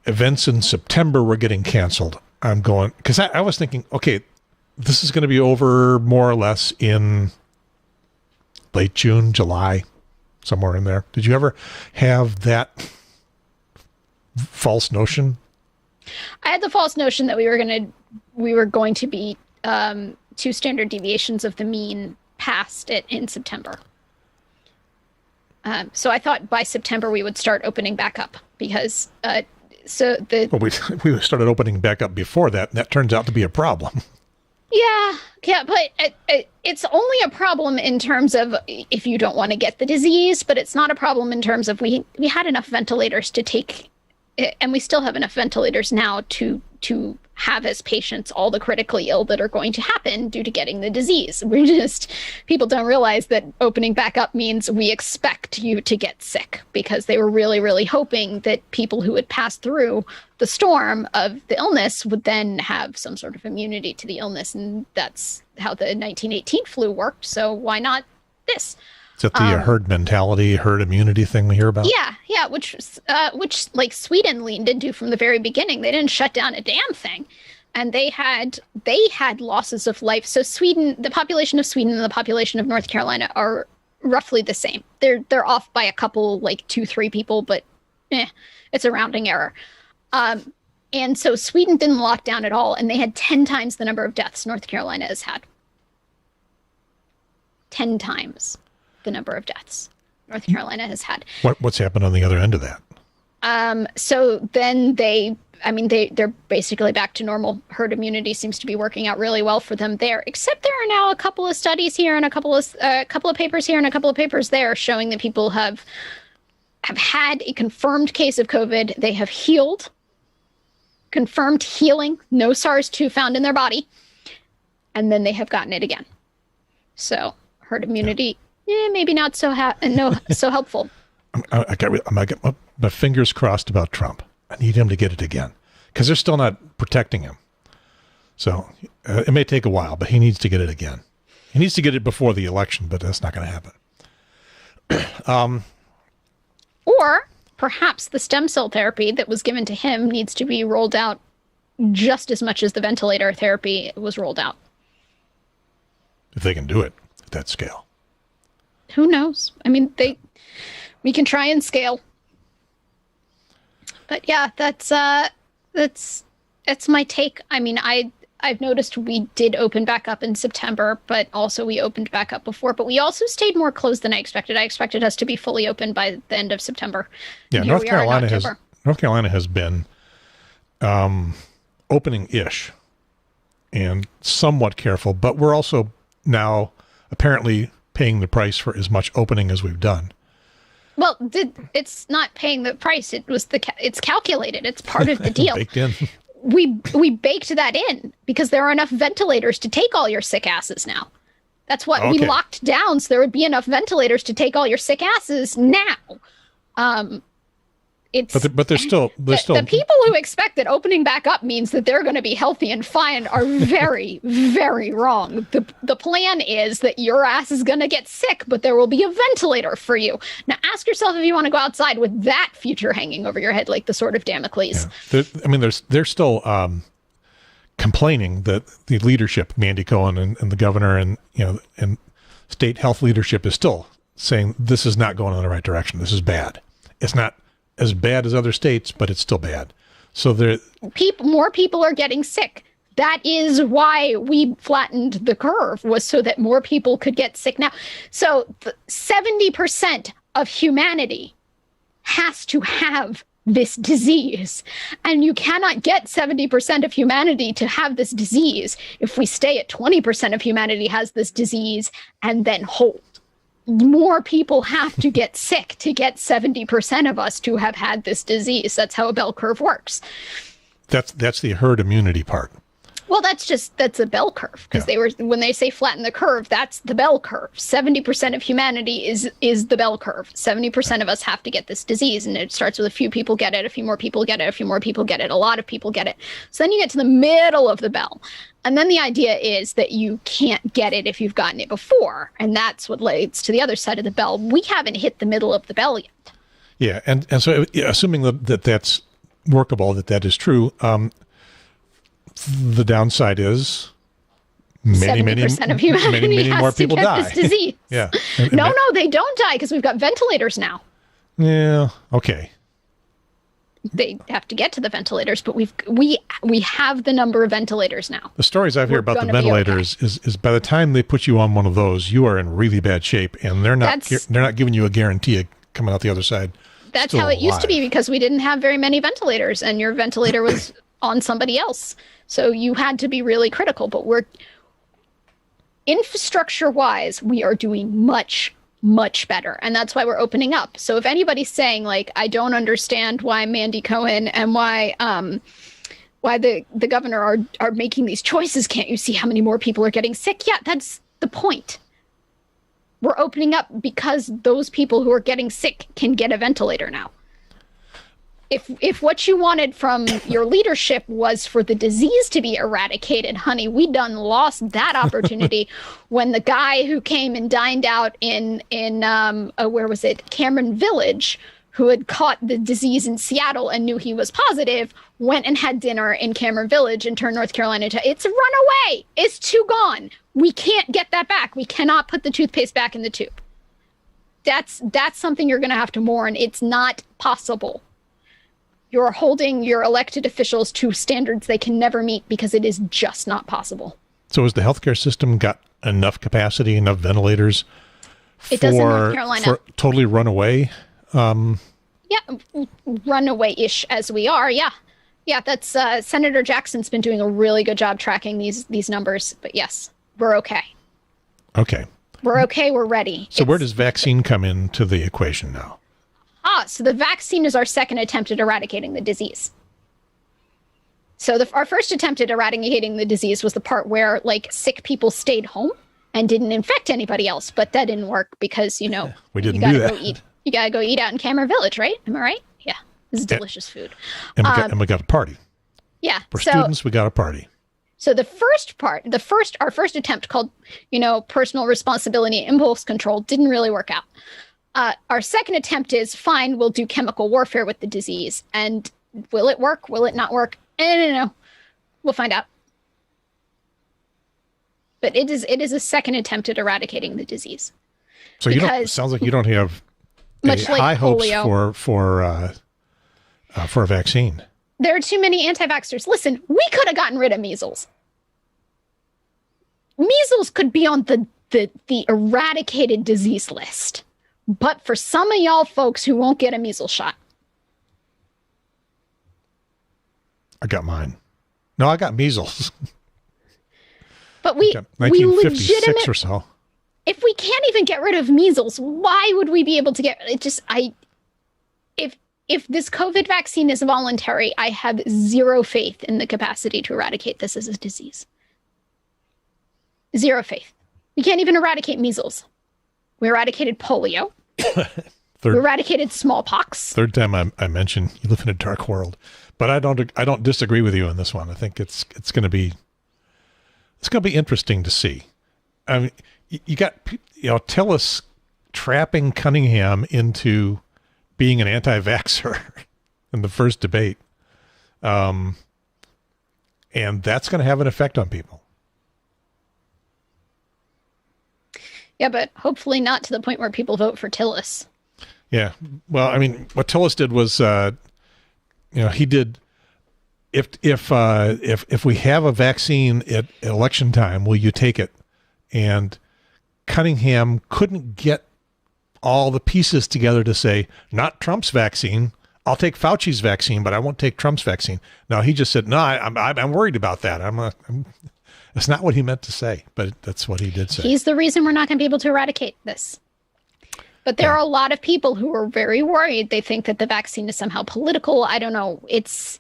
Speaker 1: events in September were getting canceled, I'm going, because I was thinking, okay, this is going to be over more or less in late June, July, somewhere in there. Did you ever have that false notion?
Speaker 2: I had the false notion that we were going to be 2 standard deviations of the mean past it in September. So I thought by September we would start opening back up because we
Speaker 1: started opening back up before that, and that turns out to be a problem.
Speaker 2: Yeah, but it's only a problem in terms of if you don't want to get the disease, but it's not a problem in terms of we had enough ventilators to take, and we still have enough ventilators now to have as patients all the critically ill that are going to happen due to getting the disease. People don't realize that opening back up means we expect you to get sick, because they were really, really hoping that people who had passed through the storm of the illness would then have some sort of immunity to the illness. And that's how the 1918 flu worked. So why not this?
Speaker 1: Is that the herd mentality, herd immunity thing we hear about?
Speaker 2: Yeah, which like Sweden leaned into from the very beginning. They didn't shut down a damn thing, and they had losses of life. So the population of Sweden and the population of North Carolina are roughly the same. They're off by a couple, like 2-3 people, but it's a rounding error. And so Sweden didn't lock down at all, and they had 10 times the number of deaths North Carolina has had. 10 times the number of deaths North Carolina has had.
Speaker 1: What's happened on the other end of that?
Speaker 2: So then they're basically back to normal. Herd immunity seems to be working out really well for them there, except there are now a couple of studies here and a couple of papers here and a couple of papers there showing that people have had a confirmed case of COVID. They have healed, confirmed healing, no SARS-2 found in their body, and then they have gotten it again. So herd immunity, maybe not so so helpful.
Speaker 1: I got my fingers crossed about Trump. I need him to get it again, because they're still not protecting him. So it may take a while, but he needs to get it again. He needs to get it before the election, but that's not going to happen.
Speaker 2: Or perhaps the stem cell therapy that was given to him needs to be rolled out just as much as the ventilator therapy was rolled out.
Speaker 1: If they can do it at that scale.
Speaker 2: Who knows? I mean, we can try and scale. But yeah, that's my take. I mean, I've noticed we did open back up in September, but also we opened back up before. But we also stayed more closed than I expected. I expected us to be fully open by the end of September.
Speaker 1: Yeah, North Carolina has been opening-ish and somewhat careful, but we're also now apparently paying the price for as much opening as we've done.
Speaker 2: Well, it's not paying the price. It's calculated. It's part of the deal.
Speaker 1: Baked in.
Speaker 2: We baked that in because there are enough ventilators to take all your sick asses now. That's what we locked down, so there would be enough ventilators to take all your sick asses now.
Speaker 1: But there's still
Speaker 2: the people who expect that opening back up means that they're going to be healthy and fine are very, very wrong. The plan is that your ass is going to get sick, but there will be a ventilator for you. Now ask yourself if you want to go outside with that future hanging over your head like the sword of Damocles.
Speaker 1: Yeah. They're still complaining that the leadership, Mandy Cohen and the governor and state health leadership is still saying this is not going in the right direction. This is bad. It's not as bad as other states, but it's still bad. So
Speaker 2: more people are getting sick. That is why we flattened the curve, was so that more people could get sick now. So 70% of humanity has to have this disease. And you cannot get 70% of humanity to have this disease if we stay at 20% of humanity has this disease and then hold. More people have to get sick to get 70% of us to have had this disease. That's how a bell curve works.
Speaker 1: That's the herd immunity part.
Speaker 2: Well, that's a bell curve, because when they say flatten the curve, that's the bell curve. 70% of humanity is the bell curve. 70% of us have to get this disease, and it starts with a few people get it, a few more people get it, a few more people get it, a lot of people get it. So then you get to the middle of the bell. And then the idea is that you can't get it if you've gotten it before. And that's what leads to the other side of the bell. We haven't hit the middle of the bell yet.
Speaker 1: Yeah. And so assuming that that's workable, that is true, the downside is many
Speaker 2: 70% of humanity
Speaker 1: many
Speaker 2: has
Speaker 1: more
Speaker 2: to
Speaker 1: people
Speaker 2: get
Speaker 1: die.
Speaker 2: this disease.
Speaker 1: Yeah.
Speaker 2: No, they don't die, because we've got ventilators now.
Speaker 1: Yeah. Okay.
Speaker 2: They have to get to the ventilators, but we have the number of ventilators now.
Speaker 1: The stories I've heard about the ventilators is by the time they put you on one of those, you are in really bad shape, and they're not giving you a guarantee of coming out the other side.
Speaker 2: That's how it used to be, because we didn't have very many ventilators, and your ventilator was on somebody else. So you had to be really critical. But infrastructure-wise, we are doing much, much better. And that's why we're opening up. So if anybody's saying, like, I don't understand why Mandy Cohen and why the governor are making these choices, can't you see how many more people are getting sick? Yeah, that's the point. We're opening up because those people who are getting sick can get a ventilator now. If what you wanted from your leadership was for the disease to be eradicated, honey, we done lost that opportunity when the guy who came and dined out in where was it, Cameron Village, who had caught the disease in Seattle and knew he was positive, went and had dinner in Cameron Village and turned North Carolina into, it's a runaway. It's too gone. We can't get that back. We cannot put the toothpaste back in the tube. That's something you're going to have to mourn. It's not possible. You're holding your elected officials to standards they can never meet, because it is just not possible.
Speaker 1: So has the healthcare system got enough capacity, enough ventilators
Speaker 2: it does in North Carolina.
Speaker 1: For totally runaway?
Speaker 2: Yeah, runaway-ish as we are, yeah. Yeah, that's Senator Jackson's been doing a really good job tracking these numbers. But yes, we're okay.
Speaker 1: Okay.
Speaker 2: We're okay, we're ready.
Speaker 1: So where does vaccine come into the equation now?
Speaker 2: So the vaccine is our second attempt at eradicating the disease. So our first attempt at eradicating the disease was the part where, like, sick people stayed home and didn't infect anybody else. But that didn't work because,
Speaker 1: we didn't
Speaker 2: you gotta
Speaker 1: do that.
Speaker 2: Go eat. You gotta go eat out in Cameron Village, right? Am I right? Yeah, this is delicious food.
Speaker 1: And we got a party.
Speaker 2: Yeah.
Speaker 1: For students, we got a party.
Speaker 2: So the first part, our first attempt called, personal responsibility and impulse control didn't really work out. Our second attempt is, fine, we'll do chemical warfare with the disease. And will it work? Will it not work? I don't know. We'll find out. But it is a second attempt at eradicating the disease.
Speaker 1: So sounds like you don't have high hopes for a vaccine.
Speaker 2: There are too many anti-vaxxers. Listen, we could have gotten rid of measles. Measles could be on the eradicated disease list. But for some of y'all folks who won't get a measles shot.
Speaker 1: I got mine. No, I got measles.
Speaker 2: But we
Speaker 1: 1956
Speaker 2: legitimate,
Speaker 1: or so.
Speaker 2: If we can't even get rid of measles, why would we be able to get it? If this COVID vaccine is voluntary, I have zero faith in the capacity to eradicate this as a disease. Zero faith. We can't even eradicate measles. We eradicated polio. We eradicated smallpox.
Speaker 1: Third time I mentioned you live in a dark world, but I don't disagree with you on this one. I think it's going to be interesting to see. I mean, you got Tillis trapping Cunningham into being an anti-vaxxer in the first debate, and that's going to have an effect on people.
Speaker 2: Yeah, but hopefully not to the point where people vote for Tillis.
Speaker 1: Yeah. Well, I mean, what Tillis did was, he did. If we have a vaccine at election time, will you take it? And Cunningham couldn't get all the pieces together to say, not Trump's vaccine. I'll take Fauci's vaccine, but I won't take Trump's vaccine. No, he just said, no, I'm worried about that. That's not what he meant to say, but that's what he did say.
Speaker 2: He's the reason we're not going to be able to eradicate this. But there are a lot of people who are very worried. They think that the vaccine is somehow political. I don't know. It's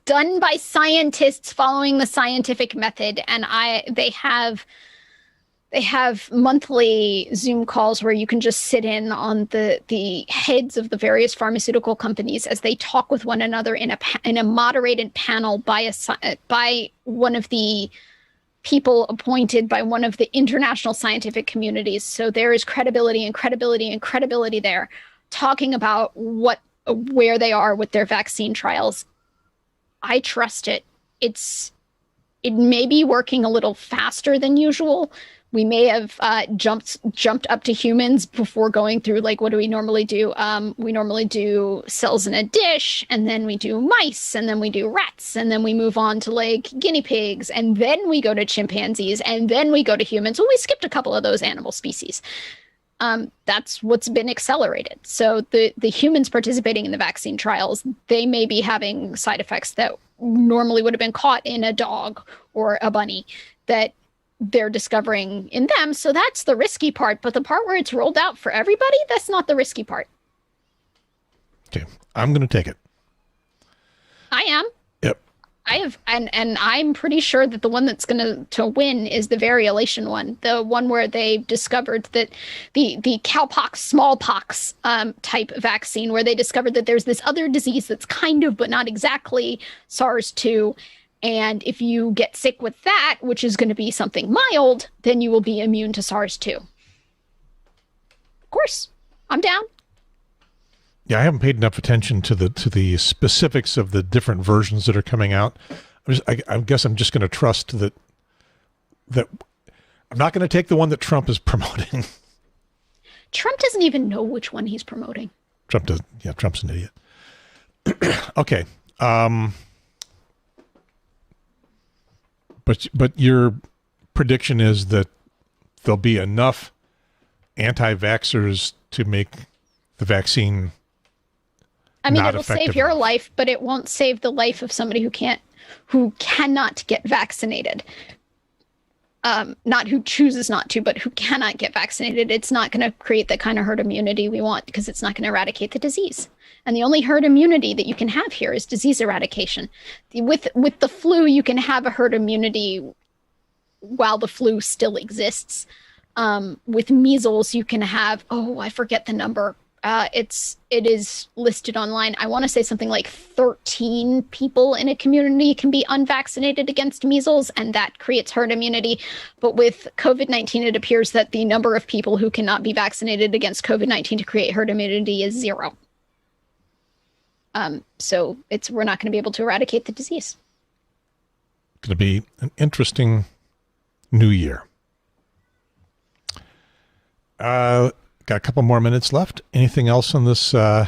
Speaker 2: done by scientists following the scientific method, and they have monthly Zoom calls where you can just sit in on the heads of the various pharmaceutical companies as they talk with one another in a moderated panel by one of the people appointed by one of the international scientific communities. So there is credibility and credibility and credibility there, talking about where they are with their vaccine trials. I trust it. It may be working a little faster than usual. We may have jumped up to humans before going through, like, what do we normally do? We normally do cells in a dish, and then we do mice, and then we do rats, and then we move on to, like, guinea pigs, and then we go to chimpanzees, and then we go to humans. Well, we skipped a couple of those animal species. That's what's been accelerated. So the humans participating in the vaccine trials, they may be having side effects that normally would have been caught in a dog or a bunny that they're discovering in them. So that's the risky part. But the part where it's rolled out for everybody, that's not the risky part.
Speaker 1: Okay. I'm going to take it.
Speaker 2: I am.
Speaker 1: Yep.
Speaker 2: I have, and I'm pretty sure that the one that's going to win is the variolation one, the one where they discovered that the cowpox, smallpox type vaccine, where they discovered that there's this other disease that's kind of, but not exactly SARS-2. And if you get sick with that, which is going to be something mild, then you will be immune to SARS-2. Of course, I'm down.
Speaker 1: Yeah, I haven't paid enough attention to the specifics of the different versions that are coming out. I guess I'm just going to trust that I'm not going to take the one that Trump is promoting.
Speaker 2: Trump doesn't even know which one he's promoting.
Speaker 1: Trump does. Yeah, Trump's an idiot. Okay. But your prediction is that there'll be enough anti-vaxxers to make the vaccine.
Speaker 2: I mean, it'll save your life, but it won't save the life of somebody who cannot get vaccinated. Not who chooses not to, but who cannot get vaccinated. It's not going to create the kind of herd immunity we want, because it's not going to eradicate the disease. And the only herd immunity that you can have here is disease eradication. With the flu, you can have a herd immunity while the flu still exists. With measles, you can have, I forget the number. It is listed online. I want to say something like 13 people in a community can be unvaccinated against measles, and that creates herd immunity. But with COVID-19, it appears that the number of people who cannot be vaccinated against COVID-19 to create herd immunity is 0. So we're not going to be able to eradicate the disease.
Speaker 1: It's going to be an interesting new year. Got a couple more minutes left. Anything else on this?
Speaker 2: Yes,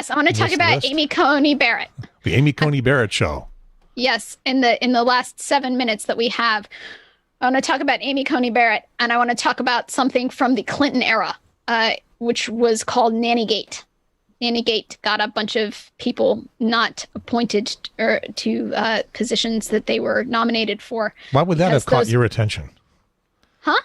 Speaker 2: I want to talk about Amy Coney Barrett.
Speaker 1: The Amy Coney Barrett show.
Speaker 2: Yes, in the last 7 minutes that we have, I want to talk about Amy Coney Barrett, and I want to talk about something from the Clinton era, which was called Nannygate. Nannygate got a bunch of people not appointed to positions that they were nominated for.
Speaker 1: Why would that have caught your attention?
Speaker 2: Huh?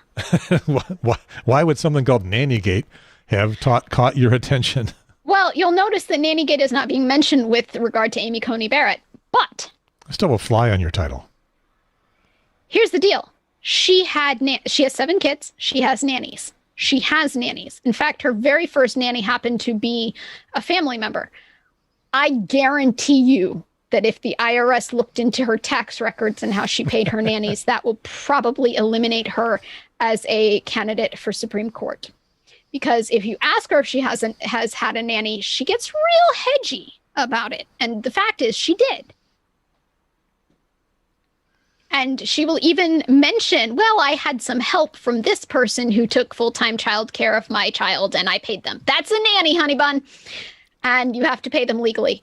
Speaker 1: Why would something called Nannygate have caught your attention?
Speaker 2: Well, you'll notice that Nannygate is not being mentioned with regard to Amy Coney Barrett, but
Speaker 1: I still will fly on your title.
Speaker 2: Here's the deal. She has 7 kids. She has nannies. She has nannies. In fact, her very first nanny happened to be a family member. I guarantee you that if the IRS looked into her tax records and how she paid her nannies, that will probably eliminate her as a candidate for Supreme Court. Because if you ask her if she has had a nanny, she gets real hedgy about it. And the fact is, she did. And she will even mention, well, I had some help from this person who took full-time child care of my child, and I paid them. That's a nanny, honey bun. And you have to pay them legally.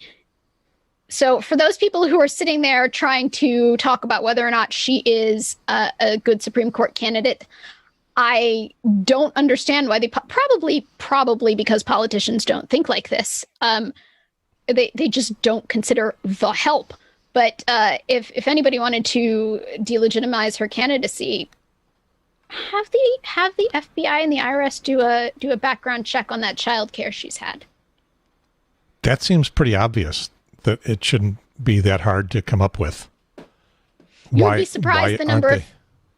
Speaker 2: So for those people who are sitting there trying to talk about whether or not she is a good Supreme Court candidate, I don't understand why they probably because politicians don't think like this. They just don't consider the help. But if anybody wanted to delegitimize her candidacy, have the FBI and the IRS do a background check on that childcare she's had.
Speaker 1: That seems pretty obvious that it shouldn't be that hard to come up with.
Speaker 2: You would be surprised the number
Speaker 1: aren't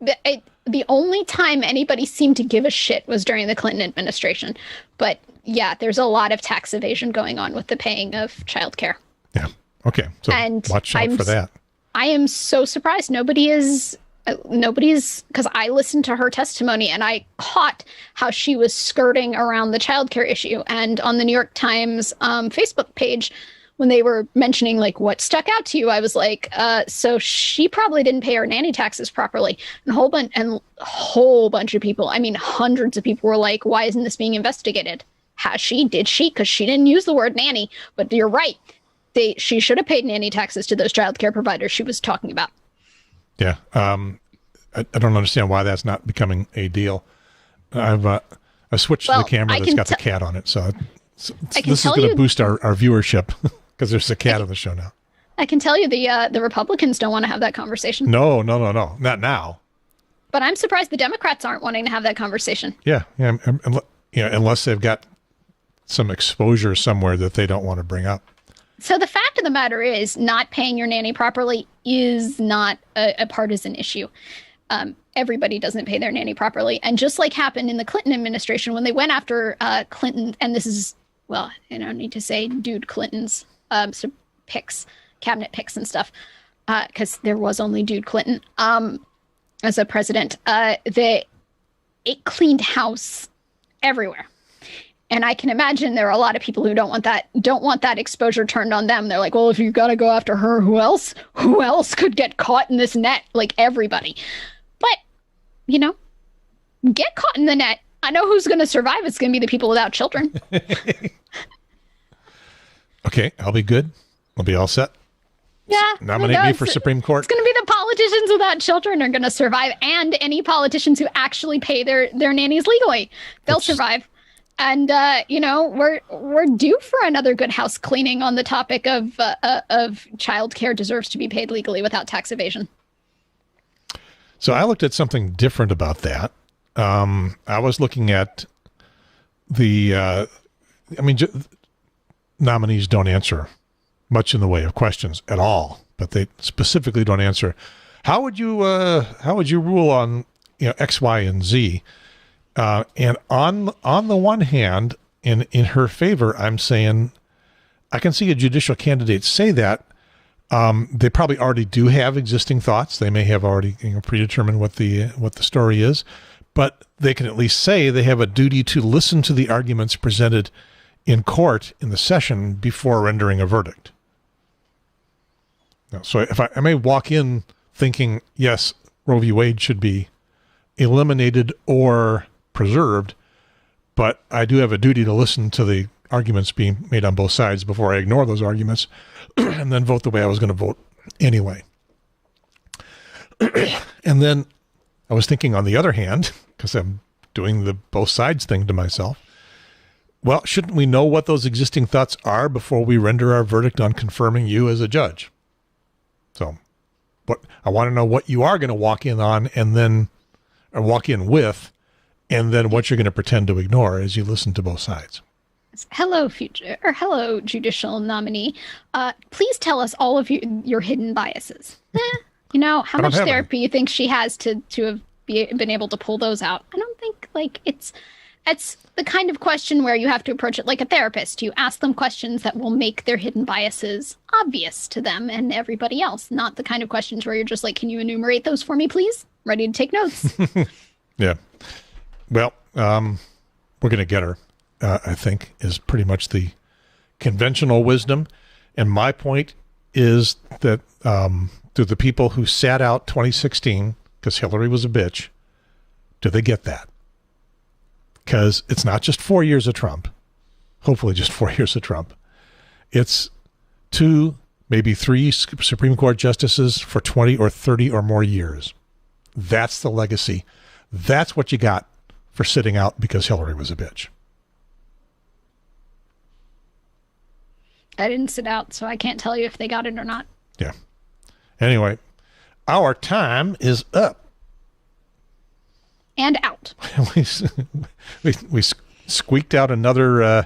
Speaker 2: of the only time anybody seemed to give a shit was during the Clinton administration. But yeah, there's a lot of tax evasion going on with the paying of childcare.
Speaker 1: Yeah. Okay. So watch out for that.
Speaker 2: I am so surprised nobody's, because I listened to her testimony and I caught how she was skirting around the childcare issue. And on the New York Times Facebook page, when they were mentioning like what stuck out to you, I was like, so she probably didn't pay her nanny taxes properly. And a whole bunch of people, I mean, hundreds of people were like, why isn't this being investigated? Has she? Did she? Because she didn't use the word nanny. But you're right. She should have paid nanny taxes to those childcare providers she was talking about. Yeah.
Speaker 1: I don't understand why that's not becoming a deal. I switched to the camera that's got the cat on it. So this is going to boost our viewership because there's a cat on the show now.
Speaker 2: I can tell you the Republicans don't want to have that conversation.
Speaker 1: No. Not now.
Speaker 2: But I'm surprised the Democrats aren't wanting to have that conversation.
Speaker 1: Yeah. Unless they've got some exposure somewhere that they don't want to bring up.
Speaker 2: So the fact of the matter is not paying your nanny properly is not a partisan issue. Everybody doesn't pay their nanny properly. And just like happened in the Clinton administration when they went after Clinton, and this is, well, I don't need to say dude Clintons, so picks, cabinet picks and stuff, because there was only dude Clinton as a president. It cleaned house everywhere. And I can imagine there are a lot of people who don't want that exposure turned on them. They're like, well, if you got to go after her, who else could get caught in this net? Like everybody. But, get caught in the net. I know who's going to survive. It's going to be the people without children.
Speaker 1: Okay, I'll be good. I'll be all set.
Speaker 2: Yeah.
Speaker 1: Nominate me for Supreme Court.
Speaker 2: It's going to be the politicians without children are going to survive, and any politicians who actually pay their nannies legally. They'll survive. And, we're due for another good house cleaning on the topic of childcare deserves to be paid legally without tax evasion.
Speaker 1: So I looked at something different about that. I was looking at the, nominees don't answer much in the way of questions at all, but they specifically don't answer. How would you rule on, X, Y, and Z? And on the one hand, in her favor, I'm saying I can see a judicial candidate say that. They probably already do have existing thoughts. They may have already predetermined what the story is, but they can at least say they have a duty to listen to the arguments presented in court in the session before rendering a verdict. Now, so if I may walk in thinking, yes, Roe v. Wade should be eliminated or preserved, but I do have a duty to listen to the arguments being made on both sides before I ignore those arguments and then vote the way I was going to vote anyway. And then I was thinking on the other hand, because I'm doing the both sides thing to myself, well, shouldn't we know what those existing thoughts are before we render our verdict on confirming you as a judge? So I want to know what you are going to walk in on or walk in with, and then what you're going to pretend to ignore as you listen to both sides.
Speaker 2: Hello, hello, judicial nominee. Please tell us all of your hidden biases. How much therapy you think she has to have been able to pull those out? I don't think it's the kind of question where you have to approach it like a therapist. You ask them questions that will make their hidden biases obvious to them and everybody else. Not the kind of questions where you're just like, can you enumerate those for me, please? I'm ready to take notes.
Speaker 1: Yeah. Well, we're going to get her, I think, is pretty much the conventional wisdom. And my point is that do the people who sat out 2016 because Hillary was a bitch, do they get that? Because it's not just 4 years of Trump, hopefully just 4 years of Trump. It's 2, maybe 3 Supreme Court justices for 20 or 30 or more years. That's the legacy. That's what you got for sitting out because Hillary was a bitch.
Speaker 2: I didn't sit out, so I can't tell you if they got it or not.
Speaker 1: Yeah. Anyway, our time is up.
Speaker 2: And out.
Speaker 1: we squeaked out another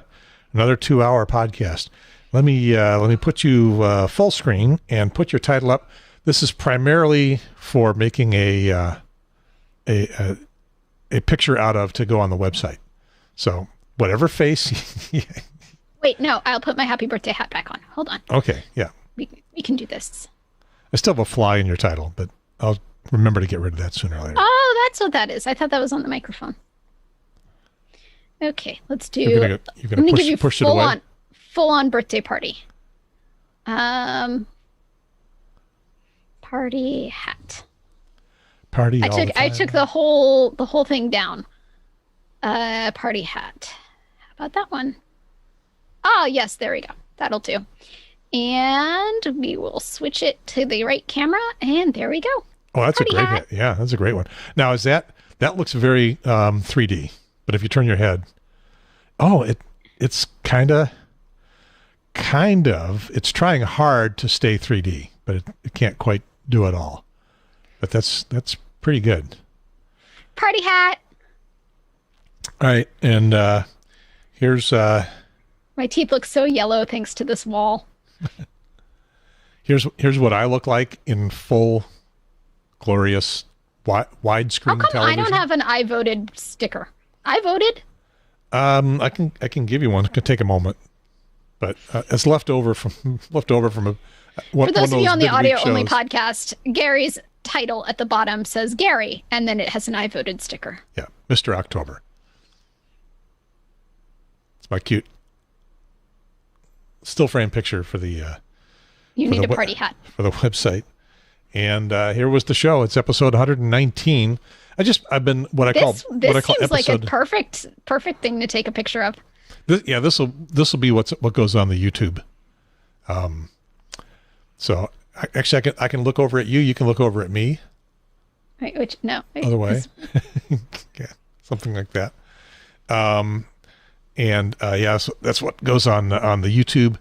Speaker 1: 2-hour podcast. Let me put you full screen and put your title up. This is primarily for making a picture out of to go on the website. So whatever face.
Speaker 2: Wait, no, I'll put my happy birthday hat back on. Hold on.
Speaker 1: Okay, yeah.
Speaker 2: We can do this.
Speaker 1: I still have a fly in your title, but I'll remember to get rid of that sooner or later.
Speaker 2: Oh, that's what that is. I thought that was on the microphone. Okay, let's do.
Speaker 1: You're gonna
Speaker 2: give you
Speaker 1: push it away?
Speaker 2: Full on birthday party. Party hat.
Speaker 1: Party.
Speaker 2: I took the whole thing down. Party hat. How about that one? Oh yes, there we go. That'll do. And we will switch it to the right camera, and there we go.
Speaker 1: Oh, that's
Speaker 2: Party
Speaker 1: a great
Speaker 2: hat.
Speaker 1: hat. Yeah, that's a great one. Now, is that looks very 3D, but if you turn your head, it's kind of, it's trying hard to stay 3D, but it can't quite do it all. But that's pretty good.
Speaker 2: Party hat.
Speaker 1: All right, and here's
Speaker 2: My teeth look so yellow thanks to this wall.
Speaker 1: here's what I look like in full, glorious widescreen
Speaker 2: How come
Speaker 1: television.
Speaker 2: I don't have an I voted sticker? I voted.
Speaker 1: I can give you one. It could take a moment, but it's left over from a.
Speaker 2: For those of you on the audio only
Speaker 1: shows.
Speaker 2: podcast, Gary's title at the bottom says Gary, and then it has an I voted sticker.
Speaker 1: Yeah, Mr. October. It's my cute still frame picture for the.
Speaker 2: You
Speaker 1: for
Speaker 2: need
Speaker 1: the
Speaker 2: a party hat.
Speaker 1: for the website, and here was the show. It's episode 119. I've been what I call
Speaker 2: This seems like a
Speaker 1: episode.
Speaker 2: perfect thing to take a picture of.
Speaker 1: This will be what goes on the YouTube. So I can look over at you. You can look over at me.
Speaker 2: Wait, wait,
Speaker 1: Other way. Yeah, something like that. So that's what goes on the YouTube.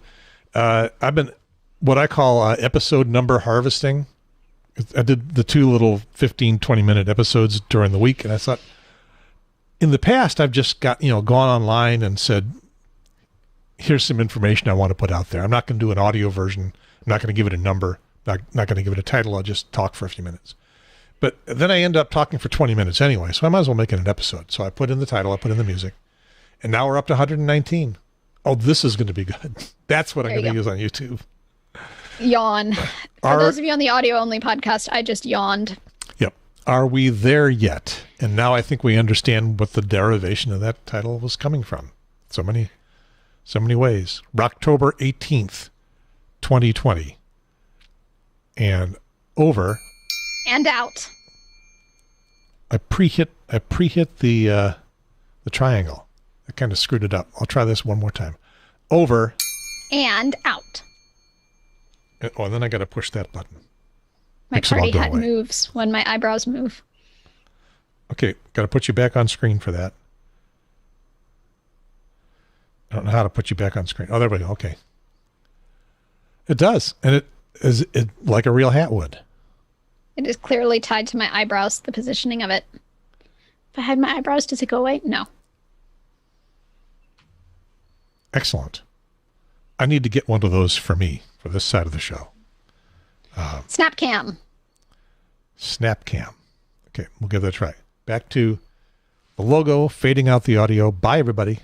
Speaker 1: I've been what I call episode number harvesting. I did the 2 little 15-20 minute episodes during the week, and I thought in the past I've just got gone online and said, here's some information I want to put out there. I'm not going to do an audio version. I'm not going to give it a number. Not going to give it a title. I'll just talk for a few minutes. But then I end up talking for 20 minutes anyway, so I might as well make it an episode. So I put in the title, I put in the music, and now we're up to 119. Oh, this is going to be good. That's what I'm going to use on YouTube.
Speaker 2: Yawn. For those of you on the audio only podcast, I just yawned.
Speaker 1: Yep. Are we there yet? And now I think we understand what the derivation of that title was coming from. So many ways. October 18th, 2020. And over.
Speaker 2: And out.
Speaker 1: I prehit the triangle. I kind of screwed it up. I'll try this one more time. Over.
Speaker 2: And out.
Speaker 1: Oh, and then I got to push that button.
Speaker 2: My
Speaker 1: Makes it all
Speaker 2: party
Speaker 1: go
Speaker 2: hat
Speaker 1: away.
Speaker 2: moves when my eyebrows move.
Speaker 1: Okay, got to put you back on screen for that. I don't know how to put you back on screen. Oh, there we go. Okay. It does. And it is like a real hat would.
Speaker 2: It is clearly tied to my eyebrows, the positioning of it. If I had my eyebrows, does it go away? No.
Speaker 1: Excellent. I need to get one of those for me, for this side of the show.
Speaker 2: Snapcam.
Speaker 1: Snapcam. Okay, we'll give that a try. Back to the logo, fading out the audio. Bye, everybody.